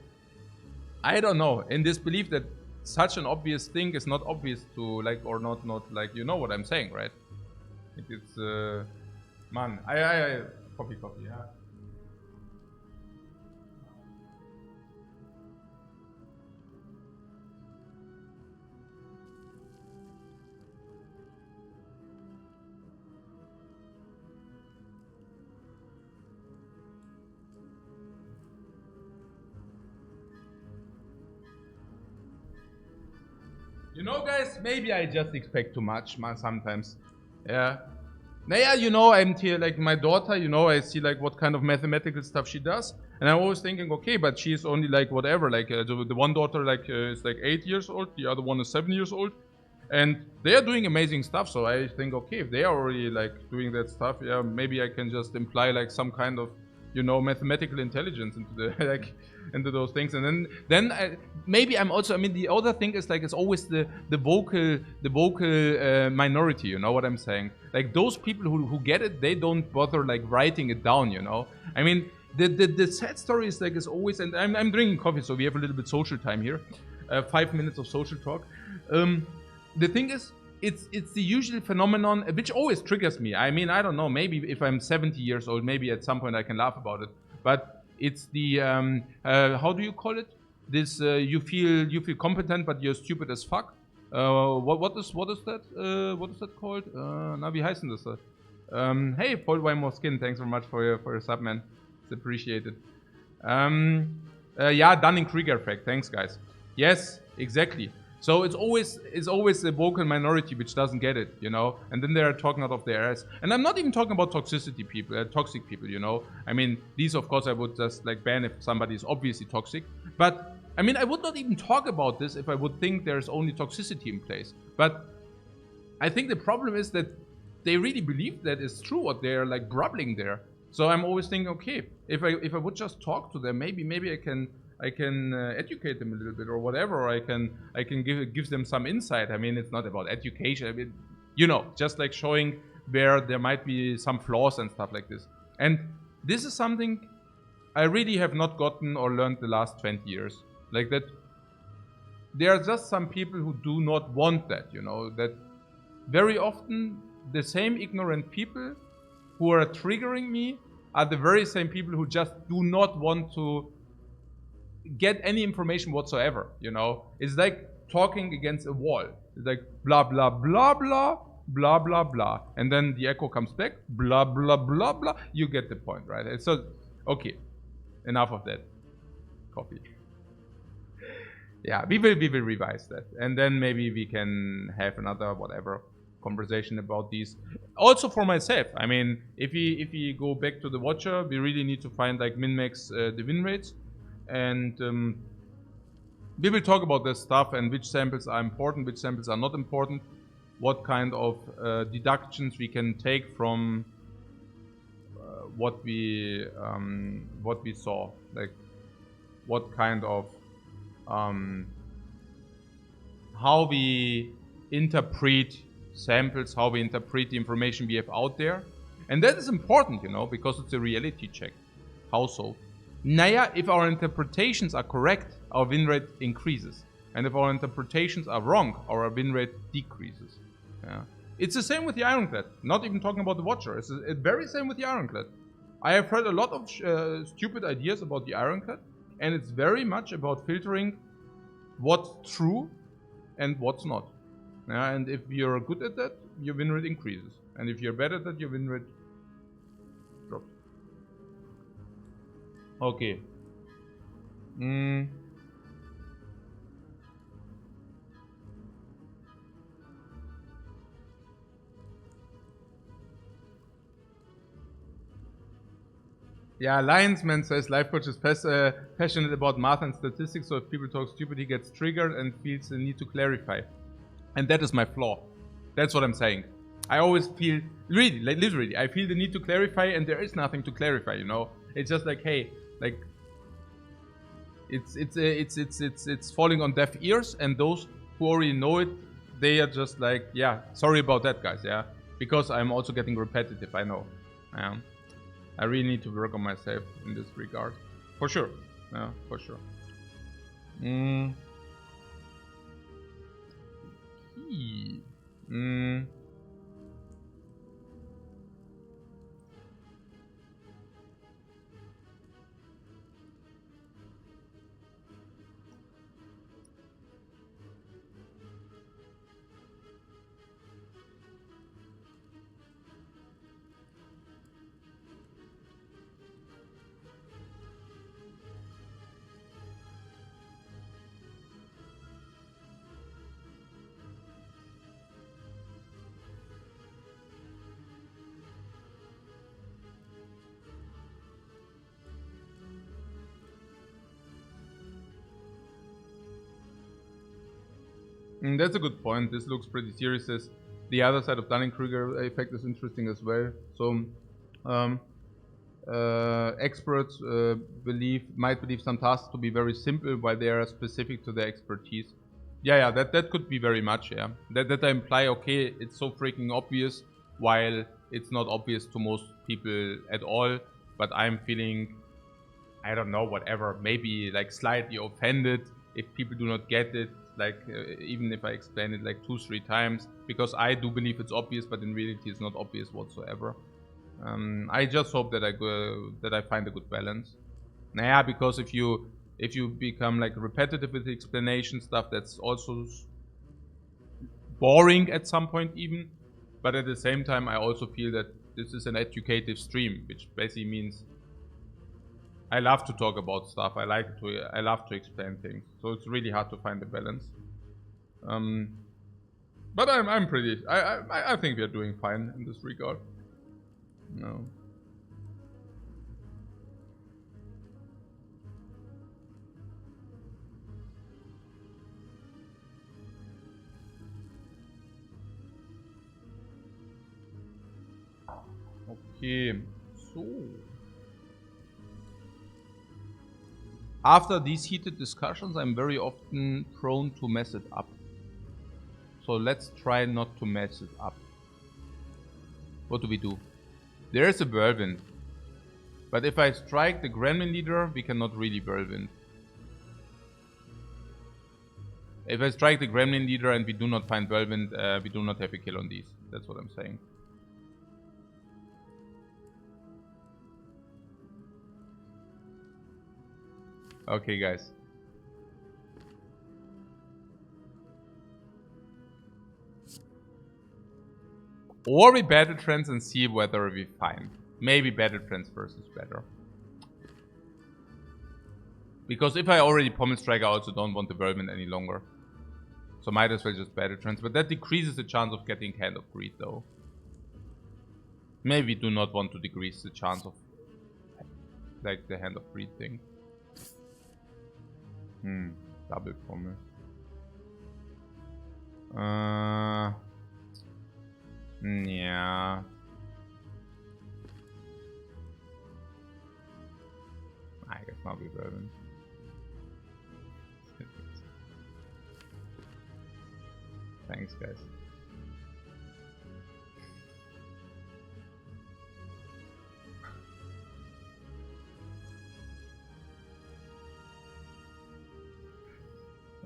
I don't know, in this belief that such an obvious thing is not obvious to, like, or not like, you know what I'm saying, right? Like, it's, man, copy, yeah. You know, guys, maybe I just expect too much, man, sometimes. Yeah. Yeah, you know, I'm here, like, my daughter, you know, I see, like, what kind of mathematical stuff she does. And I'm always thinking, okay, but she's only, like, whatever. Like, the one daughter, like, is, like, 8 years old. The other one is 7 years old. And they are doing amazing stuff. So I think, okay, if they are already, like, doing that stuff, yeah, maybe I can just imply, like, some kind of, you know, mathematical intelligence into the, like, into those things. And then maybe I'm also, I mean, the other thing is, like, it's always the vocal minority, you know what I'm saying? Like, those people who get it, they don't bother, like, writing it down, you know? I mean, the sad story is, like, is always, and I'm drinking coffee, so we have a little bit social time here. 5 minutes of social talk. The thing is, it's the usual phenomenon, which always triggers me. I mean, I don't know, maybe if I'm 70 years old, maybe at some point I can laugh about it. But it's the, how do you call it? This, you feel competent, but you're stupid as fuck. What is that? What is that called? Na, wie heißt denn das? Hey, Paul Wymore Skin, thanks very much for your sub, man. It's appreciated. Yeah, Dunning-Kruger effect. Thanks, guys. Yes, exactly. So it's always the vocal minority which doesn't get it, you know. And then they're talking out of their ass. And I'm not even talking about toxic people, you know. I mean, these, of course, I would just, like, ban if somebody is obviously toxic. But I mean, I would not even talk about this if I would think there's only toxicity in place. But I think the problem is that they really believe that it's true what they're, like, brubbling there. So I'm always thinking, okay, if I would just talk to them, maybe I can educate them a little bit or whatever, or I can give them some insight. I mean, it's not about education. I mean, you know, just like showing where there might be some flaws and stuff like this. And this is something I really have not gotten or learned the last 20 years. Like that, there are just some people who do not want that, you know, that very often the same ignorant people who are triggering me are the very same people who just do not want to get any information whatsoever, you know. It's like talking against a wall. It's like blah blah blah blah, blah, blah, blah. And then the echo comes back, blah, blah, blah, blah. You get the point, right? So, okay. Enough of that. Copy. Yeah, we will revise that. And then maybe we can have another, whatever, conversation about these. Also for myself, I mean, if we go back to the watcher, we really need to find like min-max the win rates. And we will talk about this stuff and which samples are important, which samples are not important, what kind of deductions we can take from what we saw, like what kind of how we interpret samples, how we interpret the information we have out there. And that is important, you know, because it's a reality check. How so? Naya, if our interpretations are correct, our win rate increases. And if our interpretations are wrong, our win rate decreases. Yeah. It's the same with the Ironclad. Not even talking about the Watcher. It's the very same with the Ironclad. I have heard a lot of stupid ideas about the Ironclad. And it's very much about filtering what's true and what's not. Yeah, and if you're good at that, your win rate increases. And if you're bad at that, your win rate drops. Okay. Yeah, Lionsman says Lifecoach is passionate about math and statistics, so if people talk stupid, he gets triggered and feels the need to clarify. And that is my flaw. That's what I'm saying. I always feel, really, like literally, I feel the need to clarify and there is nothing to clarify, you know? It's just like, hey, like, it's falling on deaf ears, and those who already know it, they are just like, yeah, sorry about that, guys, yeah? Because I'm also getting repetitive, I know. I really need to work on myself in this regard. For sure. Yeah, for sure. That's a good point. This looks pretty serious. The other side of Dunning-Kruger effect is interesting as well. So, experts might believe some tasks to be very simple while they are specific to their expertise. Yeah, that could be very much, yeah. That I imply, okay, it's so freaking obvious, while it's not obvious to most people at all, but I'm feeling, I don't know, whatever, maybe like slightly offended if people do not get it, like even if I explain it like 2-3 times, because I do believe it's obvious, but in reality it's not obvious whatsoever. I just hope that I find a good balance. Yeah, because if you become like repetitive with the explanation stuff, that's also boring at some point even. But at the same time, I also feel that this is an educative stream, which basically means I love to talk about stuff. I love to explain things. So it's really hard to find the balance. But I'm pretty. I think we are doing fine in this regard. No. Okay, so after these heated discussions, I'm very often prone to mess it up. So let's try not to mess it up. What do we do? There is a whirlwind. But if I strike the gremlin leader, we cannot really whirlwind. If I strike the gremlin leader and we do not find whirlwind, we do not have a kill on these. That's what I'm saying. Okay, guys. Or we battle trance and see whether we find. Maybe battle trance first is better. Because if I already pommel strike, I also don't want the whirlwind any longer. So might as well just battle trance. But that decreases the chance of getting Hand of Greed though. Maybe we do not want to decrease the chance of like the Hand of Greed thing. Double pommel. Yeah. I guess not be relevant. Thanks, guys.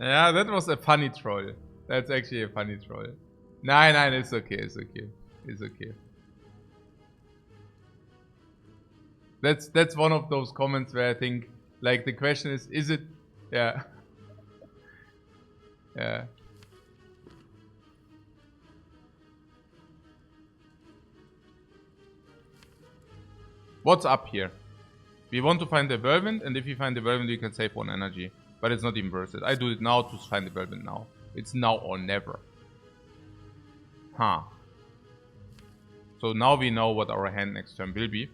Yeah, that was a funny troll. That's actually a funny troll. Nine, it's okay, it's okay. It's okay. That's one of those comments where I think, like, the question is it... Yeah. Yeah. What's up here? We want to find the whirlwind, and if we find the whirlwind, we can save 1 energy. But it's not even worth it. I do it now to find the whirlwind now. It's now or never. Huh. So now we know what our hand next turn will be.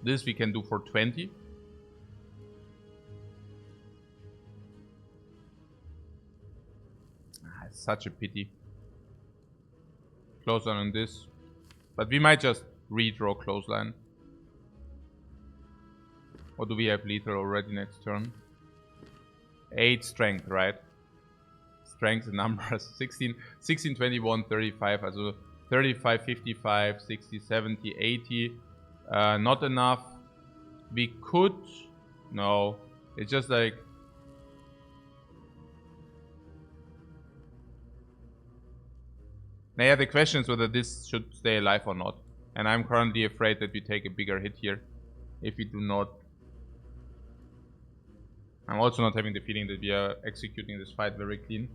This we can do for 20. It's such a pity. Clothesline on this. But we might just redraw clothesline. Or do we have lethal already next turn? 8 strength, right? Strength numbers 16, 21, 35. Also 35, 55, 60, 70, 80. Not enough. We could. No. It's just like. Now, yeah, the question is whether this should stay alive or not. And I'm currently afraid that we take a bigger hit here. If we do not. I'm also not having the feeling that we are executing this fight very clean.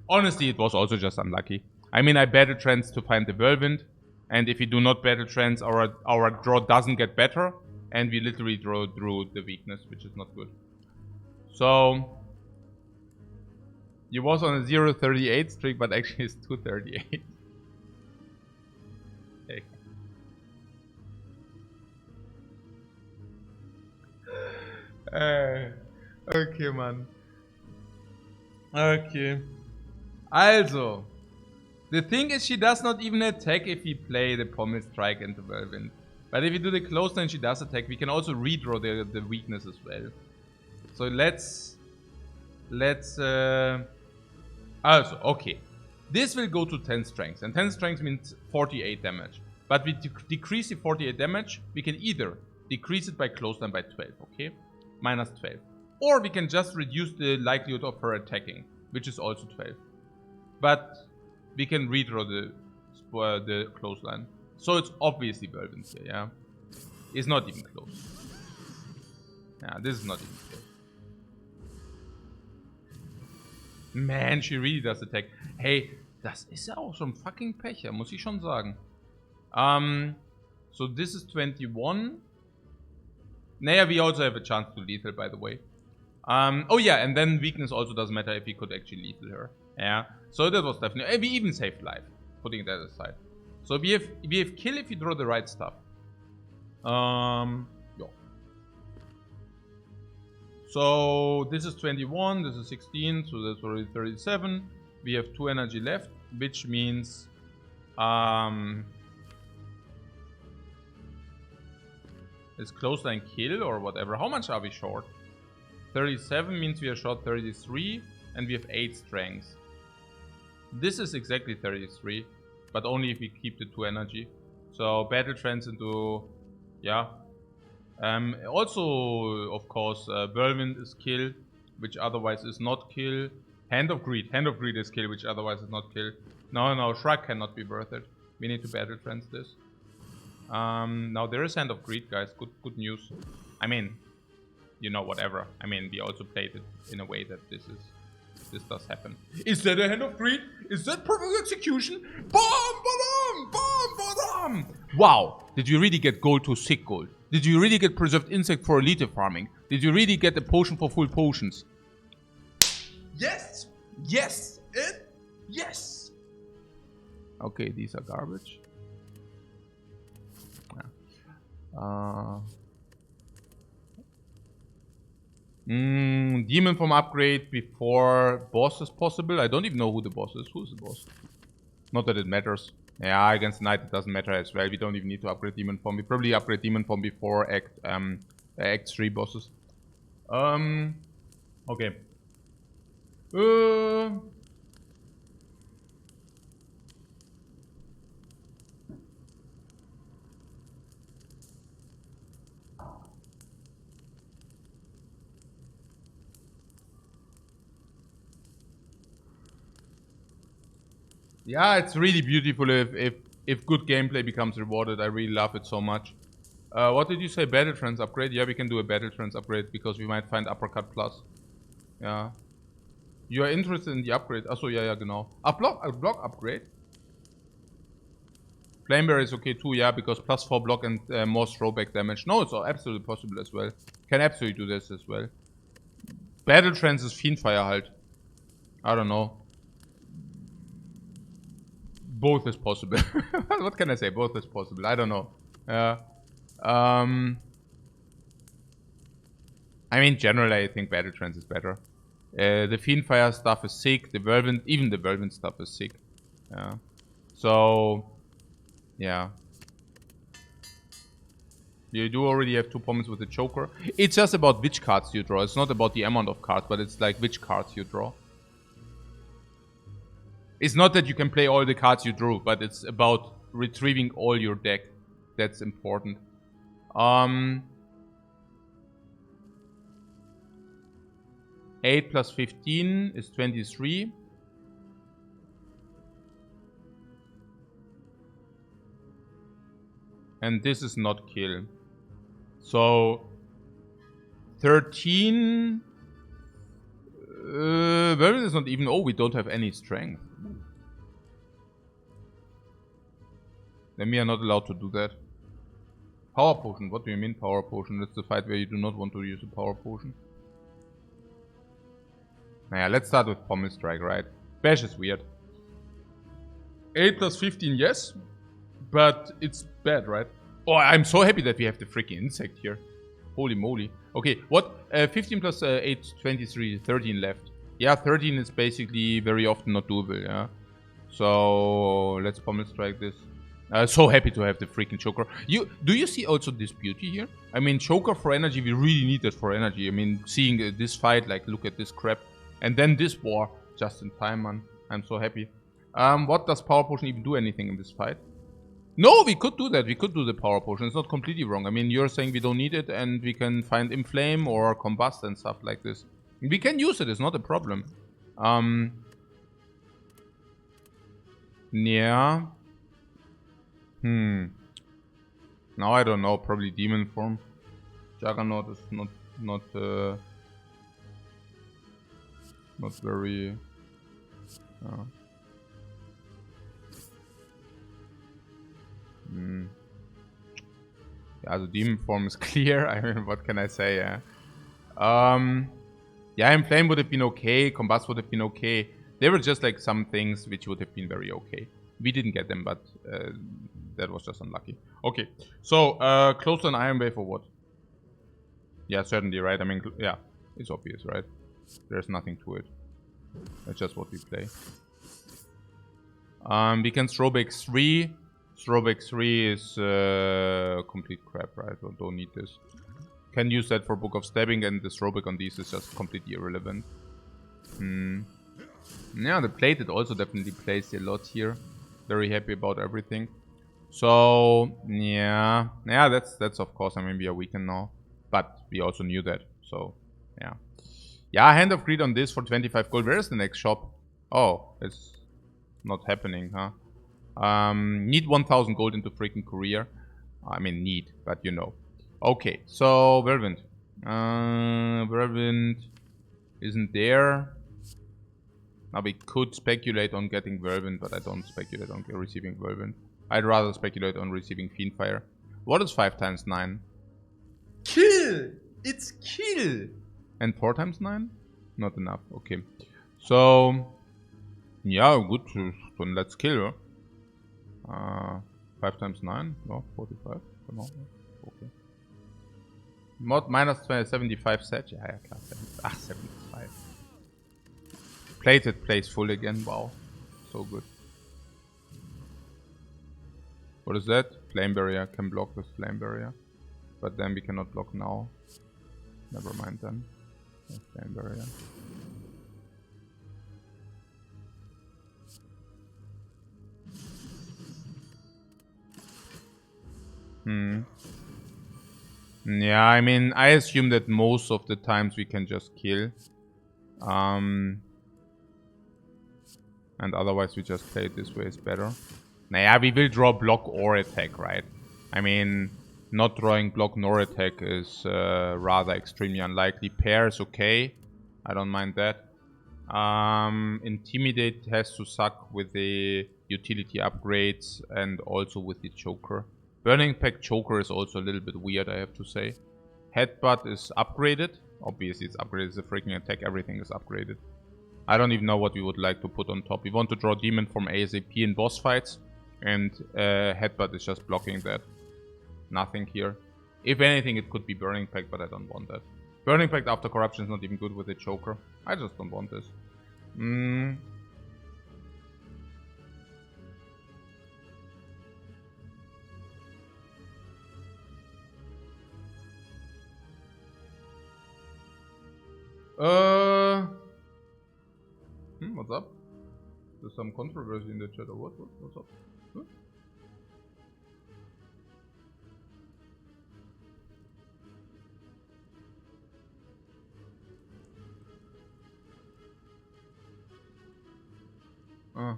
Honestly, it was also just unlucky. I mean, I battle trance to find the whirlwind. And if we do not battle trance, our draw doesn't get better. And we literally draw through the weakness, which is not good. So... You was on a 0.38 streak, but actually it's 2.38. Okay. Okay, man. Okay. Also. The thing is, she does not even attack if we play the pommel strike and the whirlwind. But if we do the clothesline, she does attack. We can also redraw the weakness as well. So let's also, okay. This will go to 10 strength. And 10 strength means 48 damage. But we decrease the 48 damage. We can either decrease it by clothesline by 12, okay? Minus 12. Or we can just reduce the likelihood of her attacking, which is also 12. But we can redraw the clothesline. So it's obviously whirlwind here, yeah? It's not even close. Yeah, this is not even close. Man, she really does attack. Hey, das ist ja auch schon fucking Pech, muss ich schon sagen. So this is 21. Naja, we also have a chance to lethal, by the way. Oh yeah, and then weakness also doesn't matter if we could actually lethal her. Yeah, so that was definitely... We even saved life, putting that aside. So we have kill if you draw the right stuff. Yeah. So this is 21, this is 16, so that's already 37. We have 2 energy left, which means it's clothesline kill or whatever. How much are we short? 37 means we are short 33, and we have 8 strength. This is exactly 33, but only if we keep the 2 energy. So battle trance into, yeah. Also, of course, whirlwind is kill, which otherwise is not kill. Hand of Greed is kill, which otherwise is not kill. No, shrug cannot be worth it. We need to battle trance this. Now there is Hand of Greed, guys. Good news. I mean, you know, whatever. I mean, we also played it in a way that this does happen. Is that a Hand of Greed? Is that perfect execution? Bam, ba-dum, bam, ba-dum. Wow, did you really get gold to sick gold? Did you really get preserved insect for elite farming? Did you really get a potion for full potions? Yes! Yes! Yes! Okay, these are garbage. Demon form upgrade before boss is possible. I don't even know who the boss is. Who's the boss? Not that it matters. Yeah, against Knight it doesn't matter as well. We don't even need to upgrade demon form. We probably upgrade demon form before Act 3 bosses. Okay. Yeah, it's really beautiful if good gameplay becomes rewarded. I really love it so much. What did you say? Battle Trance upgrade? Yeah, we can do a Battle Trance upgrade because we might find Uppercut Plus. Yeah. You are interested in the upgrade? Achso, ja, genau. A block upgrade? Flamebearer is okay too, yeah, because plus 4 block and more throwback damage. No, it's absolutely possible as well. Can absolutely do this as well. Battle Trance is Fiendfire halt. I don't know. Both is possible. What can I say? Both is possible. I don't know. I mean, generally, I think Battle Trance is better. The Fiendfire stuff is sick. The Whirlwind, even the Whirlwind stuff is sick. Yeah. So, yeah. You do already have 2 pommels with the Joker. It's just about which cards you draw. It's not about the amount of cards, but it's like which cards you draw. It's not that you can play all the cards you drew, but it's about retrieving all your deck. That's important. 8 plus 15 is 23. And this is not kill. So 13. Well, it's not even. Oh, we don't have any strength. Then we are not allowed to do that. Power potion. What do you mean power potion? That's the fight where you do not want to use a power potion. Naja, let's start with Pommel Strike, right? Bash is weird. 8 plus 15, yes. But it's bad, right? Oh, I'm so happy that we have the freaking insect here. Holy moly. Okay, what? 15 plus 8, 23, 13 left. Yeah, 13 is basically very often not doable, yeah. So, let's Pommel Strike this. So happy to have the freaking Joker. Do you see also this beauty here? I mean, Joker for energy, we really need that for energy. I mean, seeing this fight, like, look at this crap. And then this war, just in time, man. I'm so happy. What does Power Potion even do anything in this fight? No, we could do that. We could do the Power Potion. It's not completely wrong. I mean, you're saying we don't need it and we can find Inflame or Combust and stuff like this. We can use it. It's not a problem. Yeah. Now I don't know. Probably Demon form. Juggernaut is not very. Yeah, the demon form is clear. I mean, what can I say? Yeah. Yeah, Inflame would have been okay. Combust would have been okay. There were just like some things which would have been very okay. We didn't get them, but that was just unlucky. Okay, so close on Iron Wave or what? Yeah, certainly, right? I mean, yeah, it's obvious, right? There's nothing to it. That's just what we play. We can throwback 3. Throwback 3 is complete crap, right? Don't need this. Can use that for Book of Stabbing, and the throwback on these is just completely irrelevant. Yeah, the plate, it also definitely plays a lot here. Very happy about everything. So, yeah. Yeah, that's of course, I mean, we are weakened now. But we also knew that, so, yeah. Yeah, Hand of Greed on this for 25 gold. Where is the next shop? Oh, it's not happening, huh? Need 1000 gold into freaking Korea. I mean, need, but you know. Okay, so, Whirlwind. Whirlwind isn't there. Now we could speculate on getting Whirlwind, but I don't speculate on receiving Whirlwind. I'd rather speculate on receiving Fiendfire. What is 5 times 9? Kill! It's kill! And 4 times 9? Not enough, okay. So, yeah, good. Then let's kill. 5 times 9? No, 45. Genau. Okay. Mod minus 75 set. Yeah, klar. 75. Plated plays full again. Wow. So good. What is that? Flame barrier. Can block with flame barrier. But then we cannot block now. Never mind then. Flame barrier. Yeah, I mean, I assume that most of the times we can just kill. And otherwise we just play it this way is better. Naja, we will draw block or attack, right? I mean, not drawing block nor attack is rather extremely unlikely. Pair is okay. I don't mind that. Intimidate has to suck with the utility upgrades and also with the Joker. Burning Pact Joker is also a little bit weird, I have to say. Headbutt is upgraded. Obviously it's upgraded, it's a freaking attack, everything is upgraded. I don't even know what we would like to put on top. We want to draw Demon from ASAP in boss fights. And Headbutt is just blocking that. Nothing here. If anything, it could be Burning Pact, but I don't want that. Burning Pact after Corruption is not even good with the Joker. I just don't want this. What's up? There's some controversy in the chat or what? What's up? Huh?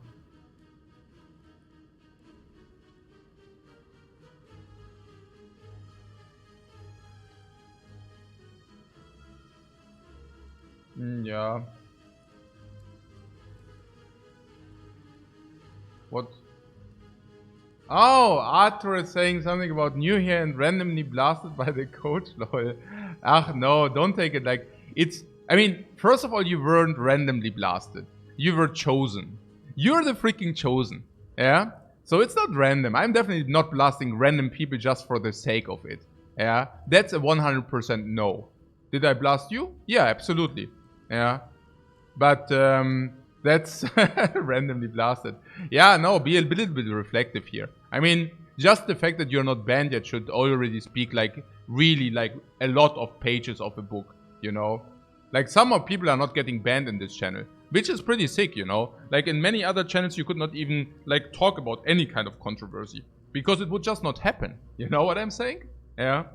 Yeah. What? Oh, Arthur is saying something about new here and randomly blasted by the coach. Lol. Ach, no, don't take it like it's. I mean, first of all, you weren't randomly blasted. You were chosen. You're the freaking chosen. Yeah? So it's not random. I'm definitely not blasting random people just for the sake of it. Yeah? That's a 100% no. Did I blast you? Yeah, absolutely. Yeah. But, that's randomly blasted. Yeah, no, be a little bit reflective here. I mean, just the fact that you're not banned yet should already speak like really like a lot of pages of a book, you know? Like some of people are not getting banned in this channel, which is pretty sick, you know? Like in many other channels you could not even like talk about any kind of controversy because it would just not happen. You know what I'm saying? Yeah.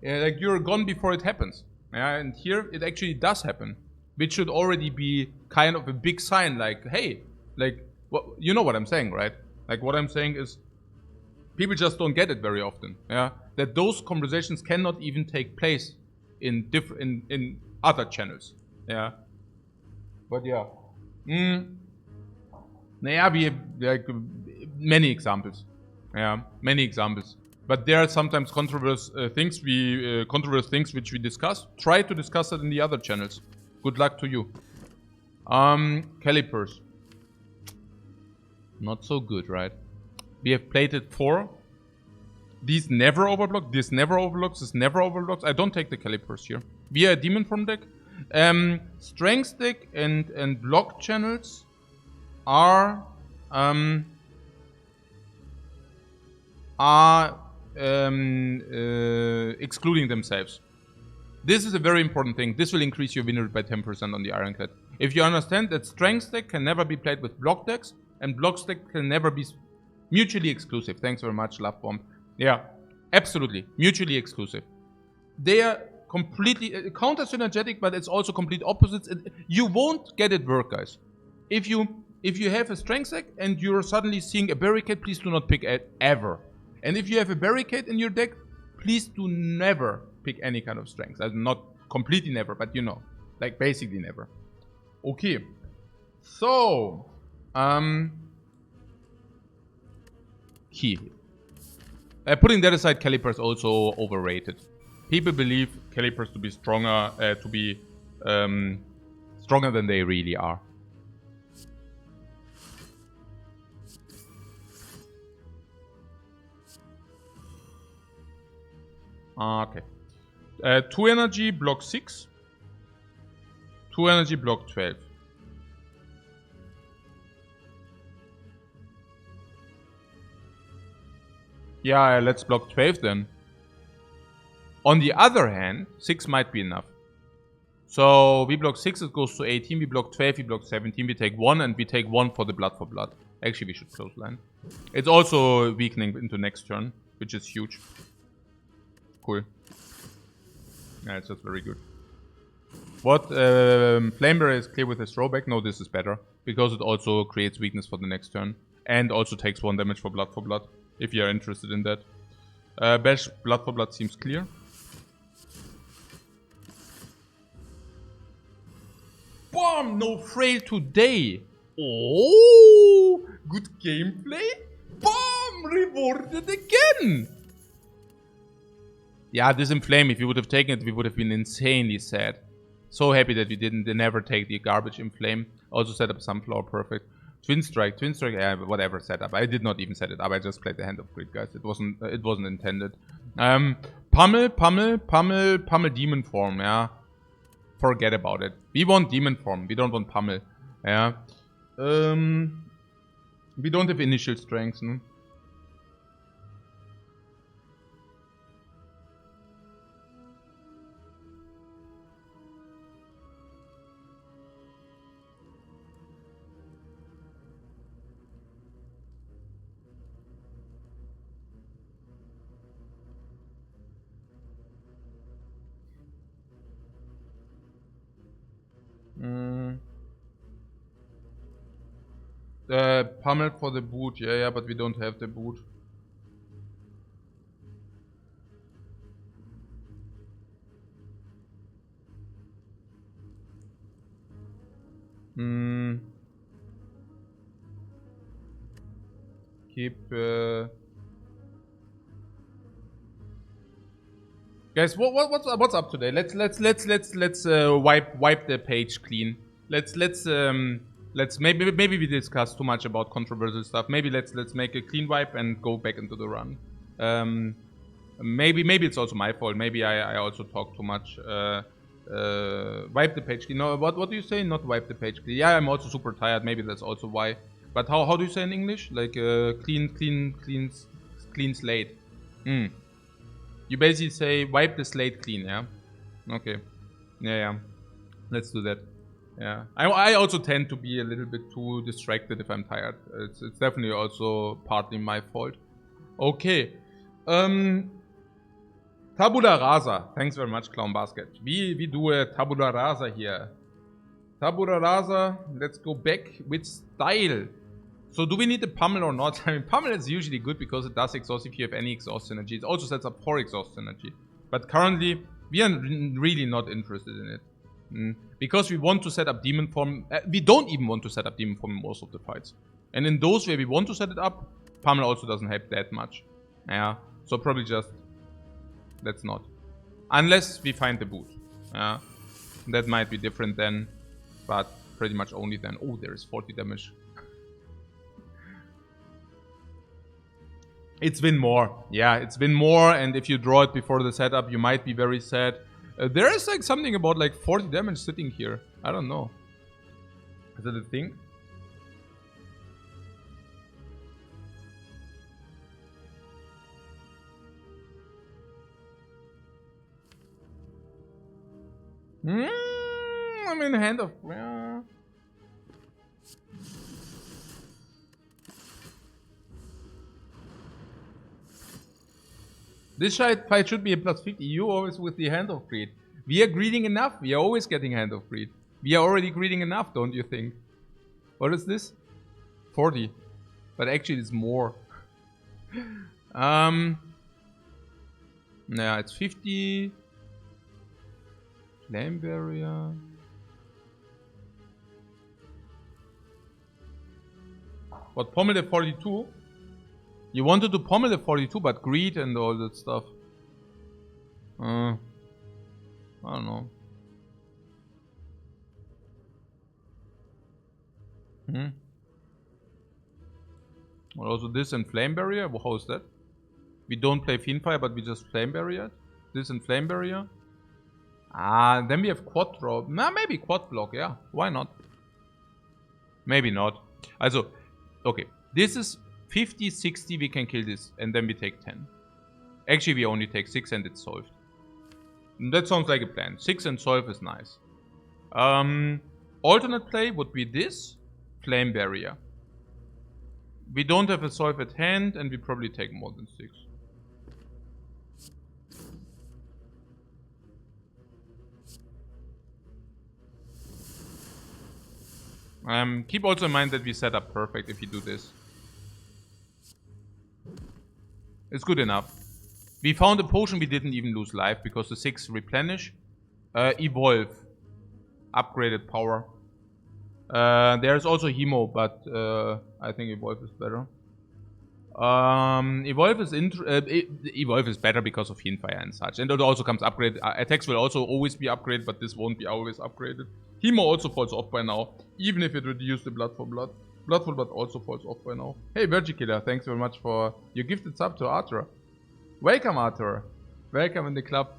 Like you're gone before it happens. Yeah, and here it actually does happen. Which should already be kind of a big sign, like, hey, like, well, you know what I'm saying, right? Like, what I'm saying is, people just don't get it very often, yeah? That those conversations cannot even take place in in other channels, yeah? But yeah. Naja, we have, like, many examples, yeah? Many examples. But there are sometimes controversial things which we discuss. Try to discuss it in the other channels. Good luck to you. Calipers. Not so good, right? We have plated 4. These never overblock. This never overblocks. This never overblocks. I don't take the calipers here. We are a demon form deck. Strength deck and block channels are excluding themselves. This is a very important thing. This will increase your win rate by 10% on the Ironclad. If you understand that Strength deck can never be played with block decks, and block deck can never be mutually exclusive. Thanks very much, Love Bomb. Yeah, absolutely. Mutually exclusive. They are completely counter-synergetic, but it's also complete opposites. You won't get it work, guys. If you have a Strength deck and you're suddenly seeing a Barricade, please do not pick it ever. And if you have a Barricade in your deck, please do never pick any kind of strength. Not completely never, but you know, like basically never. Okay, so key. Putting that aside, calipers also overrated. People believe calipers to be stronger, stronger than they really are. Okay. 2 energy, block 6. 2 energy, block 12. Yeah, let's block 12 then. On the other hand, 6 might be enough. So we block 6, it goes to 18. We block 12, we block 17. We take 1, and we take 1 for the blood for blood. Actually, we should close line. It's also weakening into next turn, which is huge. Cool. Yeah, it's just very good. What? Flamebearer is clear with his throwback? No, this is better. Because it also creates weakness for the next turn. And also takes 1 damage for blood, if you are interested in that. Bash, blood for blood seems clear. Boom! No frail today! Oh! Good gameplay! Boom! Rewarded again! Yeah, this Inflame, if you would have taken it, we would have been insanely sad. So happy that we didn't never take the garbage Inflame. Also set up Sunflower, perfect. Twin Strike, yeah, whatever setup. I did not even set it up, I just played the Hand of Greed, guys. It wasn't intended. Pummel, Demon Form, yeah. Forget about it. We want Demon Form, we don't want Pummel. Yeah. We don't have initial strength, no? Pummel for the boot, yeah, but we don't have the boot. Keep. Guys, what's up today? Let's wipe the page clean. Let's maybe we discussed too much about controversial stuff. Maybe let's make a clean wipe and go back into the run. Maybe it's also my fault. Maybe I also talk too much. Wipe the page clean. No, what do you say? Not wipe the page clean. Yeah, I'm also super tired. Maybe that's also why. But how do you say in English? Like clean slate. You basically say wipe the slate clean, yeah? Okay. Yeah. Let's do that. Yeah. I also tend to be a little bit too distracted if I'm tired. It's definitely also partly my fault. Okay. Tabula rasa. Thanks very much, Clown Basket. We do a tabula rasa here. Tabula rasa. Let's go back with style. So do we need the pummel or not? I mean, pummel is usually good because it does exhaust if you have any exhaust synergy. It also sets up 4 exhaust synergy. But currently, we are really not interested in it. Because we want to set up demon form. We don't even want to set up demon form in most of the fights. And in those where we want to set it up, pummel also doesn't help that much. Yeah, so probably just let's not. Unless we find the boot. Yeah, that might be different then. But pretty much only then. Oh, there is 40 damage. It's been more. Yeah, it's been more, and if you draw it before the setup, you might be very sad. There is like something about like 40 damage sitting here. I don't know. Is that a thing? I'm in hand of... This fight should be a +50. You always with the Hand of Greed. We are greeding enough. We are always getting Hand of Greed. We are already greeding enough, don't you think? What is this? 40. But actually it's more. Yeah, it's 50. Flame Barrier. What, Pommel the 42? You wanted to Pommel the 42, but greed and all that stuff. I don't know. Well, also this and Flame Barrier. Well, how is that? We don't play Fiendfire, but we just Flame Barrier. This and Flame Barrier. Then we have Quad Draw. Nah, maybe Quad Block, yeah. Why not? Maybe not. Also, okay. This is 50, 60, we can kill this. And then we take 10. Actually, we only take 6 and it's solved. That sounds like a plan. 6 and solve is nice. Alternate play would be this. Flame Barrier. We don't have a solve at hand and we probably take more than 6. Keep also in mind that we set up perfect if you do this. It's good enough. We found a potion, we didn't even lose life because the 6 replenish. Evolve. Upgraded power. There's also Hemo, but I think Evolve is better. Evolve is better because of Fiendfire and such. And it also comes upgraded. Attacks will also always be upgraded, but this won't be always upgraded. Hemo also falls off by now, even if it reduced the Blood for Blood. Blood for Blood also falls off by now. Hey, Virgikiller, thanks very much for your gifted sub to Arthur. Welcome, Arthur. Welcome in the club.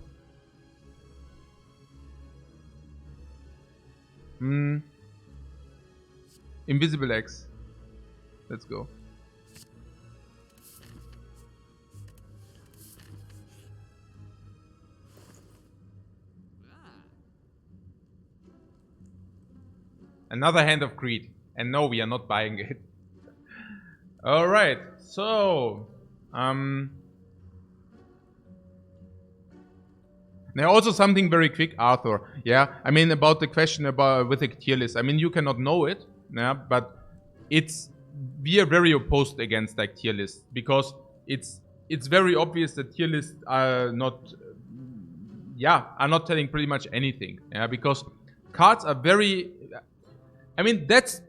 Invisible X. Let's go. Another Hand of Greed. And no, we are not buying it. Alright, so... Now also something very quick, Arthur. Yeah, I mean about the question about with the tier list. I mean you cannot know it, yeah, but we are very opposed against like tier lists because it's very obvious that tier lists are not telling pretty much anything. Yeah, because cards are very. I mean that's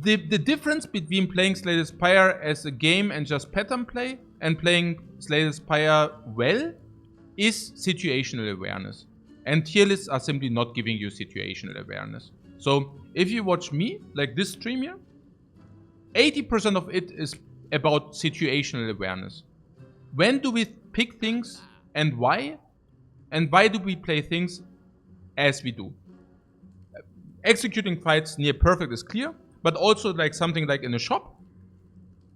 the difference between playing Slay the Spire as a game and just pattern play and playing Slay the Spire well. Is situational awareness. And tier lists are simply not giving you situational awareness. So, if you watch me, like this stream here, 80% of it is about situational awareness. When do we pick things and why? And why do we play things as we do? Executing fights near perfect is clear, but also like something like in a shop.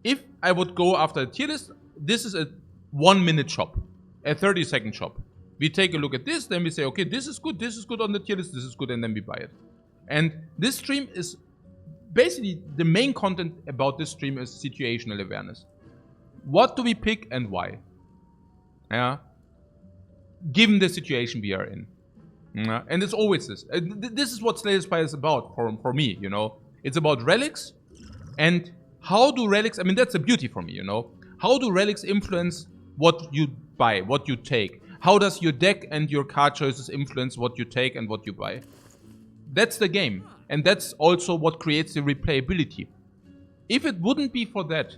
If I would go after a tier list, this is a 1-minute shop. A 30-second shop. We take a look at this, then we say, okay, this is good on the tier list, this is good, and then we buy it. And this stream is basically the main content about this stream is situational awareness. What do we pick and why? Yeah. Given the situation we are in. Yeah. And it's always this. This is what Slay the Spire is about for me, you know. It's about relics and how do relics, I mean, that's the beauty for me, you know. How do relics influence what you buy, what you take? How does your deck and your card choices influence what you take and what you buy? That's the game. And that's also what creates the replayability. If it wouldn't be for that,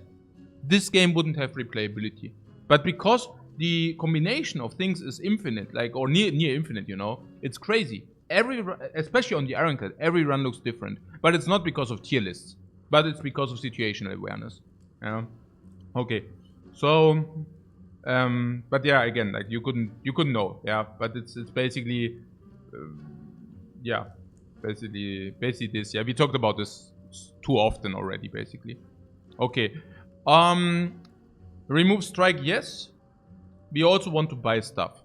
this game wouldn't have replayability. But because the combination of things is infinite, like, or near infinite, you know, it's crazy. Especially on the Ironclad, every run looks different. But it's not because of tier lists, but it's because of situational awareness. Yeah. Okay. So, but yeah, again, like you couldn't know, yeah. But it's basically, yeah, basically this. Yeah, we talked about this too often already, basically. Okay, remove strike, yes. We also want to buy stuff.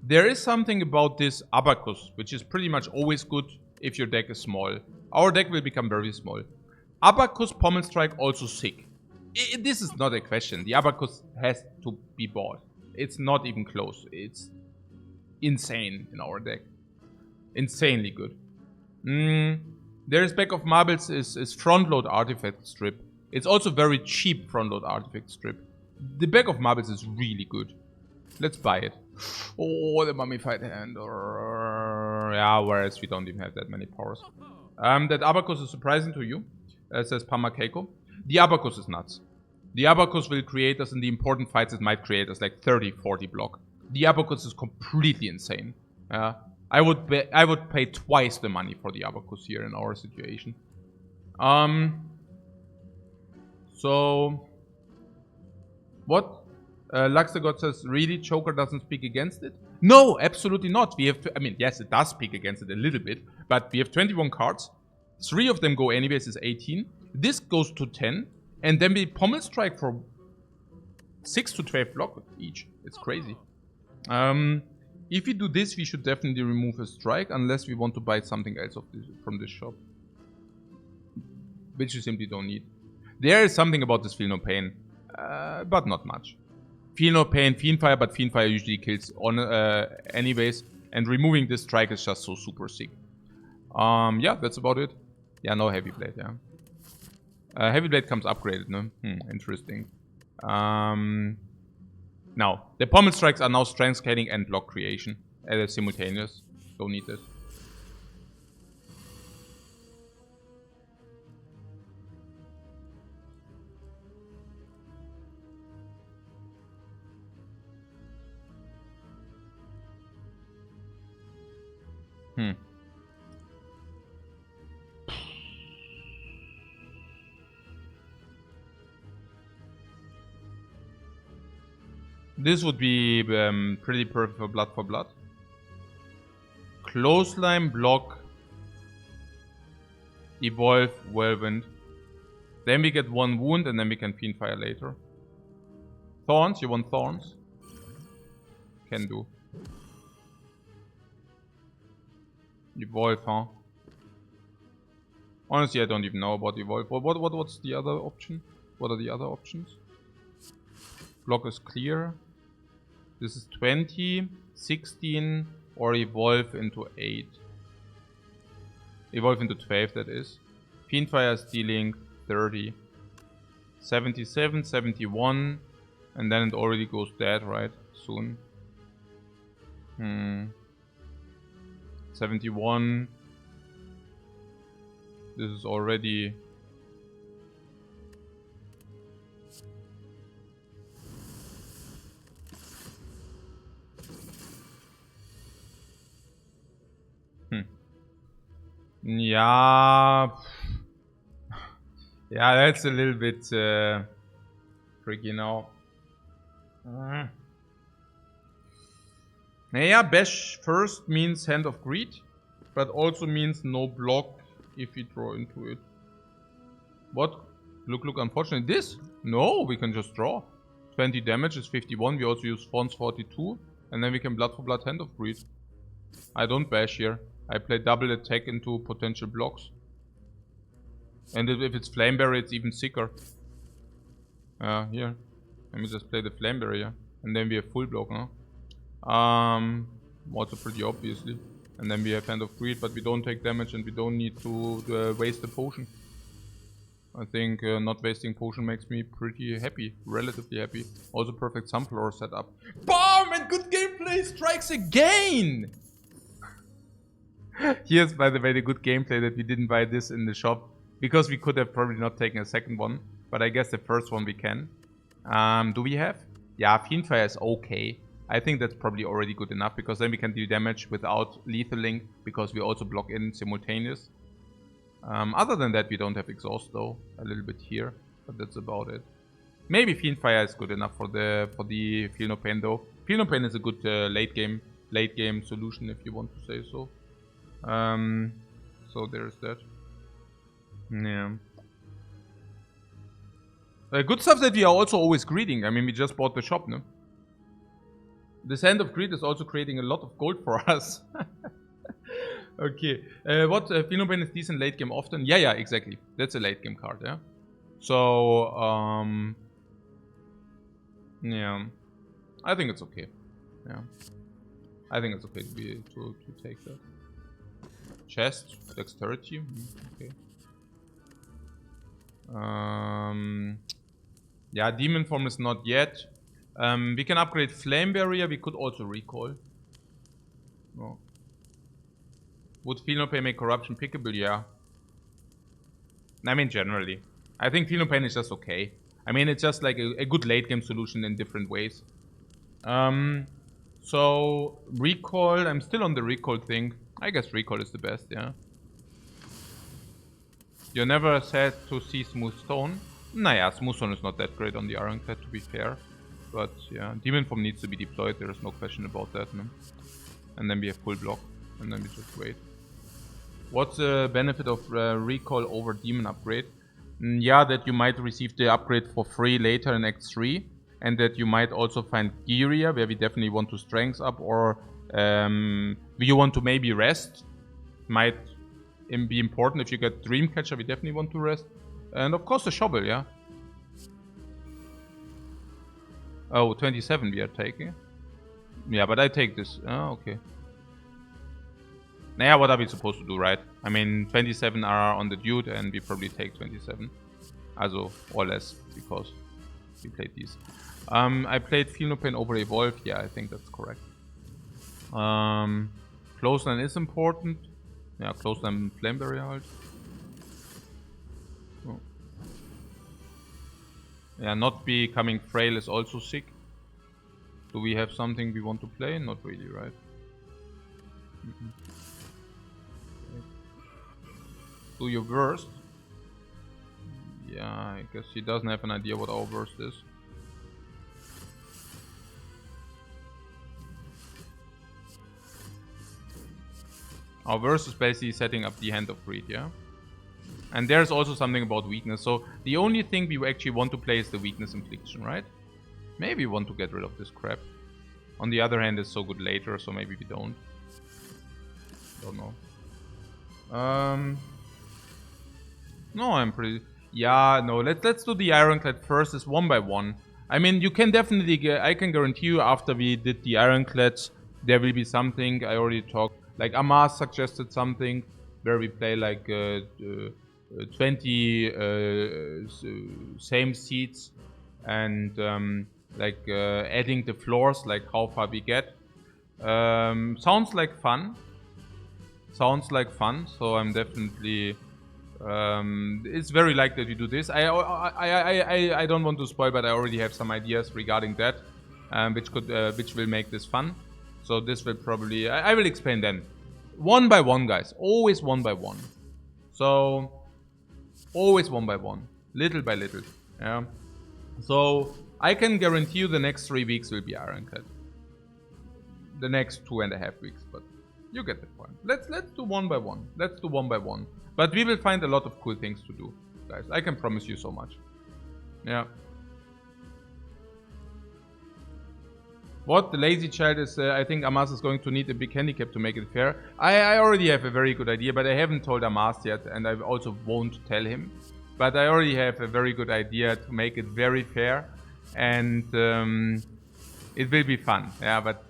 There is something about this Abacus, which is pretty much always good if your deck is small. Our deck will become very small. Abacus, Pommel Strike, also sick. This is not a question. The Abacus has to be bought. It's not even close. It's insane in our deck. Insanely good. There is Back of Marbles is front load artifact strip. It's also very cheap front load artifact strip. The Back of Marbles is really good. Let's buy it. Oh, the mummified hand. Yeah, whereas we don't even have that many powers. That Abacus is surprising to you, says Pama Keiko. The Abacus is nuts. The Abacus will create us in the important fights. It might create us like 30, 40 block. The Abacus is completely insane. I would pay twice the money for the Abacus here in our situation. So what? Luxagod says, really, Joker doesn't speak against it? No, absolutely not. We have I mean, yes, it does speak against it a little bit, but we have 21 cards. 3 of them go anyways, is 18. This goes to 10, and then we pommel strike for 6 to 12 block each. It's crazy. If we do this, we should definitely remove a strike, unless we want to buy something else from this shop. Which you simply don't need. There is something about this Feel No Pain, but not much. Feel No Pain, Fiendfire, but Fiendfire usually kills on anyways. And removing this strike is just so super sick. Yeah, that's about it. Yeah, no Heavy Blade, yeah. Heavy Blade comes upgraded, no? Interesting. Now, the pommel strikes are now strength scaling and block creation. Simultaneous. Don't need it. This would be pretty perfect for Blood for Blood. Clothesline, block, evolve, Whirlwind. Then we get 1 wound and then we can Fiendfire later. Thorns, you want Thorns? Can do. Evolve, huh? Honestly, I don't even know about Evolve. What's the other option? What are the other options? Block is clear. This is 20, 16, or evolve into 8. Evolve into 12, that is. Fiendfire is dealing 30. 77, 71. And then it already goes dead, right? Soon. 71. This is already... Yeah... Yeah, that's a little bit tricky now. Yeah, Bash first means Hand of Greed, but also means no block if we draw into it. What? Look, unfortunately. This? No, we can just draw. 20 damage is 51, we also use Thorns 42, and then we can Blood for Blood Hand of Greed. I don't Bash here. I play double attack into potential blocks. And if it's Flame Barrier, it's even sicker. Here. Let me just play the Flame Barrier. And then we have full block, no? Also pretty obviously. And then we have Hand of Greed, but we don't take damage and we don't need to waste the potion. I think not wasting potion makes me pretty happy. Relatively happy. Also perfect Sunflower setup. BAM! And good gameplay strikes again! Here's, by the way, the good gameplay that we didn't buy this in the shop. Because we could have probably not taken a second one. But I guess the first one we can. Do we have? Yeah, Fiendfire is okay. I think that's probably already good enough. Because then we can do damage without lethaling. Because we also block in simultaneous. Other than that, we don't have Exhaust though. A little bit here. But that's about it. Maybe Fiendfire is good enough for the Feel No Pain though. Feel No Pain is a good late game solution if you want to say so. So there's that. Yeah. Good stuff that we are also always greeting. I mean, we just bought the shop, no? This Hand of Greed is also creating a lot of gold for us. Okay. What? Feel No Pain is decent late game often? Yeah, exactly. That's a late game card, yeah? So, yeah. I think it's okay. Yeah. I think it's okay to take that. Chest, dexterity, okay. Yeah, demon form is not yet. We can upgrade Flame Barrier. We could also recall. No. Would Feel No Pain make Corruption pickable? Yeah. I mean, generally. I think Feel No Pain is just okay. I mean, it's just like a good late game solution in different ways. So, recall. I'm still on the recall thing. I guess recall is the best, yeah. You're never sad to see Smooth Stone. Naja, Smooth Stone is not that great on the Ironclad, to be fair. But yeah, Demon Form needs to be deployed, there is no question about that, no? And then we have full block, and then we just wait. What's the benefit of recall over Demon upgrade? Yeah, that you might receive the upgrade for free later in Act 3. And that you might also find Gearia, where we definitely want to strength up, or you want to maybe rest. Might be important. If you get Dreamcatcher, we definitely want to rest. And of course the Shovel, yeah. Oh, 27 we are taking. Yeah, but I take this. Oh, okay. Naja, what are we supposed to do, right? I mean, 27 are on the dude, and we probably take 27. Also, or less, because we played these. I played Feel No Pain over Evolve. Yeah, I think that's correct. Clothesline is important. Yeah, Clothesline Flame Barrier halt. Oh. Yeah, not becoming frail is also sick. Do we have something we want to play? Not really, right? Do your worst. Yeah, I guess he doesn't have an idea what our worst is. Our worst is basically setting up the Hand of Greed, yeah? And there's also something about weakness. So the only thing we actually want to play is the weakness infliction, right? Maybe we want to get rid of this crap. On the other hand, it's so good later, so maybe we don't. Don't know. No, I'm pretty... Yeah, no, let's do the Ironclad first. It's 1 by 1. I mean, you can definitely get... I can guarantee you after we did the Ironclads, there will be something. I already talked. Like, Amas suggested something where we play like 20 same seats and like adding the floors, like how far we get. Sounds like fun. Sounds like fun. So I'm definitely. It's very likely that you do this. I don't want to spoil, but I already have some ideas regarding that, which will make this fun. So this will probably... I will explain then. 1 by 1, guys. Always 1 by 1. So... Always 1 by 1. Little by little. Yeah. So... I can guarantee you the next 3 weeks will be Ironclad. The next 2.5 weeks, but... You get the point. Let's do 1 by 1. Let's do 1 by 1. But we will find a lot of cool things to do, guys. I can promise you so much. Yeah. What? The lazy child is, I think Amas is going to need a big handicap to make it fair. I already have a very good idea, but I haven't told Amas yet, and I also won't tell him. But I already have a very good idea to make it very fair, and it will be fun. Yeah, but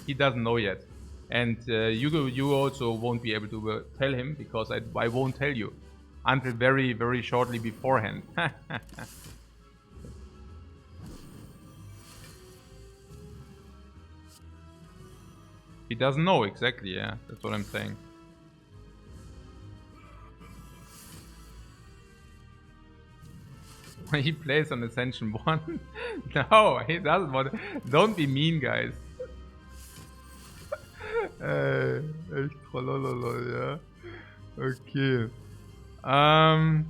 he doesn't know yet. And you also won't be able to tell him, because I won't tell you until very, very shortly beforehand. He doesn't know exactly, yeah. That's what I'm saying. He plays on Ascension 1? No, he doesn't want to. Don't be mean, guys. Echt trollololol, ja. Okay. Yeah.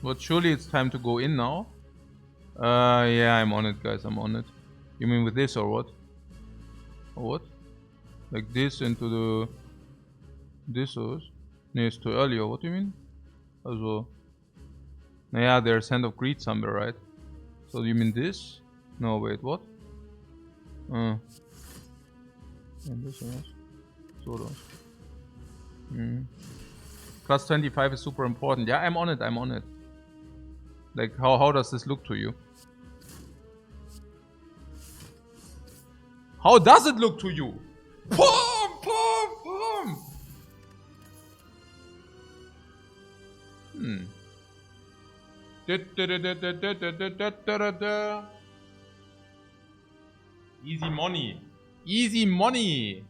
But surely it's time to go in now. Yeah, I'm on it, guys. I'm on it. You mean with this or what? What? Like this into the... This was? Nee, it's too early, or what do you mean? Also... Naja, there's Hand of Greed somewhere, right? So you mean this? No, wait, what? And this was? So those. Plus 25 is super important. Yeah, I'm on it, I'm on it. Like, how does this look to you? How does it look to you? Pom, pom, pom! Easy money. Easy money.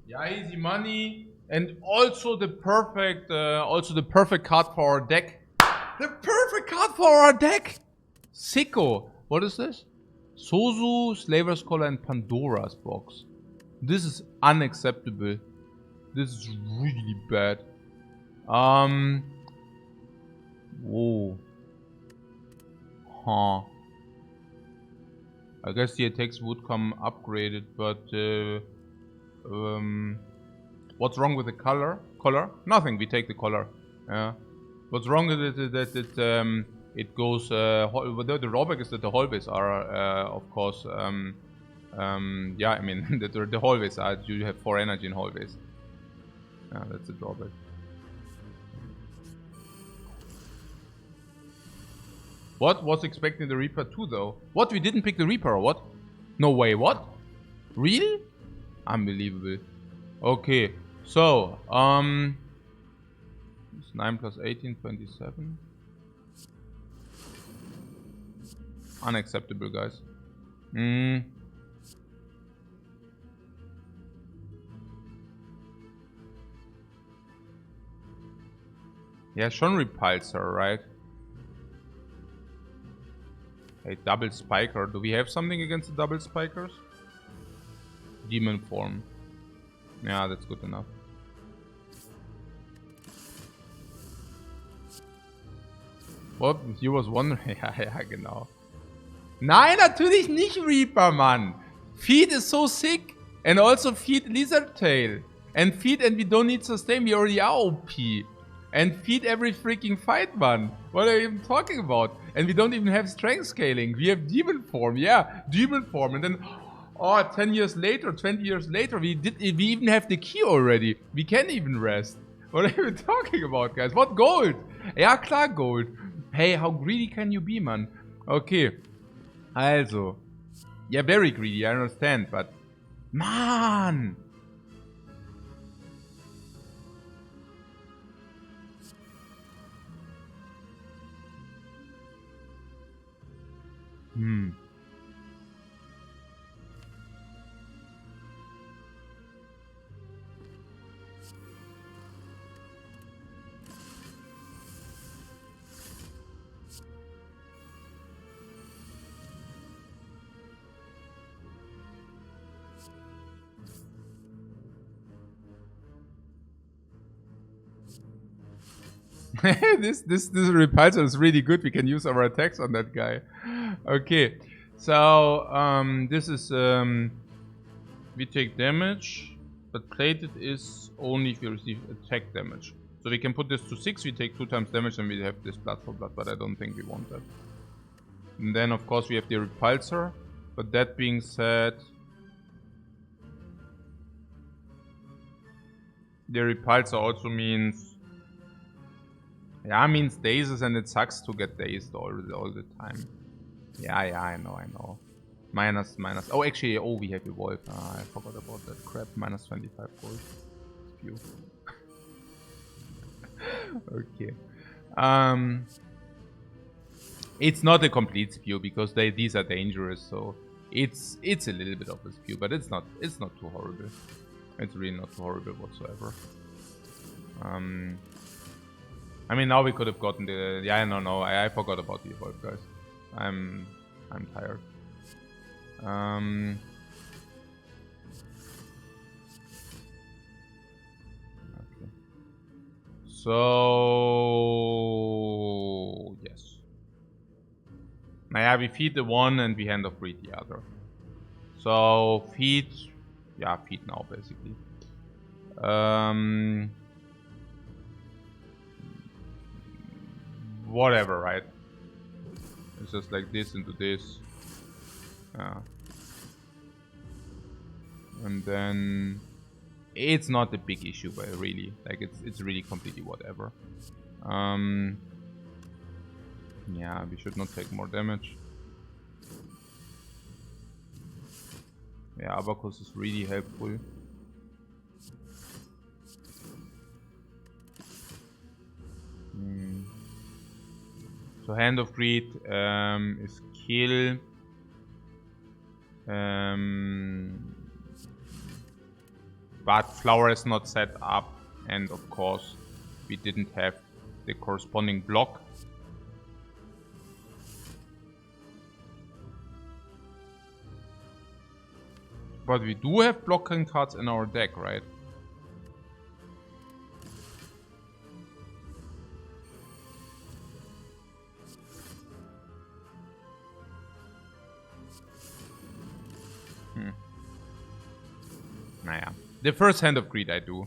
Yeah, easy money, and also the perfect card for our deck. The perfect card for our deck. Sicko. What is this? Sozu, Slaver's Collar, and Pandora's Box. This is unacceptable. This is really bad. Whoa. Huh. I guess the attacks would come upgraded, but what's wrong with the color? Nothing. We take the color. Yeah. What's wrong with it is that it goes. The drawback is that the hallways are, of course, yeah. I mean, the hallways are. You have 4 energy in hallways. Yeah, that's the drawback. What was expecting the Reaper too, though? What? We didn't pick the Reaper, or what? No way. What? Really? Unbelievable. Okay, so it's 9 plus 18, 27. Unacceptable, guys. Yeah, schon Repulsor, right? A double spiker. Do we have something against the double spikers? Demon form. Yeah, that's good enough. What? You was wondering? Ja, genau. Nein, natürlich nicht Reaper, Mann. Feed is so sick. And also feed Lizard Tail. And feed, and we don't need sustain. We already are OP. And feed every freaking fight, man. What are you even talking about? And we don't even have strength scaling. We have demon form. Yeah, demon form. And then, oh, 10 years later, 20 years later, we even have the key already. We can even rest. What are you talking about, guys? What gold? Ja, klar, gold. Hey, how greedy can you be, man? Okay. Also. Yeah, very greedy, I understand, but... Man! This repulsor is really good. We can use our attacks on that guy. Okay, so this is we take damage, but plated is only if you receive attack damage. So we can put this to 6. We take 2 times damage, and we have this blood for blood. But I don't think we want that. And then of course we have the repulsor. But that being said, the repulsor also means. Yeah, means dazes, and it sucks to get dazed all the time. Yeah, I know. Minus. Oh, actually, we have evolved. I forgot about that crap. Minus 25 gold. Phew. Okay. It's not a complete spew because these are dangerous, so it's a little bit of a spew, but it's not too horrible. It's really not too horrible whatsoever. I mean, now we could have gotten the... Yeah, no, I forgot about the evolve, guys. I'm tired. Okay. So... Yes. Now, yeah, we feed the one and we hand of breed the other. So, feed... Yeah, feed now, basically. Whatever, right? It's just like this into this. And then it's not a big issue, but really, like it's really completely whatever. Yeah, we should not take more damage. Yeah, Abacus is really helpful. So Hand of Greed is kill. But Flower is not set up, and of course we didn't have the corresponding block. But we do have blocking cards in our deck, right? Naja. The first Hand of Greed I do.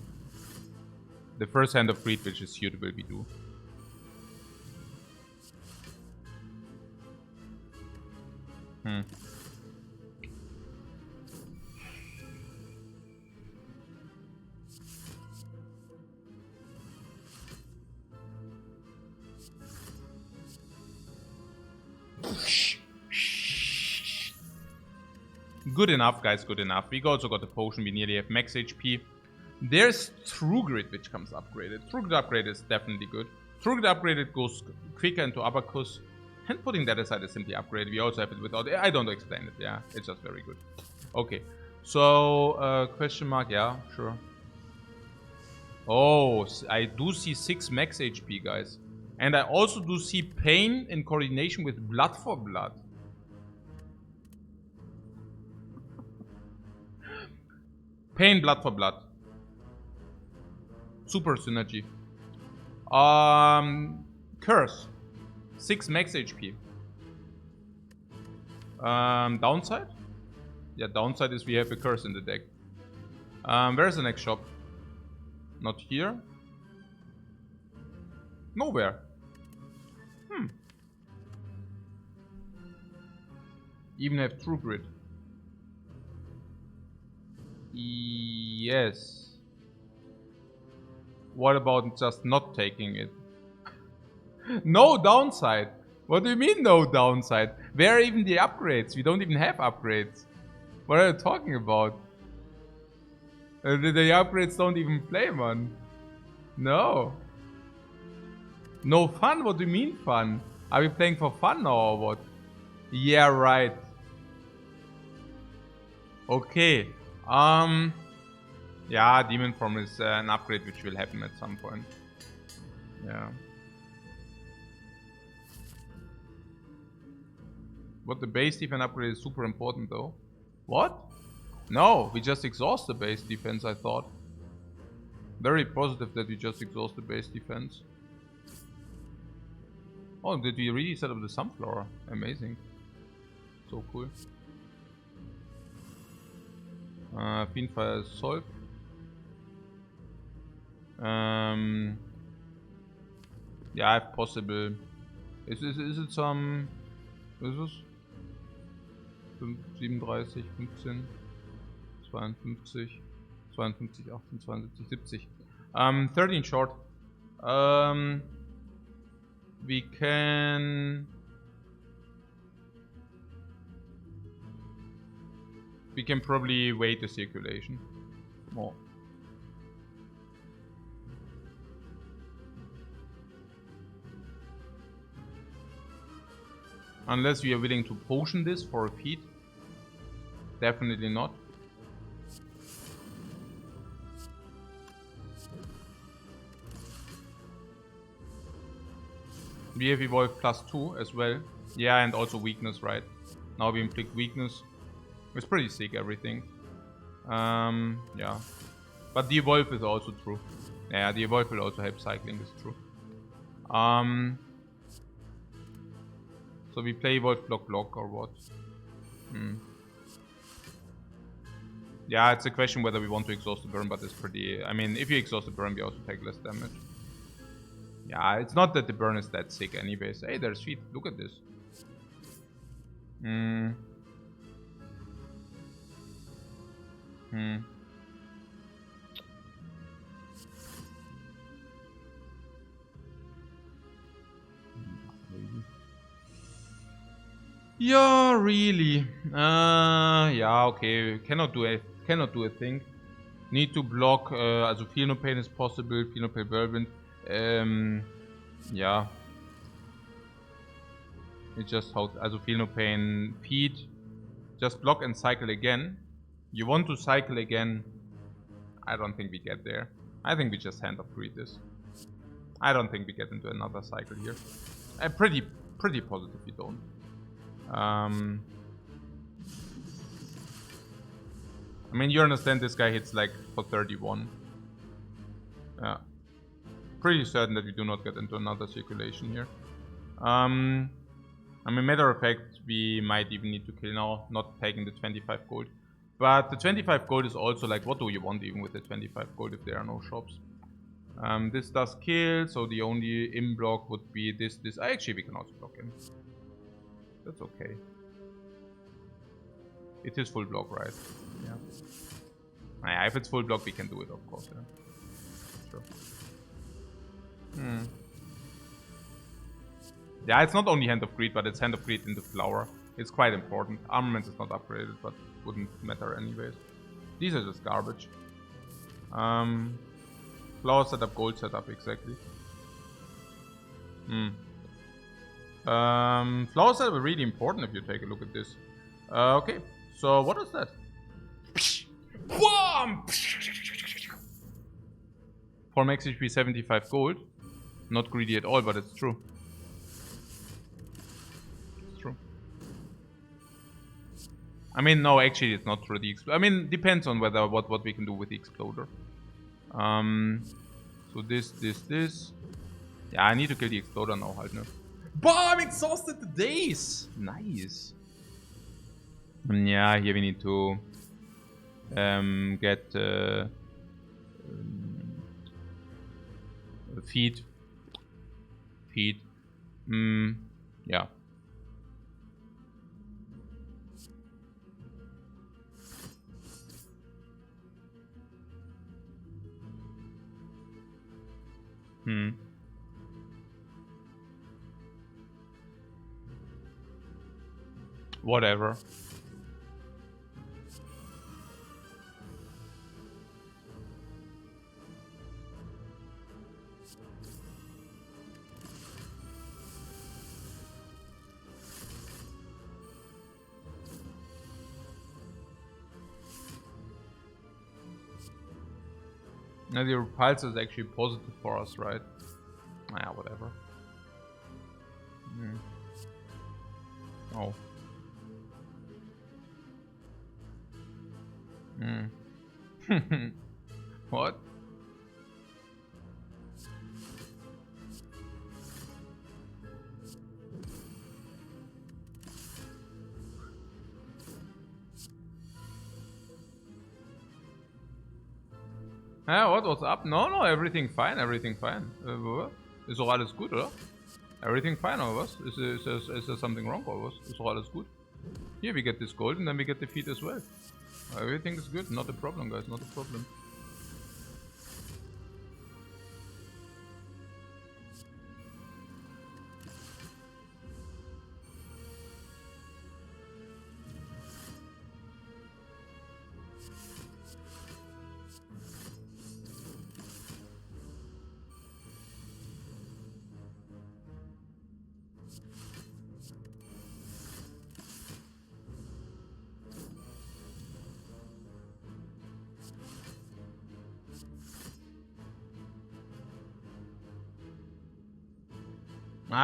The first Hand of Greed which is suitable we do. Good enough, guys, good enough. We also got the potion, we nearly have max HP. There's True Grit, which comes upgraded. True Grit upgrade is definitely good. True Grit upgraded goes quicker into Abacus. And putting that aside is simply upgraded. We also have it without... I don't explain it, yeah. It's just very good. Okay. So, question mark, yeah, sure. Oh, I do see 6 max HP, guys. And I also do see Pain in coordination with Blood for Blood. Pain, Blood for Blood. Super synergy. Curse. 6 max HP. Downside? Yeah, downside is we have a curse in the deck. Where's the next shop? Not here. Nowhere. Even have True Grit. Yes. What about just not taking it? No downside. What do you mean no downside? Where are even the upgrades? We don't even have upgrades. What are you talking about? The upgrades don't even play, man. No. No fun? What do you mean fun? Are we playing for fun now or what? Yeah, right. Okay. Yeah, Demon Form is an upgrade which will happen at some point. Yeah. But the base defense upgrade is super important though. What? No, we just exhaust the base defense, I thought. Very positive that we just exhaust the base defense. Oh, did we really set up the Sunflower? Amazing. So cool. Fiendfire is solved. Yeah, if possible. Is it some... Was ist es? 37, 15, 52, 52, 18, 72, 70. 13 short. We can probably wait the circulation more. Unless we are willing to potion this for a feat. Definitely not. We have evolved +2 as well. Yeah, and also weakness, right? Now we inflict weakness. It's pretty sick, everything. Yeah. But the evolve is also true. Yeah, the evolve will also help cycling, is true. So we play evolve block or what? Yeah, it's a question whether we want to exhaust the burn, but it's pretty... I mean, if you exhaust the burn, we also take less damage. Yeah, it's not that the burn is that sick anyways. Hey, there's feet. Look at this. Yeah, really. Yeah, okay. Cannot do a thing. Need to block. Also feel no pain is possible. Feel no pain whirlwind. Yeah. It's just how. Also feel no pain. Feed. Just block and cycle again. You want to cycle again. I don't think we get there. I think we just hand of greed this. I don't think we get into another cycle here. I'm pretty positive we don't. I mean, you understand this guy hits like for 31. Yeah. Pretty certain that we do not get into another circulation here. I mean, matter of fact, we might even need to kill now, not taking the 25 gold. But the 25 gold is also like, what do you want even with the 25 gold if there are no shops? This does kill, so the only in-block would be this. Actually, we can also block him. That's okay. It is full block, right? Yeah. Yeah, if it's full block, we can do it, of course. Yeah. Sure. Yeah, it's not only Hand of Greed, but it's Hand of Greed in the flower. It's quite important. Armament is not upgraded, but wouldn't matter anyways. These are just garbage. Flower setup, gold setup, exactly. Flower setup is really important if you take a look at this. Okay, so what is that? For max HP 75 gold. Not greedy at all, but it's true. It's true. I mean, no, actually it's not true. I mean, depends on whether what we can do with the exploder. So this. Yeah, I need to kill the exploder now, halt, ne? Bah, I'm exhausted the days! Nice. Yeah, here we need to get feed. Yeah. Whatever. Now the repulse is actually positive for us, right? Yeah, whatever. Oh. What? Ja, what's up? No, everything fine, Ist doch alles gut, oder? Everything fine, or was? Is there something wrong, or was? Ist doch alles gut? Here we get this gold and then we get the feed as well. Everything is good, not a problem, guys, not a problem.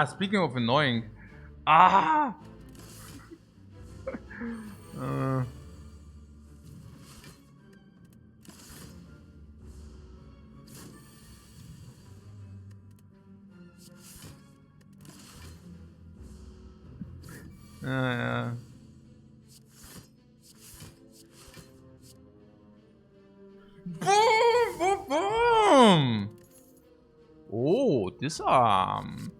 Speaking of annoying. Ah! Yeah. Boom! Boom! Boom! Oh, disarm.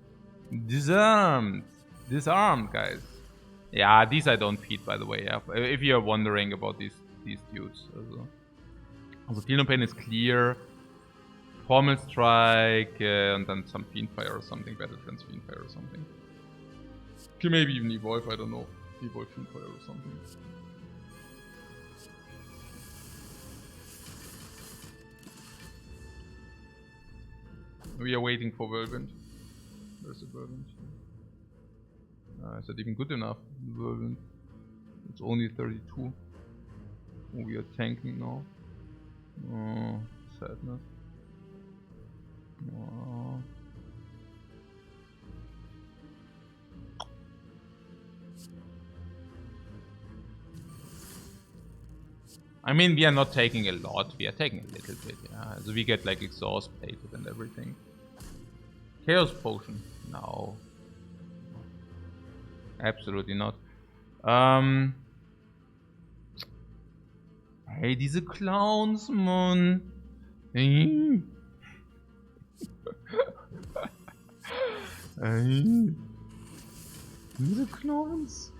Disarmed. Disarmed, guys. Yeah, these I don't feed, by the way. Yeah, if you're wondering about these dudes. Also Feel No Pain is clear. Formal Strike, and then some Fiendfire or something. Battle Trance Fiendfire or something. Okay, maybe even Evolve, I don't know. Evolve Fiendfire or something. We are waiting for Whirlwind. Where's the Whirlwind? Is that even good enough? Whirlwind. It's only 32. Oh, we are tanking now. Oh, sadness. Oh. I mean, we are not taking a lot. We are taking a little bit, yeah. So we get like exhaust plated and everything. Chaos Potion? No. Absolutely not. Hey, diese Clowns, man. Hey. Hey. Diese Clowns.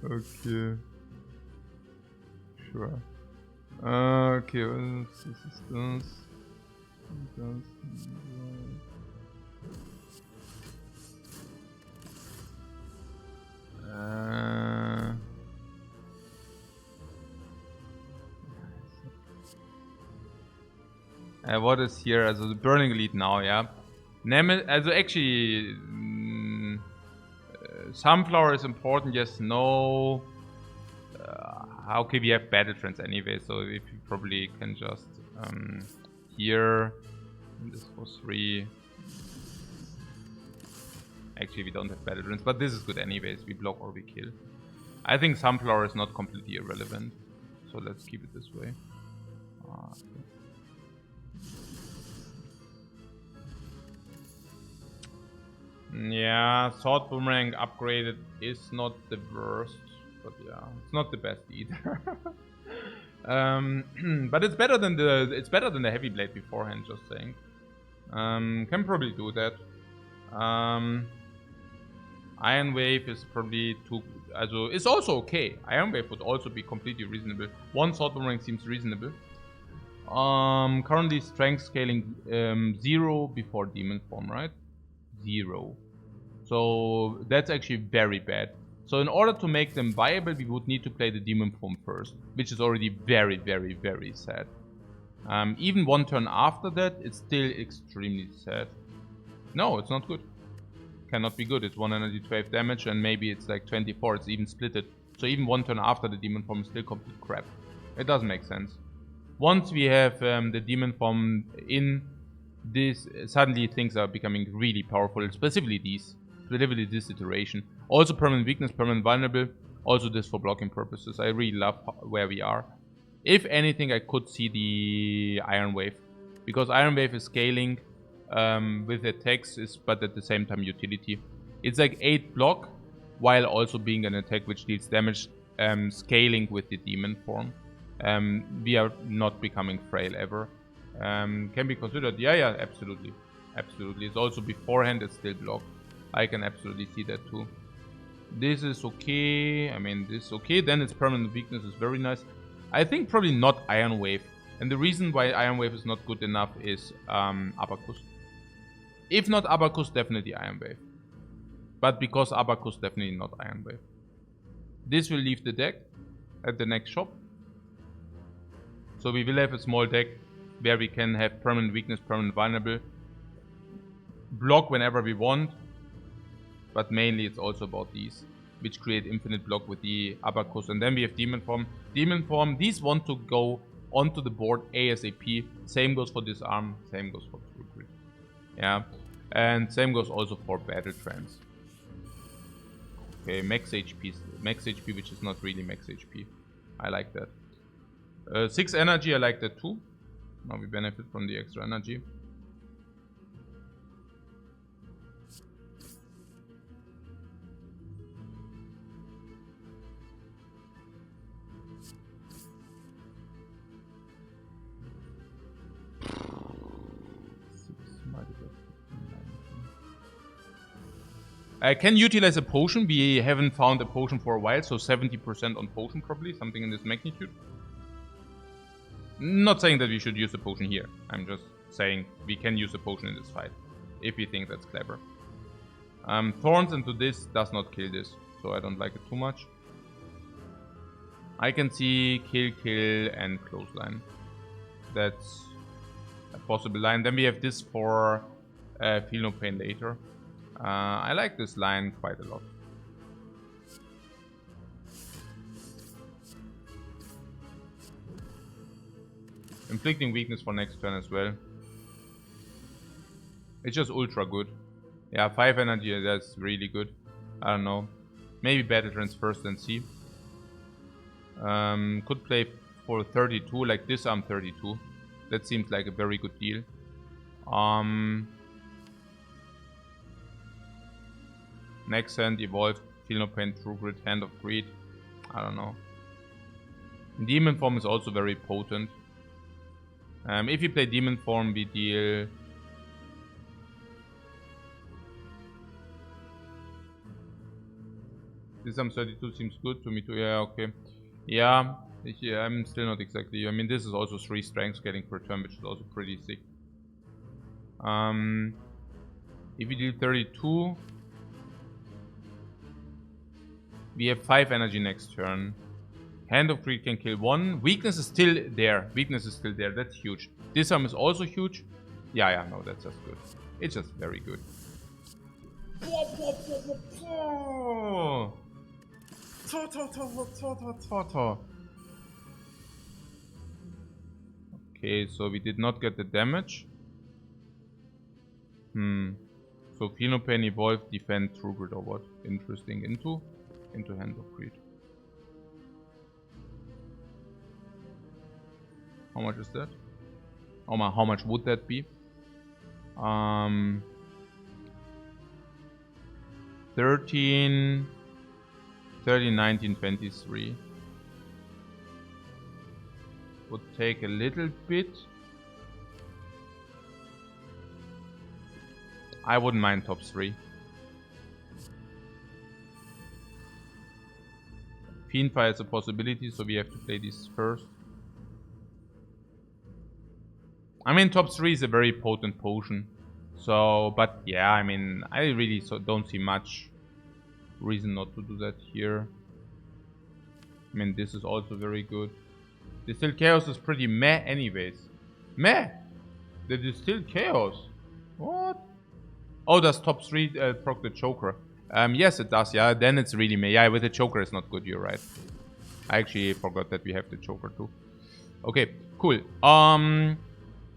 Okay. Sure. Okay, was ist das? Das. What is here? Also the Burning Lead now, yeah. Also actually, Sunflower is important, yes, no. Okay, we have Battle Trance anyway, so if you probably can just here. This was 3. Actually, we don't have Battle Trance, but this is good anyways. We block or we kill. I think Sunflower is not completely irrelevant, so let's keep it this way. Okay. Yeah, Sword Boomerang upgraded is not the worst, but yeah, it's not the best either. But it's better than the Heavy Blade beforehand. Just saying. Can probably do that. Iron Wave is probably too. Also, it's also okay. Iron Wave would also be completely reasonable. One Sword Boomerang seems reasonable. Currently strength scaling 0 before Demon Form, right? 0. So that's actually very bad. So in order to make them viable, we would need to play the Demon Form first, which is already very, very, very sad. Even one turn after that, it's still extremely sad. No, it's not good. Cannot be good. It's 112 damage and maybe it's like 24. It's even splitted. So even one turn after the Demon Form is still complete crap. It doesn't make sense. Once we have the Demon Form in this, suddenly things are becoming really powerful, specifically this iteration. Also permanent weakness, permanent vulnerable, also this for blocking purposes. I really love where we are. If anything, I could see the Iron Wave, because Iron Wave is scaling with attacks, but at the same time utility. It's like 8 block, while also being an attack which deals damage, scaling with the Demon Form. We are not becoming frail ever. Can be considered, yeah, absolutely. Absolutely. It's also beforehand, it's still blocked. I can absolutely see that too. This is okay. I mean, this is okay. Then its permanent weakness is very nice. I think probably not Iron Wave. And the reason why Iron Wave is not good enough is Abacus. If not Abacus, definitely Iron Wave. But because Abacus, definitely not Iron Wave. This will leave the deck at the next shop. So we will have a small deck where we can have permanent weakness, permanent vulnerable. Block whenever we want. But mainly it's also about these, which create infinite block with the Abacus. And then we have Demon Form. Demon Form, these want to go onto the board ASAP. Same goes for disarm, same goes for true grit. Yeah, and same goes also for battle trance. Okay, max HP, which is not really max HP. I like that. 6 energy, I like that too. Now we benefit from the extra energy. I can utilize a potion. We haven't found a potion for a while, so 70% on potion probably, something in this magnitude. Not saying that we should use a potion here. I'm just saying we can use a potion in this fight, if we think that's clever. Thorns into this does not kill this, so I don't like it too much. I can see kill, and clothesline. That's a possible line. Then we have this for feel no pain later. I like this line quite a lot. Inflicting weakness for next turn as well. It's just ultra good. Yeah, 5 energy, that's really good. I don't know. Maybe battle trance first and see. Could play for 32, like disarm 32. That seems like a very good deal. Next hand, evolve, feel no pain, true grit, hand of greed. I don't know. Demon form is also very potent. If you play demon form, we deal disarm 32 seems good to me too. Yeah, okay. Yeah, I'm still not exactly. I mean, this is also 3 strengths getting per turn, which is also pretty sick. If we deal 32, we have 5 energy next turn. Hand of Greed can kill 1. Weakness is still there. Weakness is still there. That's huge. Disarm is also huge. Yeah, no, that's just good. It's just very good. Okay, so we did not get the damage. So feel no pain, evolve, defend, true grit or what? Interesting. Into Hand of Greed. How much is that? How much would that be? 13, 19, 23. Would take a little bit. I wouldn't mind top 3. Fiendfire is a possibility, so we have to play this first. I mean, top 3 is a very potent potion. So, but yeah, I mean, I really don't see much reason not to do that here. I mean, this is also very good. Distilled Chaos is pretty meh anyways. Meh! The Distilled Chaos? What? Oh, does top 3 proc the Choker? Yes, it does, yeah. Then it's really meh. Yeah, with the Choker it's not good, you're right. I actually forgot that we have the Choker too. Okay, cool.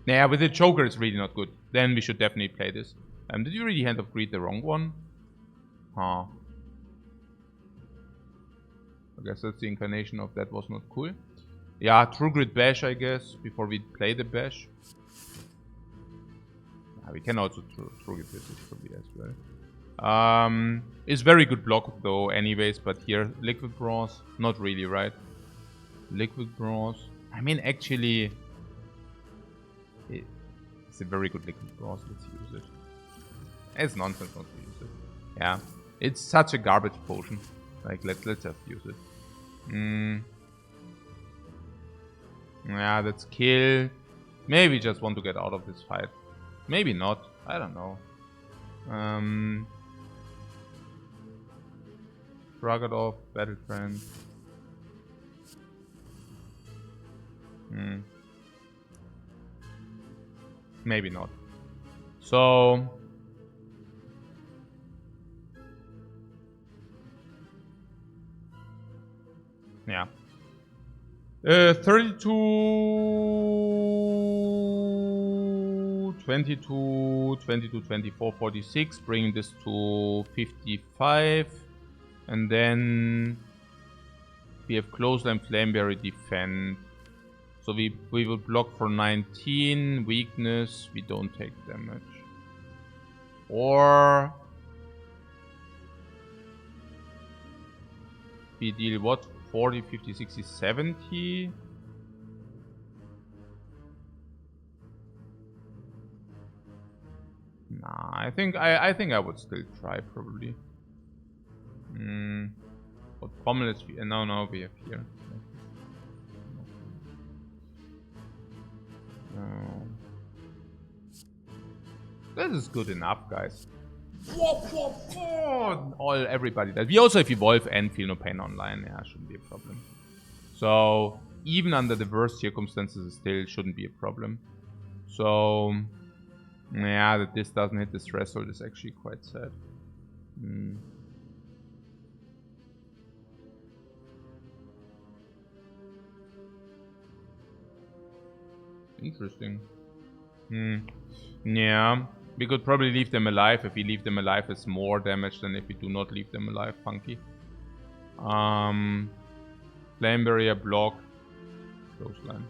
Yeah, with the Choker it's really not good. Then we should definitely play this. Did you really Hand of Greed the wrong one? Huh. I guess that's the incarnation of that was not cool. Yeah, True Grit Bash, I guess, before we play the Bash. Yeah, we can also True Grit this probably as well. It's very good block though anyways, but here, Liquid Bronze, not really, right? Liquid Bronze. I mean, actually, it's a very good Liquid Bronze. Let's use it. It's nonsense not to use it. Yeah, it's such a garbage potion. Like, let's just use it. Yeah, that's kill. Maybe just want to get out of this fight. Maybe not. I don't know. Shrug it off. Battle Trend. Maybe not. So yeah. 32, 22, 22, 24, 46, bringing this to 55. And then we have Clothesline, Flameberry, Defend. So we will block for 19, weakness, we don't take damage. Or we deal what? 40, 50, 60, 70. Nah, I think I would still try probably. What pommel is we? No, we have here. This is good enough, guys. Everybody does. We also have Evolve and Feel No Pain online. Yeah, shouldn't be a problem. So even under the worst circumstances, it still shouldn't be a problem. So yeah, that this doesn't hit the threshold is actually quite sad. Interesting. Yeah, we could probably leave them alive. If we leave them alive, it's more damage than if we do not leave them alive. Funky. Flame Barrier, block, Clothesline.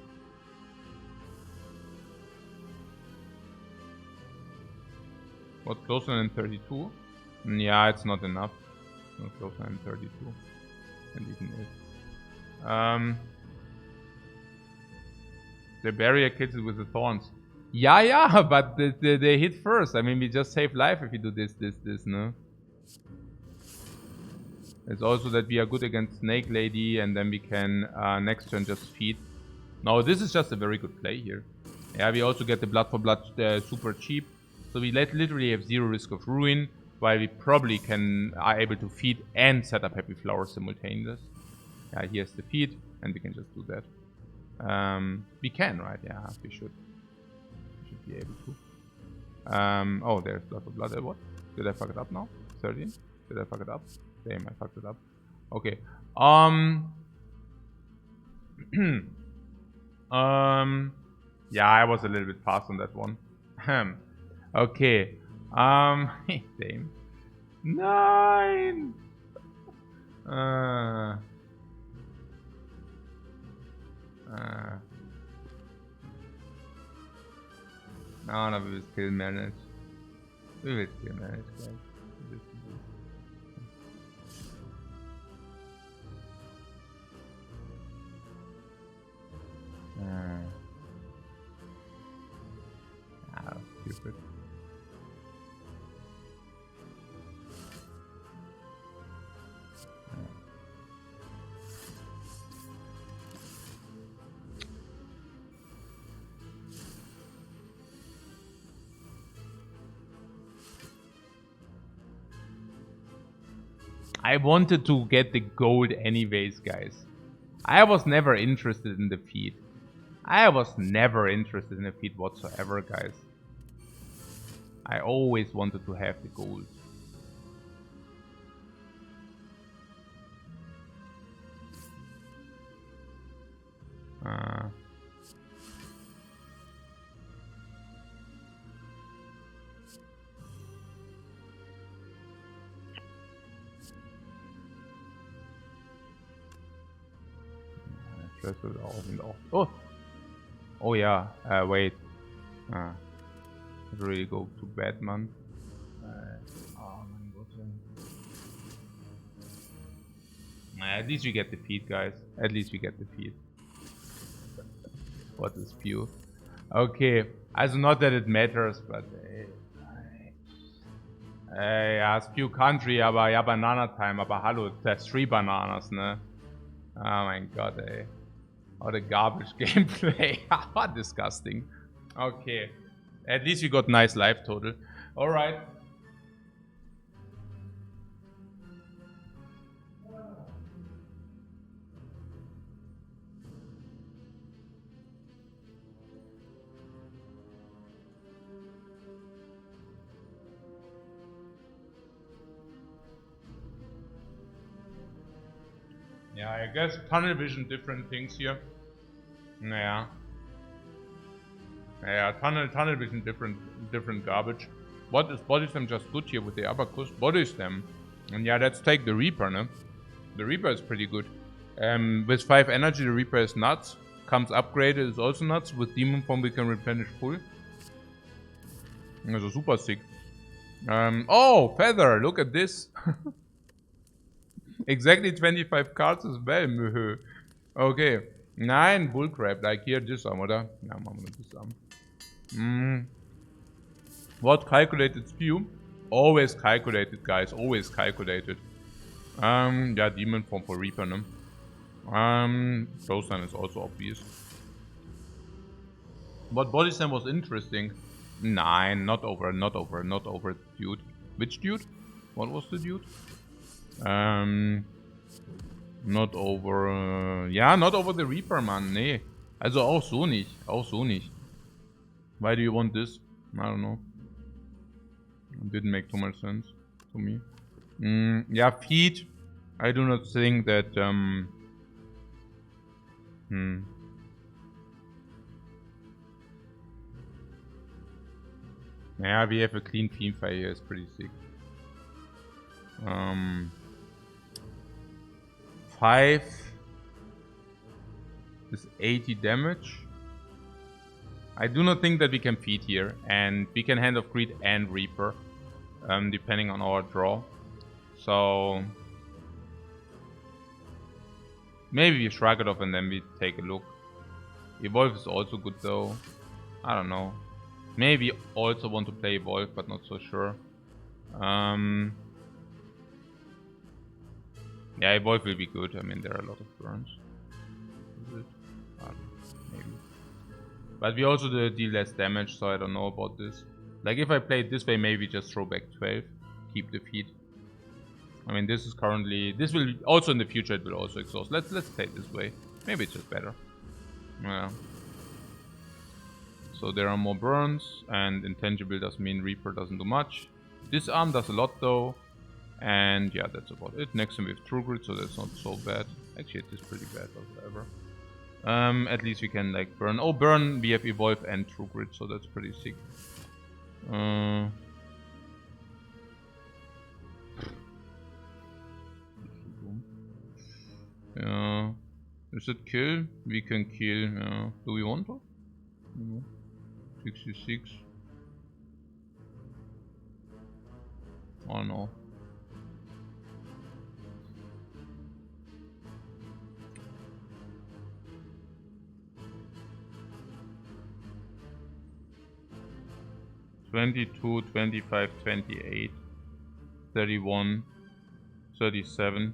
What, Clothesline in 32? Yeah, it's not enough. No, Clothesline in 32. And even if. The barrier kills it with the thorns. Yeah, but they hit first. I mean, we just save life if we do this, no? It's also that we are good against Snake Lady, and then we can next turn just feed. No, this is just a very good play here. Yeah, we also get the Blood for Blood super cheap. So we literally have 0 risk of ruin, while we probably are able to feed and set up Happy Flower simultaneous. Yeah, here's the feed, and we can just do that. We can, right? Yeah, we should. We should be able to. Oh, there's Blood for Blood. What? Did I fuck it up now? 13? Did I fuck it up? Damn, I fucked it up. Okay. Yeah, I was a little bit fast on that one. Okay. Damn. 9! No, we will still manage. We will still manage, guys. Stupid. I wanted to get the gold anyways, guys. I was never interested in the feed. I was never interested in the feed whatsoever, guys. I always wanted to have the gold. Oh yeah, wait. It really go to bad, man. Oh my god. At least we get the feed, guys. At least we get the feed. What is Spew? Okay, also not that it matters, but ja, Spew Country, aber ja, Banana Time, aber hallo, that's 3 bananas, ne? Oh mein Gott, ey. What a garbage gameplay. Disgusting. Okay. At least we got nice life total. Alright. Yeah, I guess tunnel vision, different things here. Naja. Naja, Tunnel Vision, different garbage. What is Body Slam just good here with the Abacus? Body Slam. And yeah, let's take the Reaper, no? The Reaper is pretty good. With 5 energy, the Reaper is nuts. Comes upgraded, is also nuts. With Demon Form, we can replenish full. Also super sick. Oh, Feather, look at this. Exactly 25 cards as well. Okay. Nein, Bullcrap. Like hier, Disarm, oder? Ja, machen wir Disarm. What calculated spew? Always calculated, guys. Always calculated. Yeah, Demon Form for Reaper, ne? Clothesline is also obvious. But Body Slam was interesting. Nine, not over, dude. Which dude? What was the dude? Not over, ja, not over the Reaper, man, nee. Also auch so nicht, Why do you want this? I don't know. It didn't make too much sense to me. Yeah, feet. I do not think that, Yeah, we have a clean Fiendfire here, it's pretty sick. 5 is 80 damage. I do not think that we can feed here, and we can Hand of Greed and Reaper, depending on our draw. So maybe we shrug it off and then we take a look. Evolve is also good though. I don't know. Maybe also want to play Evolve, but not so sure. Yeah, Evolve will be good. I mean, there are a lot of burns. Is it? Maybe. But we also deal less damage, so I don't know about this. Like, if I play it this way, maybe just throw back 12. Keep the feet. I mean, this is currently... This will... Also in the future, it will also exhaust. Let's play it this way. Maybe it's just better. Yeah. So there are more burns, and Intangible doesn't mean Reaper doesn't do much. Disarm does a lot though, and yeah, that's about it. Next time we have True Grit, so that's not so bad. Actually, it is pretty bad, but whatever. At least we can like burn. Oh, burn! We have Evolve and True Grit, so that's pretty sick. Yeah, is it kill? We can kill. Yeah. Do we want to? 66. Oh no. $22, $25, $28, $31, $37.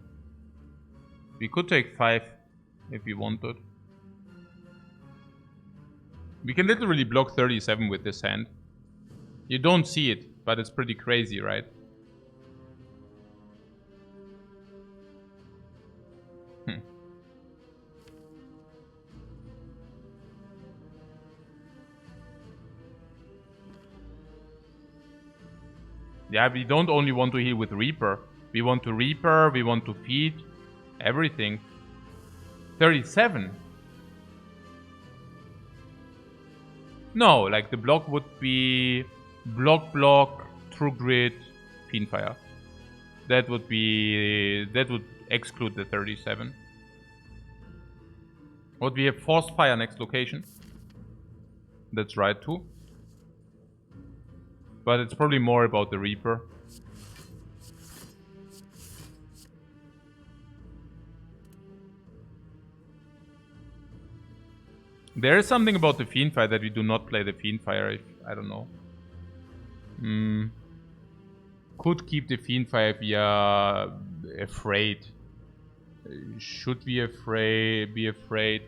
We could take 5 if we wanted. We can literally block 37 with this hand. You don't see it, but it's pretty crazy, right? Yeah, we don't only want to heal with Reaper. We want to Reaper, we want to feed, everything. 37. No, like the block would be block, True Grit, Fiendfire. That would exclude the 37. What we have Forced Fire next location. That's right too. But it's probably more about the Reaper. There is something about the Fiendfire that we do not play the Fiendfire if, I don't know. Could keep the Fiendfire if we are afraid. Should we be afraid?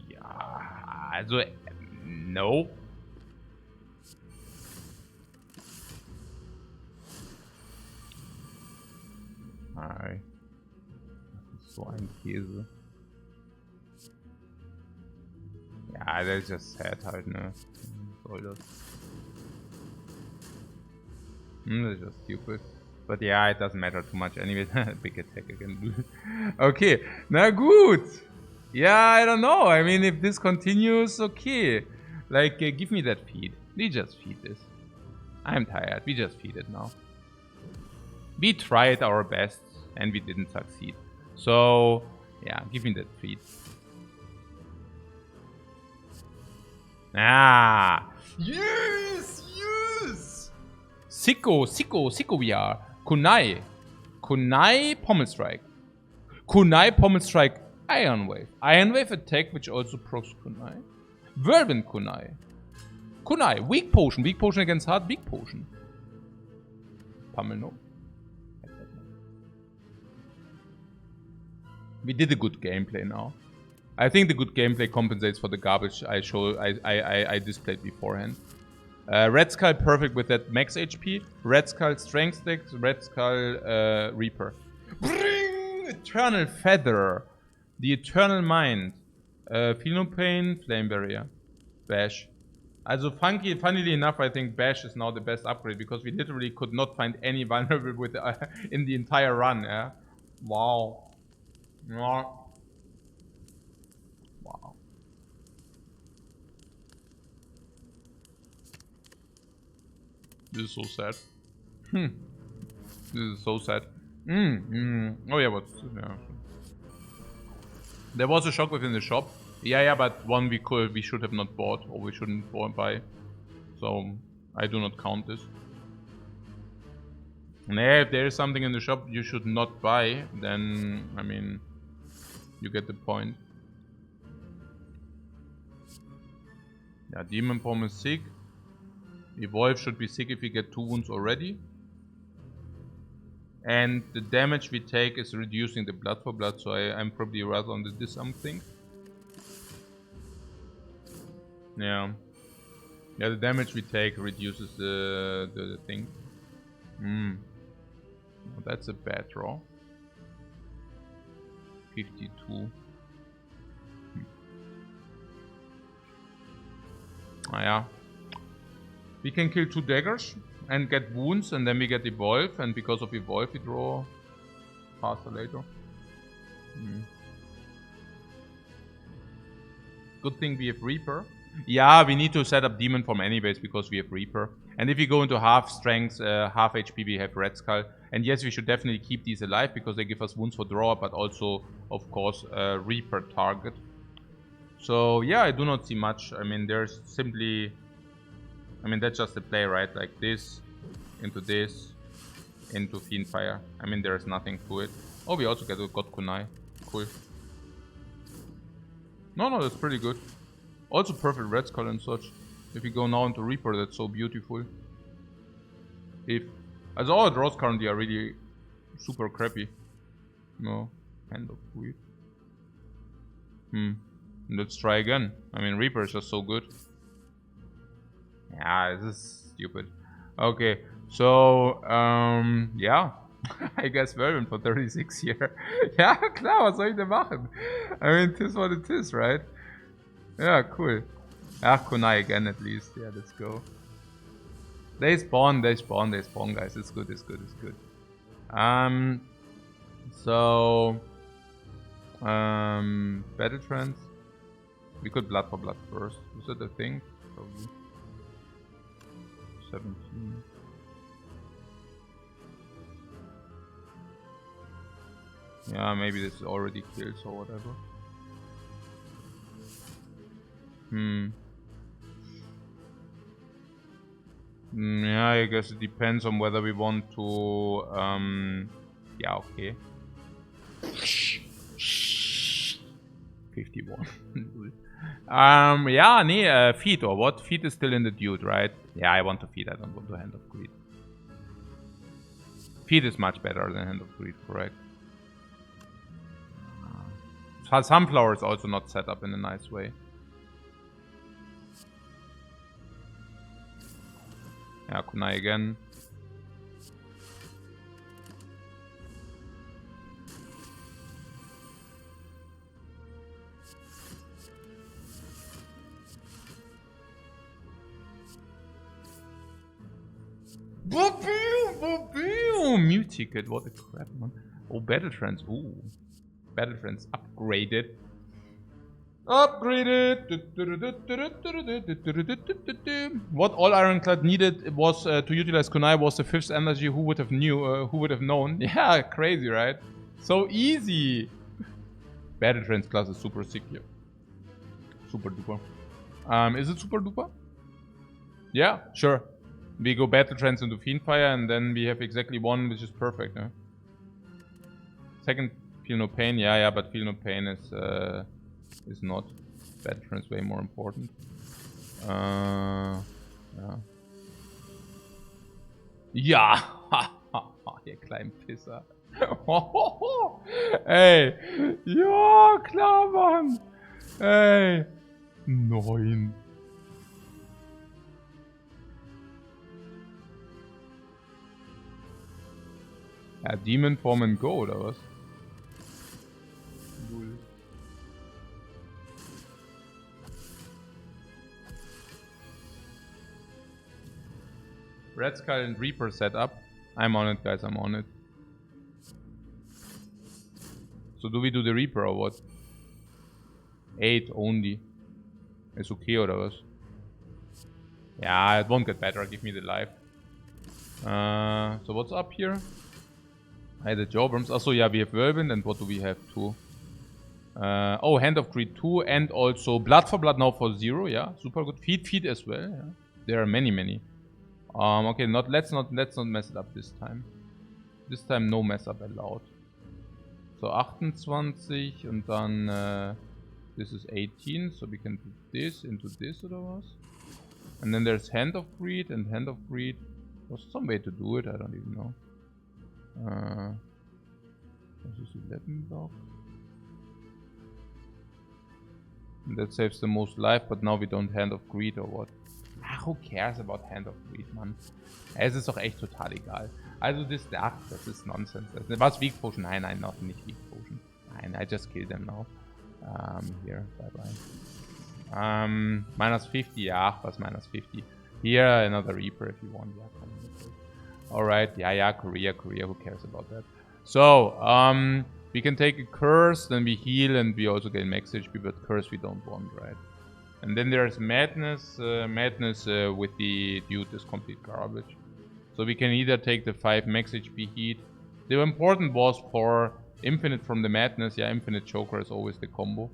Yeah, also, no. Hi. Das ist so ein Käse. Ja, das ist just sad halt, ne? Soll das? That's just stupid. But yeah, it doesn't matter too much anyway. Big attack again. Okay, na gut. Yeah, I don't know. I mean, if this continues, okay. Like, give me that feed. We just feed this. I'm tired. We just feed it now. We tried our best and we didn't succeed. So, yeah, give me that feed. Ah! Yes! Yes! Sicko we are. Kunai. Kunai Pommel Strike. Kunai Pommel Strike Iron Wave. Iron Wave attack which also procs Kunai. Whirlwind Kunai. Kunai. Weak Potion. Weak Potion against hard. Weak Potion. Pummel no. We did a good gameplay now. I think the good gameplay compensates for the garbage I displayed beforehand. Red Skull perfect with that max HP. Red Skull strength sticks. Red Skull Reaper. Bring Eternal Feather. The Eternal Mind. Feel no pain. Flame Barrier. Bash. Also funnily enough, I think Bash is now the best upgrade because we literally could not find any vulnerable with in the entire run. Yeah. Wow. Yeah. Wow. This is so sad. This is so sad. Oh yeah, but yeah. There was a shock within the shop. Yeah, but one we should have not bought, or we shouldn't buy. So I do not count this. Nah, if there is something in the shop you should not buy, then I mean, you get the point. Yeah, Demon Bomb is sick. Evolve should be sick if we get 2 wounds already. And the damage we take is reducing the blood for blood, so I'm probably rather on this something. Yeah. Yeah, the damage we take reduces the thing. Well, that's a bad draw. 52. Ah, yeah. We can kill 2 daggers and get wounds, and then we get evolve, and because of evolve we draw faster later. Good thing we have Reaper. Yeah, we need to set up Demon Form anyways because we have Reaper. And if you go into half strength, half HP, we have Red Skull. And yes, we should definitely keep these alive because they give us wounds for draw, but also, of course, Reaper target. So yeah, I do not see much. I mean, there's simply... I mean, that's just the play, right? Like this, into Fiendfire. I mean, there is nothing to it. Oh, we also got Kunai. Cool. No, that's pretty good. Also perfect Red Skull and such. If we go now into Reaper, that's so beautiful. As all draws currently are really super crappy. No, Hand of Greed. Let's try again. I mean, Reaper is just so good. Yeah, this is stupid. Okay, so, ja. I guess Whirlwind for 36 here. Ja, klar, was soll ich denn machen? I mean, it is what it is, right? Yeah, cool. Ach, Kunai again at least. Yeah, let's go. They spawn, guys. It's good. So... Battle Trance. We could blood for blood first. Is that a thing? Probably. 17. Yeah, maybe this already kills or whatever. Yeah, I guess it depends on whether we want to... yeah, okay. 51. Yeah, nee, feed or what? Feed is still in the dude, right? Yeah, I want to feed, I don't want to Hand of Greed. Feed is much better than Hand of Greed, correct? Sunflower is also not set up in a nice way. Yeah, Kunai again. Mute ticket, what a crap, man. Oh, Battle Trance. Ooh. Battle Trance upgraded. Upgraded. What all Ironclad needed was to utilize kunai was the 5th energy. Who would have known? Yeah, crazy, right? So easy. Battle Trance class is super sick here. Super duper. Is it super duper? Yeah, sure. We go Battle Trance into Fiendfire and then we have exactly one, which is perfect. Huh? Second, Feel No Pain. Yeah, but Feel No Pain is not. Battle Trance way more important. Ja. Ja! Ihr kleinen Pisser. Ey! Ja, klar, Mann! Ey! 9. Ja, Demon Form and Go, oder was? Null. Red Skull and Reaper setup. I'm on it, guys, I'm on it. So do we do the Reaper or what? 8 only. Ist okay, oder was? Yeah, it won't get better. Give me the life. So what's up here? Hey, the Jawworms. Also, yeah, we have Whirlwind, and what do we have too? Oh, Hand of Greed 2, and also Blood for Blood now for 0. Yeah, super good. Feed as well. Yeah. There are many. Okay, let's not mess it up this time. This time no mess up allowed. So 28 und dann this is 18, so we can do this into this oder was? And then there's Hand of Greed, and Hand of Greed. There's some way to do it, I don't even know. This is 11 block. And that saves the most life, but now we don't Hand of Greed or what? Ach, who cares about Hand of Greed, man? Es ist doch echt total egal. Also das ist Nonsense. Was Weak Potion? Nein, not Weak Potion. Nein, I just kill them now. Here, bye. Minus 50, yeah, was minus 50. Here, another Reaper if you want. Yeah, come on. Alright, yeah, Korea, who cares about that? So, we can take a Curse, then we heal, and we also gain max HP, but Curse we don't want, right? And then there's Madness. Madness with the dude is complete garbage. So we can either take the 5 max HP heat. The important was for Infinite from the Madness. Yeah, Infinite Choker is always the combo.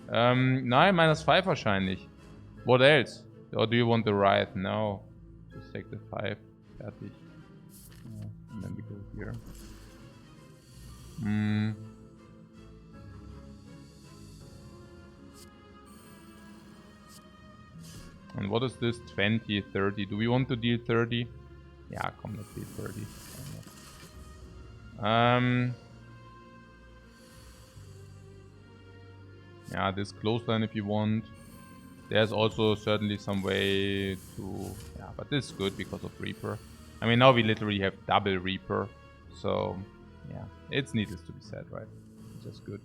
Nein, minus 5 wahrscheinlich. What else? Or do you want the Riot? No. Just take the 5. Fertig. Yeah, and then we go here. And what is this? 20, 30. Do we want to deal 30? Yeah, come, let's deal 30. Yeah, this clothesline if you want. There's also certainly some way to... Yeah, but this is good because of Reaper. I mean, now we literally have double Reaper. So, yeah, it's needless to be said, right? It's just good.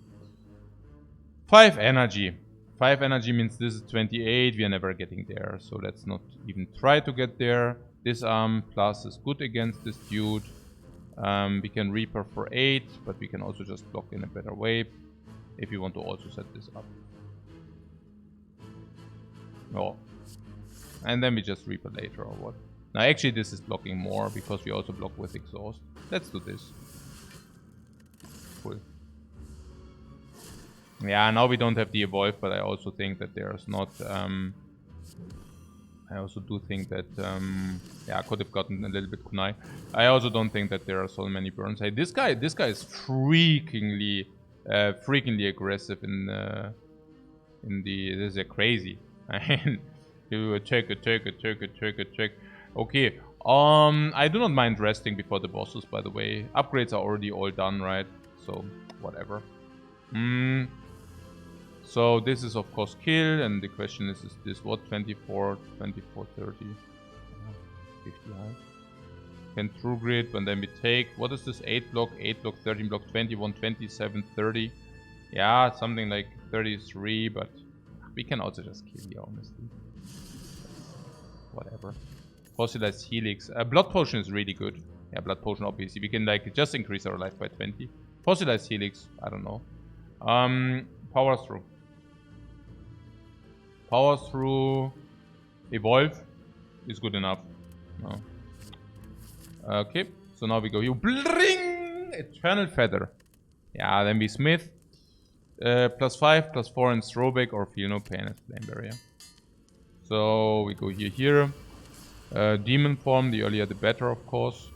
5 energy. 5 energy means this is 28. We are never getting there. So let's not even try to get there. Disarm plus is good against this dude. We can Reaper for 8, but we can also just block in a better way. If you want to also set this up. Oh. And then we just Reaper later or what. Now actually this is blocking more because we also block with Exhaust. Let's do this. Cool. Yeah, now we don't have the Evolve, but I also think that there's not... I also do think that... yeah, I could have gotten a little bit kunai. I also don't think that there are so many burns. Hey, this guy is freakingly aggressive in the... This is crazy. I mean, you attack. Okay. I do not mind resting before the bosses, by the way. Upgrades are already all done, right? So, whatever. So, this is of course kill, and the question is this what? 24, 30. 50 high. Can True Grid, and then we take, what is this? 8 block, 13 block, 21, 27, 30. Yeah, something like 33, but we can also just kill here, honestly. Whatever. Fossilized Helix. Blood Potion is really good. Yeah, Blood Potion, obviously. We can like just increase our life by 20. Fossilized Helix, I don't know. Power Through. Power through. Evolve is good enough. No. Okay, so now we go here. Bling! Eternal Feather. Yeah, then we Smith. +5, +4 in throwback or feel no pain as flame barrier. So we go here. Demon form, the earlier the better, of course.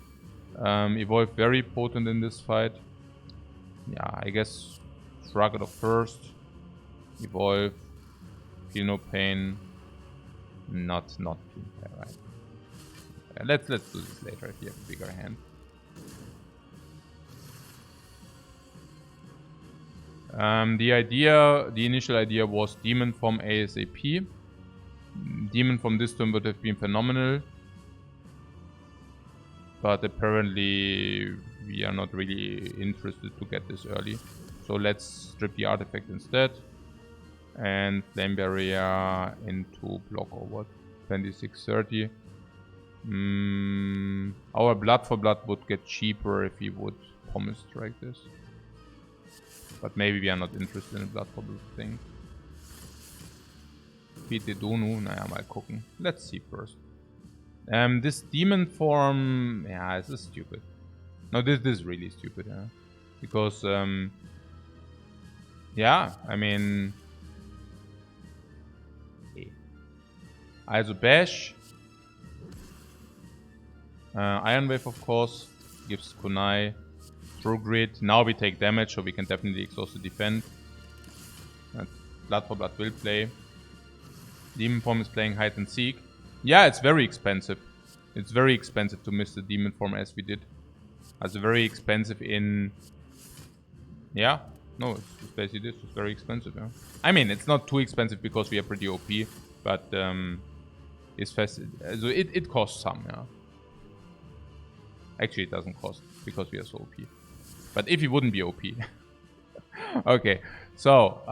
Evolve very potent in this fight. Yeah, I guess shrug it off first. Evolve. Feel no pain. Not feel pain, right? Let's do this later if you have a bigger hand. The initial idea was Demon Form ASAP. Demon Form this turn would have been phenomenal. But apparently we are not really interested to get this early. So let's strip the artifact instead. And Flame Barrier into block over 2630. Our Blood for Blood would get cheaper if we would Pommel Strike this. But maybe we are not interested in Blood for Blood thing. PT Donu, naja, mal gucken. Let's see first. This demon form, yeah, this is stupid. No, this is really stupid, yeah. Because, yeah, I mean... Also Bash. Iron Wave, of course, gives Kunai Through Grid. Now we take damage, so we can definitely exhaust the defend. Blood for Blood will play. Demon Form is playing Hide and Seek. Yeah, it's very expensive. It's very expensive to miss the Demon Form as we did. It's very expensive in... Yeah, no, it's basically this. It's very expensive, yeah. I mean, it's not too expensive because we are pretty OP, but it's fast. So it costs some, yeah. Actually, it doesn't cost because we are so OP. But if you wouldn't be OP. Okay, so,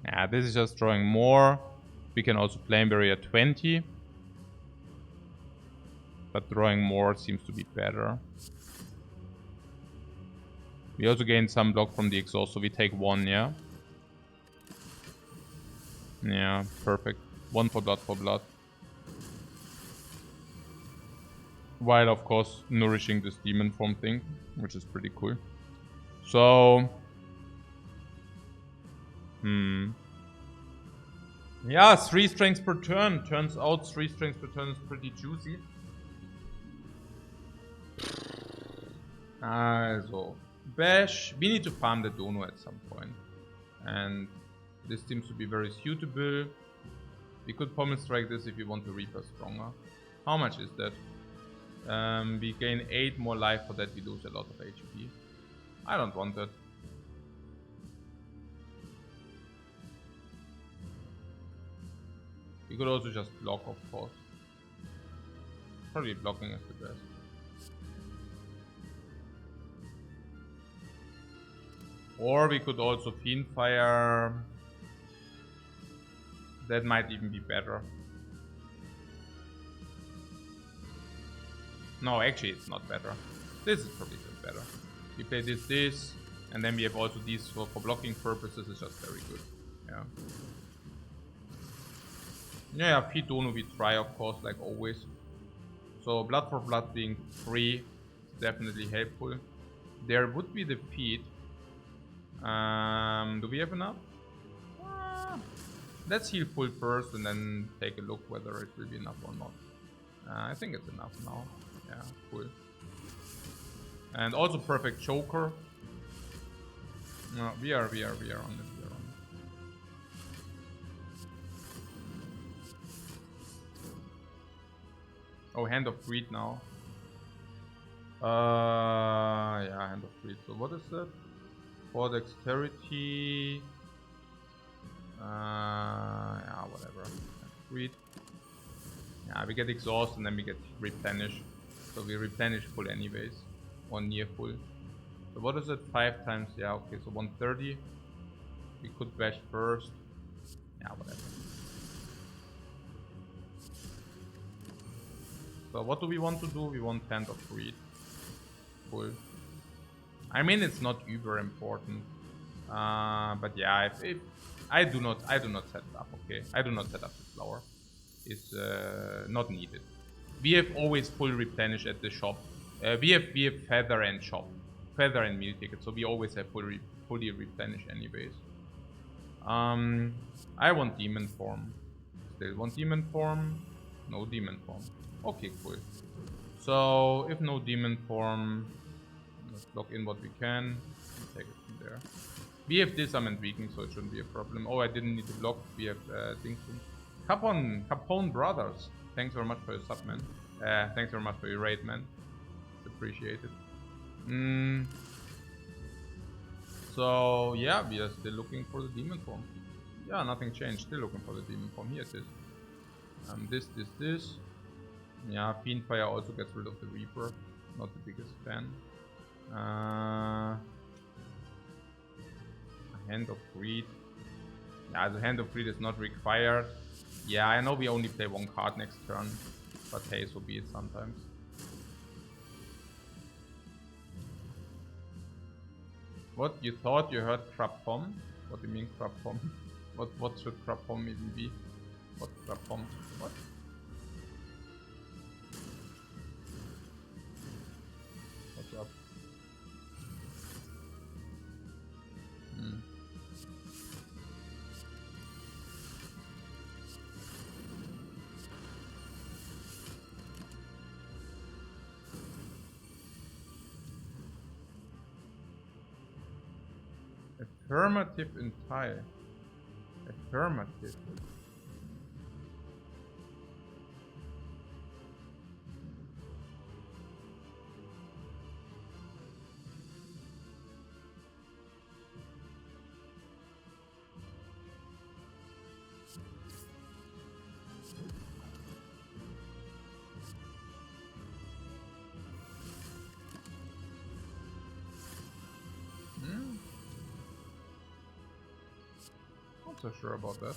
yeah, this is just drawing more. We can also Flame Barrier 20. But drawing more seems to be better. We also gain some block from the exhaust, so we take 1, yeah? Yeah, perfect. 1 for blood. While, of course, nourishing this demon form thing, which is pretty cool. So... Yeah, 3 strengths per turn. Turns out 3 strengths per turn is pretty juicy. So, Bash. We need to farm the Dono at some point. And this seems to be very suitable. We could Pommel Strike this if we want to Reaper stronger. How much is that? We gain 8 more life, for that we lose a lot of HP. I don't want that. We could also just block, of course. Probably blocking is the best. Or we could also Fiendfire. That might even be better. No, actually it's not better. This is probably just better. We play this, and then we have also these for blocking purposes. It's just very good. Yeah. Yeah, P Dono we try, of course, like always. So Blood for Blood being free is definitely helpful. There would be the feed. Do we have enough? Let's heal full first and then take a look whether it will be enough or not. I think it's enough now. Yeah, cool. And also perfect choker. No, we are on it. Oh, Hand of Greed now. Yeah, Hand of Greed. So what is that? For dexterity. Yeah, whatever. greed. Yeah, we get exhaust and then we get replenish. So we replenish full anyways. Or near full. So what is it? 5 times? Yeah, okay, so 130. We could bash first. Yeah, whatever. So what do we want to do? We want Hand of Greed. Full. I mean, it's not uber important. But yeah, if I do not set it up, okay? I do not set up the flower. It's not needed. We have always full replenish at the shop. We have feather and shop. Feather and meal tickets, so we always have fully replenish anyways. I want demon form. Still want demon form. No demon form. Okay, cool. So if no demon form, let's block in what we can. Take it from there. We have disarm and weaken, so it shouldn't be a problem. Oh, I didn't need to block. We have things to... Capone Brothers. Thanks very much for your sub, man. Thanks very much for your raid, man. It's appreciated. So yeah, we are still looking for the demon form. Yeah, nothing changed. Still looking for the demon form. Here it is. This. Yeah, Fiendfire also gets rid of the Reaper. Not the biggest fan. Hand of Greed. Yeah, the Hand of Greed is not required. Yeah, I know we only play 1 card next turn. But hey, so be it sometimes. What? You thought you heard Krapom? What do you mean Krapom? What should Krapom even be? What Krapom? What? What's up? Affirmative in tile. Affirmative. Not so sure about that.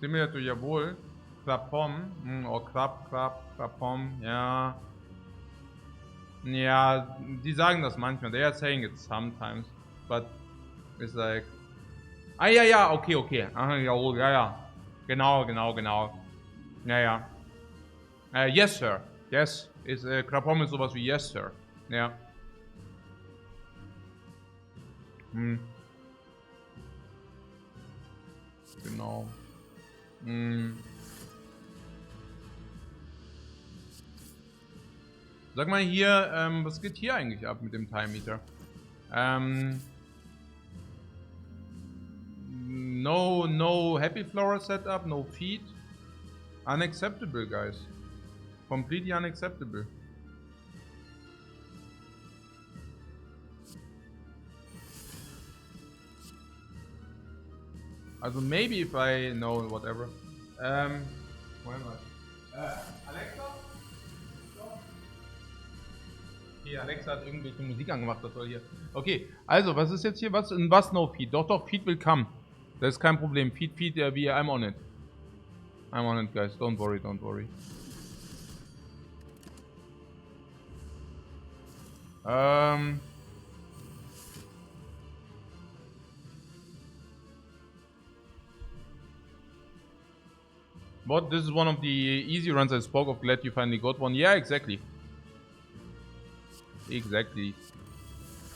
Similar to Jawohl. Krapom. Or Krapom. Ja. Ja, die sagen das manchmal. They are saying it sometimes. But it's like... Ah, ja, okay. Aha, Jawohl, ja. Genau. Ja. Yes, sir. Yes. Krapom ist sowas wie yes, sir. Ja. Genau. Sag mal hier, was geht hier eigentlich ab mit dem Time Meter? No Happy Flower Setup, no feed. Unacceptable, guys. Completely unacceptable. Also maybe if I know whatever. Wo am I? Alexa? Okay, Alexa hat irgendwelche Musik angemacht, das soll hier. Okay, also was ist jetzt hier? Was no feed? Doch, feed will come. Das ist kein Problem. Feed, I'm on it. I'm on it, guys. Don't worry. But this is one of the easy runs I spoke of. Glad you finally got one. Yeah, exactly.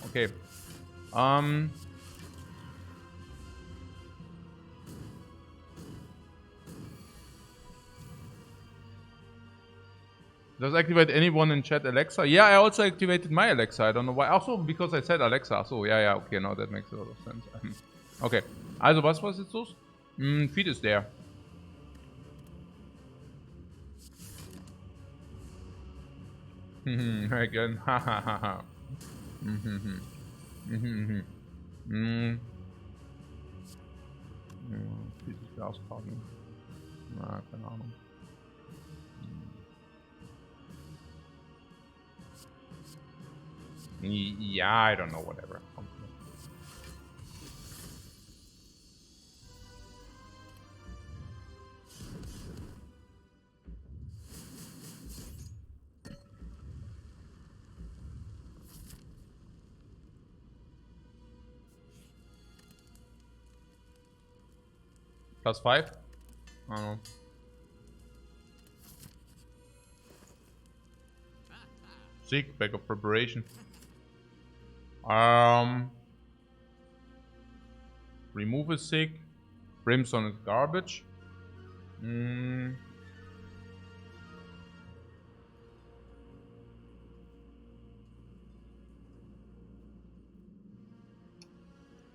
Okay. Does activate anyone in chat Alexa? Yeah, I also activated my Alexa. I don't know why. Also because I said Alexa. So yeah, okay, now that makes a lot of sense. Okay. Also, was jetzt los? Feed ist der. Again. Hahaha. Feed ist der auspacken. Na, keine Ahnung. Yeah, I don't know, whatever. +5? I don't know. Sick, backup preparation. Remove is sick. Brimstone is garbage.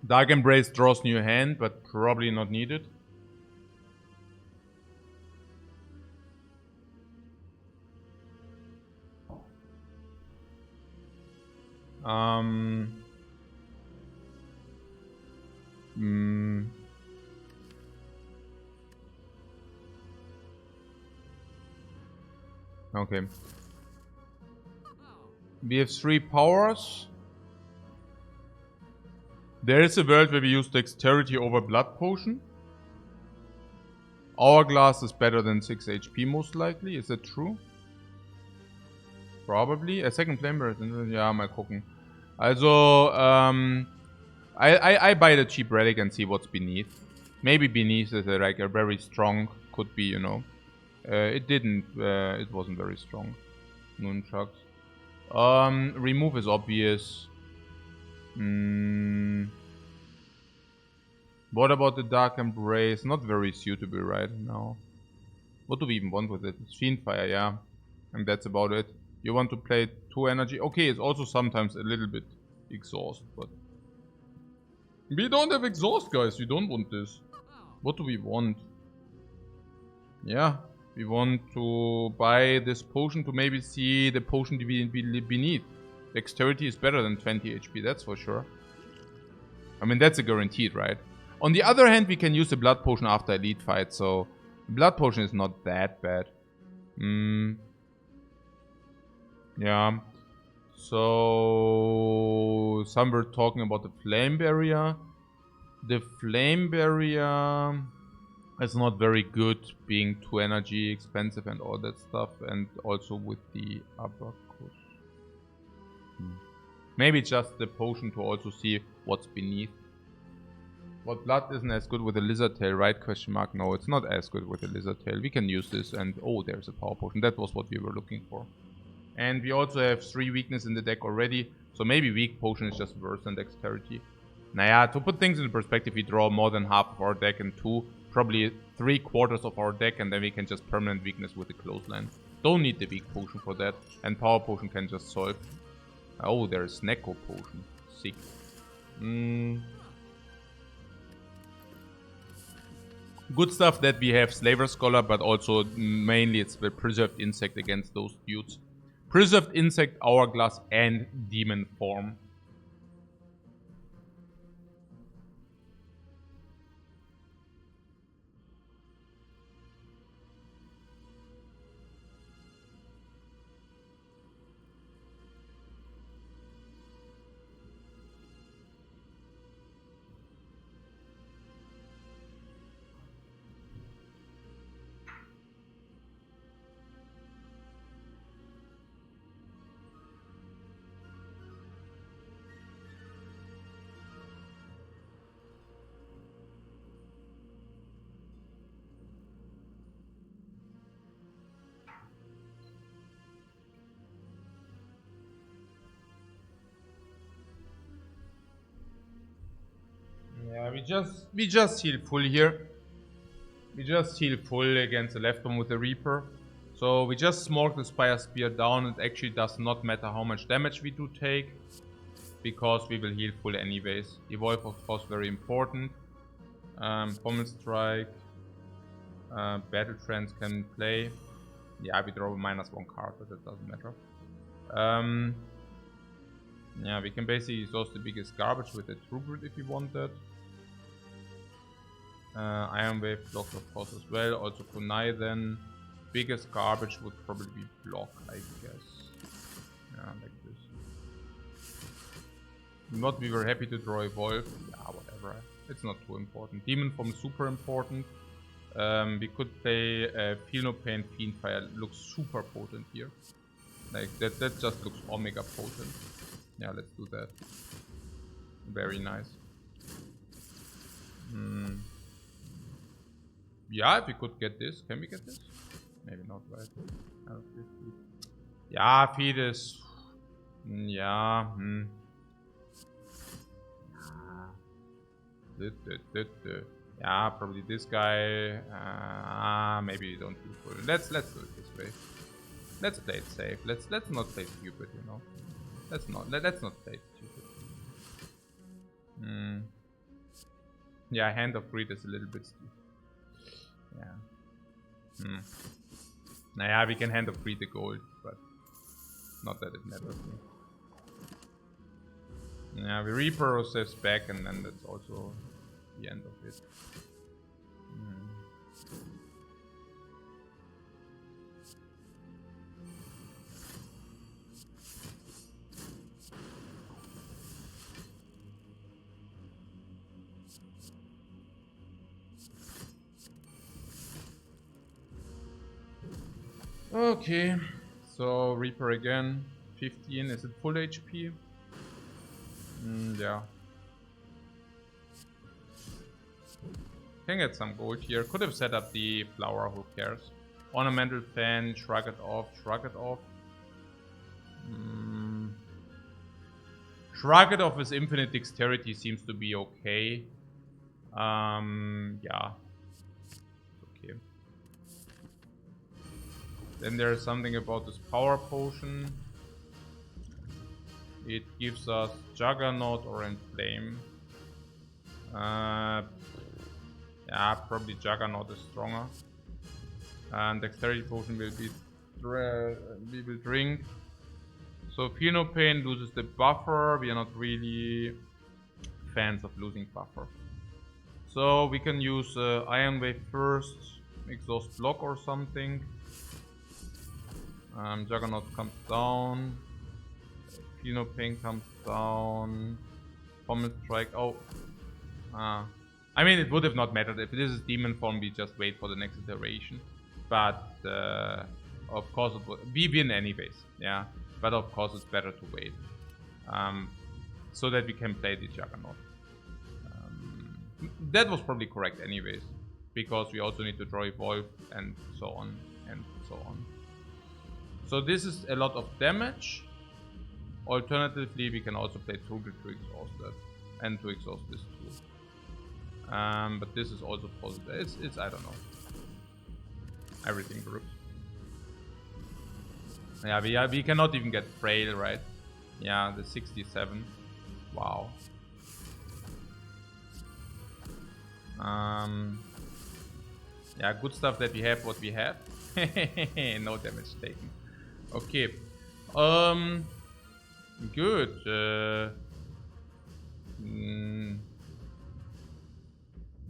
Dark Embrace draws new hand, but probably not needed. Okay. We have 3 powers. There is a world where we use dexterity over blood potion. Hourglass is better than 6 HP most likely. Is that true? Probably. A second flame burst. Ja, mal gucken. Also, I buy the cheap relic and see what's beneath. Maybe beneath is like a very strong, could be, you know. It wasn't very strong. Nunchucks. Remove is obvious. What about the Dark Embrace? Not very suitable right now. What do we even want with it? It's Fiendfire, yeah. And that's about it. You want to play 2 energy? Okay, it's also sometimes a little bit exhaust, but... We don't have exhaust, guys. We don't want this. What do we want? Yeah. We want to buy this potion to maybe see the potion beneath. Dexterity is better than 20 HP, that's for sure. I mean, that's a guaranteed, right? On the other hand, we can use the blood potion after elite fight, so... Blood potion is not that bad. Yeah. So... Some were talking about the flame barrier. The flame barrier... is not very good, being 2 energy, expensive and all that stuff. And also with the abacus. Maybe just the potion to also see what's beneath. What blood isn't as good with a lizard tail, right? Question mark. No, it's not as good with a lizard tail. We can use this and... Oh, there's a power potion. That was what we were looking for. And we also have 3 weakness in the deck already. So maybe weak potion is just worse than dexterity. Naya, to put things into perspective, we draw more than half of our deck and 2, probably 3/4 of our deck, and then we can just permanent weakness with the clothesline. Don't need the weak potion for that. And power potion can just solve. Oh, there's Neko potion. Sick. Good stuff that we have Slaver Scholar, but also mainly it's the Preserved Insect against those dudes. Preserved Insect, Hourglass, and Demon Form. Yeah, we just heal full here. We just heal full against the left one with the Reaper. So we just smoke the Spire Spear down. It actually does not matter how much damage we do take, because we will heal full anyways. Evolve, of course, very important. Pommel Strike. Battle Trance can play. Yeah, we draw a -1 card, but that doesn't matter. Yeah, we can basically exhaust the biggest garbage with the True Grit if we want that. Iron Wave blocks, of course, as well. Also Kunai then. Biggest garbage would probably be block, I guess. Yeah, like this. Not we were happy to draw Evolve. Yeah, whatever. It's not too important. Demon Form super important. We could play Feel No Pain, Fiendfire. Looks super potent here. Like that just looks omega potent. Yeah, let's do that. Very nice. Yeah, if we could get this. Can we get this? Maybe not, right? Yeah, feed is... Yeah. Yeah, probably this guy. Maybe you don't do full. Let's do it this way. Let's play it safe. Let's not play stupid, you know. Let's not play stupid. Yeah, Hand of Greed is a little bit stupid. Yeah. Naja, we can Hand of Greed the gold, but not that it matters. Yeah, we Reaper saves back, and then that's also the end of it. Okay, so Reaper again, 15. Is it full HP? Yeah. Can get some gold here. Could have set up the flower, who cares? Ornamental Fan, shrug it off, shrug it off. Shrug it off with infinite dexterity seems to be okay. Yeah. Okay. Then there's something about this power potion. It gives us Juggernaut or Enflame. Yeah, probably Juggernaut is stronger. And Dexterity Potion will be we will drink. So Feel No Pain loses the buffer. We are not really fans of losing buffer. So we can use Iron Wave first, exhaust block or something. Juggernaut comes down. Feel No Pain comes down. Pommel Strike. Oh. I mean, it would have not mattered. If this is Demon Form, we just wait for the next iteration. But, of course, we win anyways. Yeah. But of course, it's better to wait. So that we can play the Juggernaut. That was probably correct anyways. Because we also need to draw Evolve and so on and so on. So this is a lot of damage. Alternatively, we can also play True Grit to exhaust that. And to exhaust this too. But this is also possible. It's I don't know. Everything works. Yeah, we cannot even get Frail, right? Yeah, the 67. Wow. Yeah, good stuff that we have what we have. No damage taken. Okay. Good.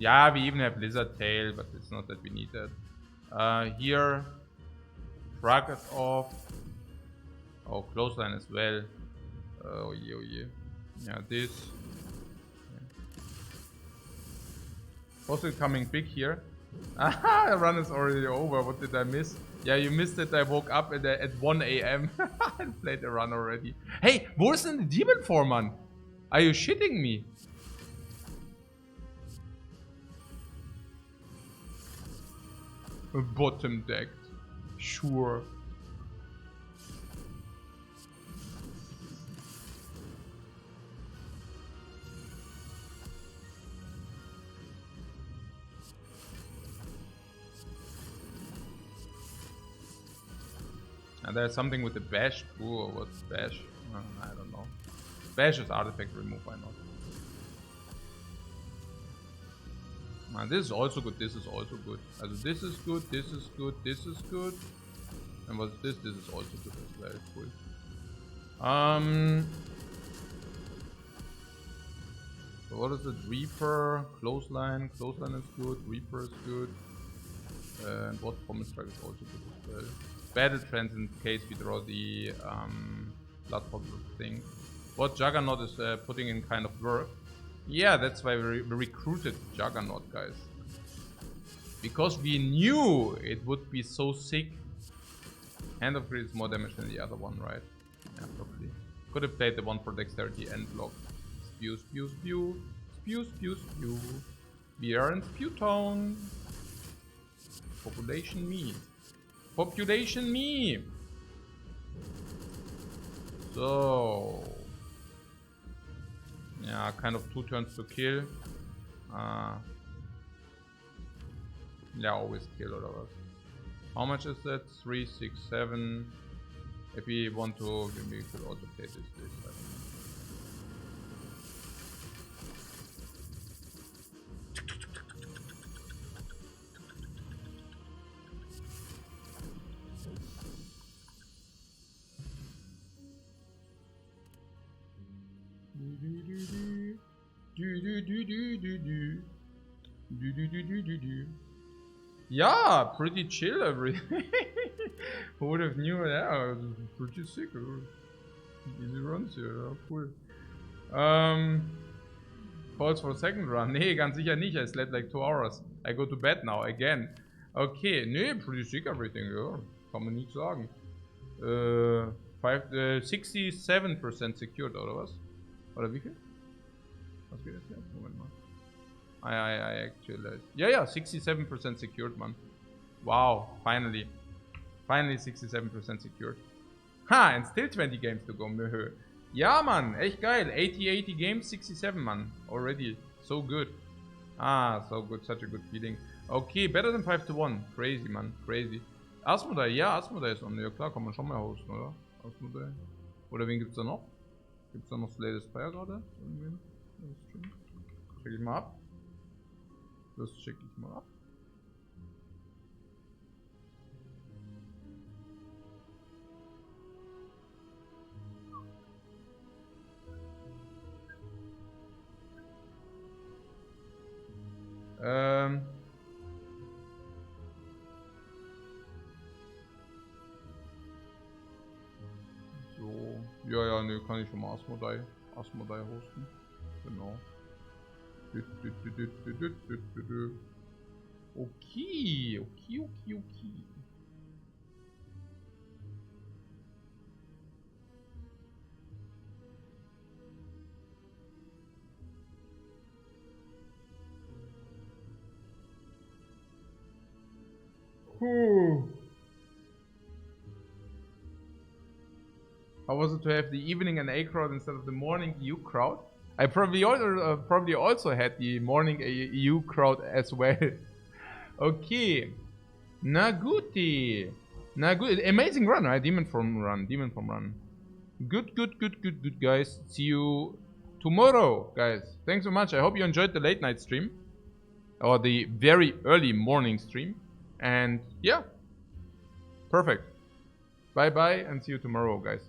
Yeah, we even have Lizard Tail, but it's not that we need that. Here, shrug it off. Oh, Clothesline as well. Oh yeah, oh yeah. Yeah, this. Also coming big here. Aha, the run is already over. What did I miss? Yeah, you missed it. I woke up at 1 AM and played the run already. Hey, wo ist denn die Demon Form, man? Are you shitting me? Bottom decked. Sure. And there's something with the bash too, or what's bash? I don't know. Bash is artifact remove, why not? This is also good, this is also good. Also this is good, this is good, this is good. And what's this? This is also good as well, cool. So what is it? Reaper, clothesline. Clothesline is good, Reaper is good. And what promise strike is also good as well. Battle trends in case we draw the blood bottle thing. What Juggernaut is putting in kind of work. Yeah, that's why we recruited Juggernaut, guys. Because we knew it would be so sick. Hand of Greed is more damage than the other one, right? Yeah, probably. Could have played the one for dexterity and block. Spew, spew, spew. Spew, spew, spew. We are in Spew Town. Population me. Population me. So. Yeah, kind of 2 turns to kill. Yeah, always kill or whatever. How much is that? 3, 6, 7. If we want to, we could also play this. I don't know. Yeah, pretty chill everything. Who would have knew? Yeah, pretty sick. Easy runs here, ja, cool. Calls for a second run. Nee, ganz sicher nicht. I slept like 2 hours. I go to bed now again. Okay, nee, pretty sick everything, ja. Kann man nicht sagen. 67% secured, oder was? Oder wie viel? Was geht jetzt hier? Moment mal. I actually... Yeah, 67% secured, man. Wow, finally. Finally 67% secured. Ha, and still 20 games to go. Ja, man, echt geil. 80 games, 67, man. Already. So good. Ah, so good. Such a good feeling. Okay, better than 5-1. Crazy, man. Crazy. Asmodee, ja, Asmodee ist on. Ja, klar, kann man schon mal hosten, oder? Asmodee. Oder wen gibt's da noch? Gibt's da noch Slay Spire gerade? Check ich mal ab. Das check ich mal ab. So. Ja, ne, kann ich schon mal Asmodee hosten. Genau. Okay. How was it to have the evening and A crowd instead of the morning EU crowd? I probably also had the morning EU crowd as well. Okay. Na guti. Na good. Amazing run, right? Demon Form run. Good, guys. See you tomorrow, guys. Thanks so much. I hope you enjoyed the late night stream. Or the very early morning stream. And yeah. Perfect. Bye-bye and see you tomorrow, guys.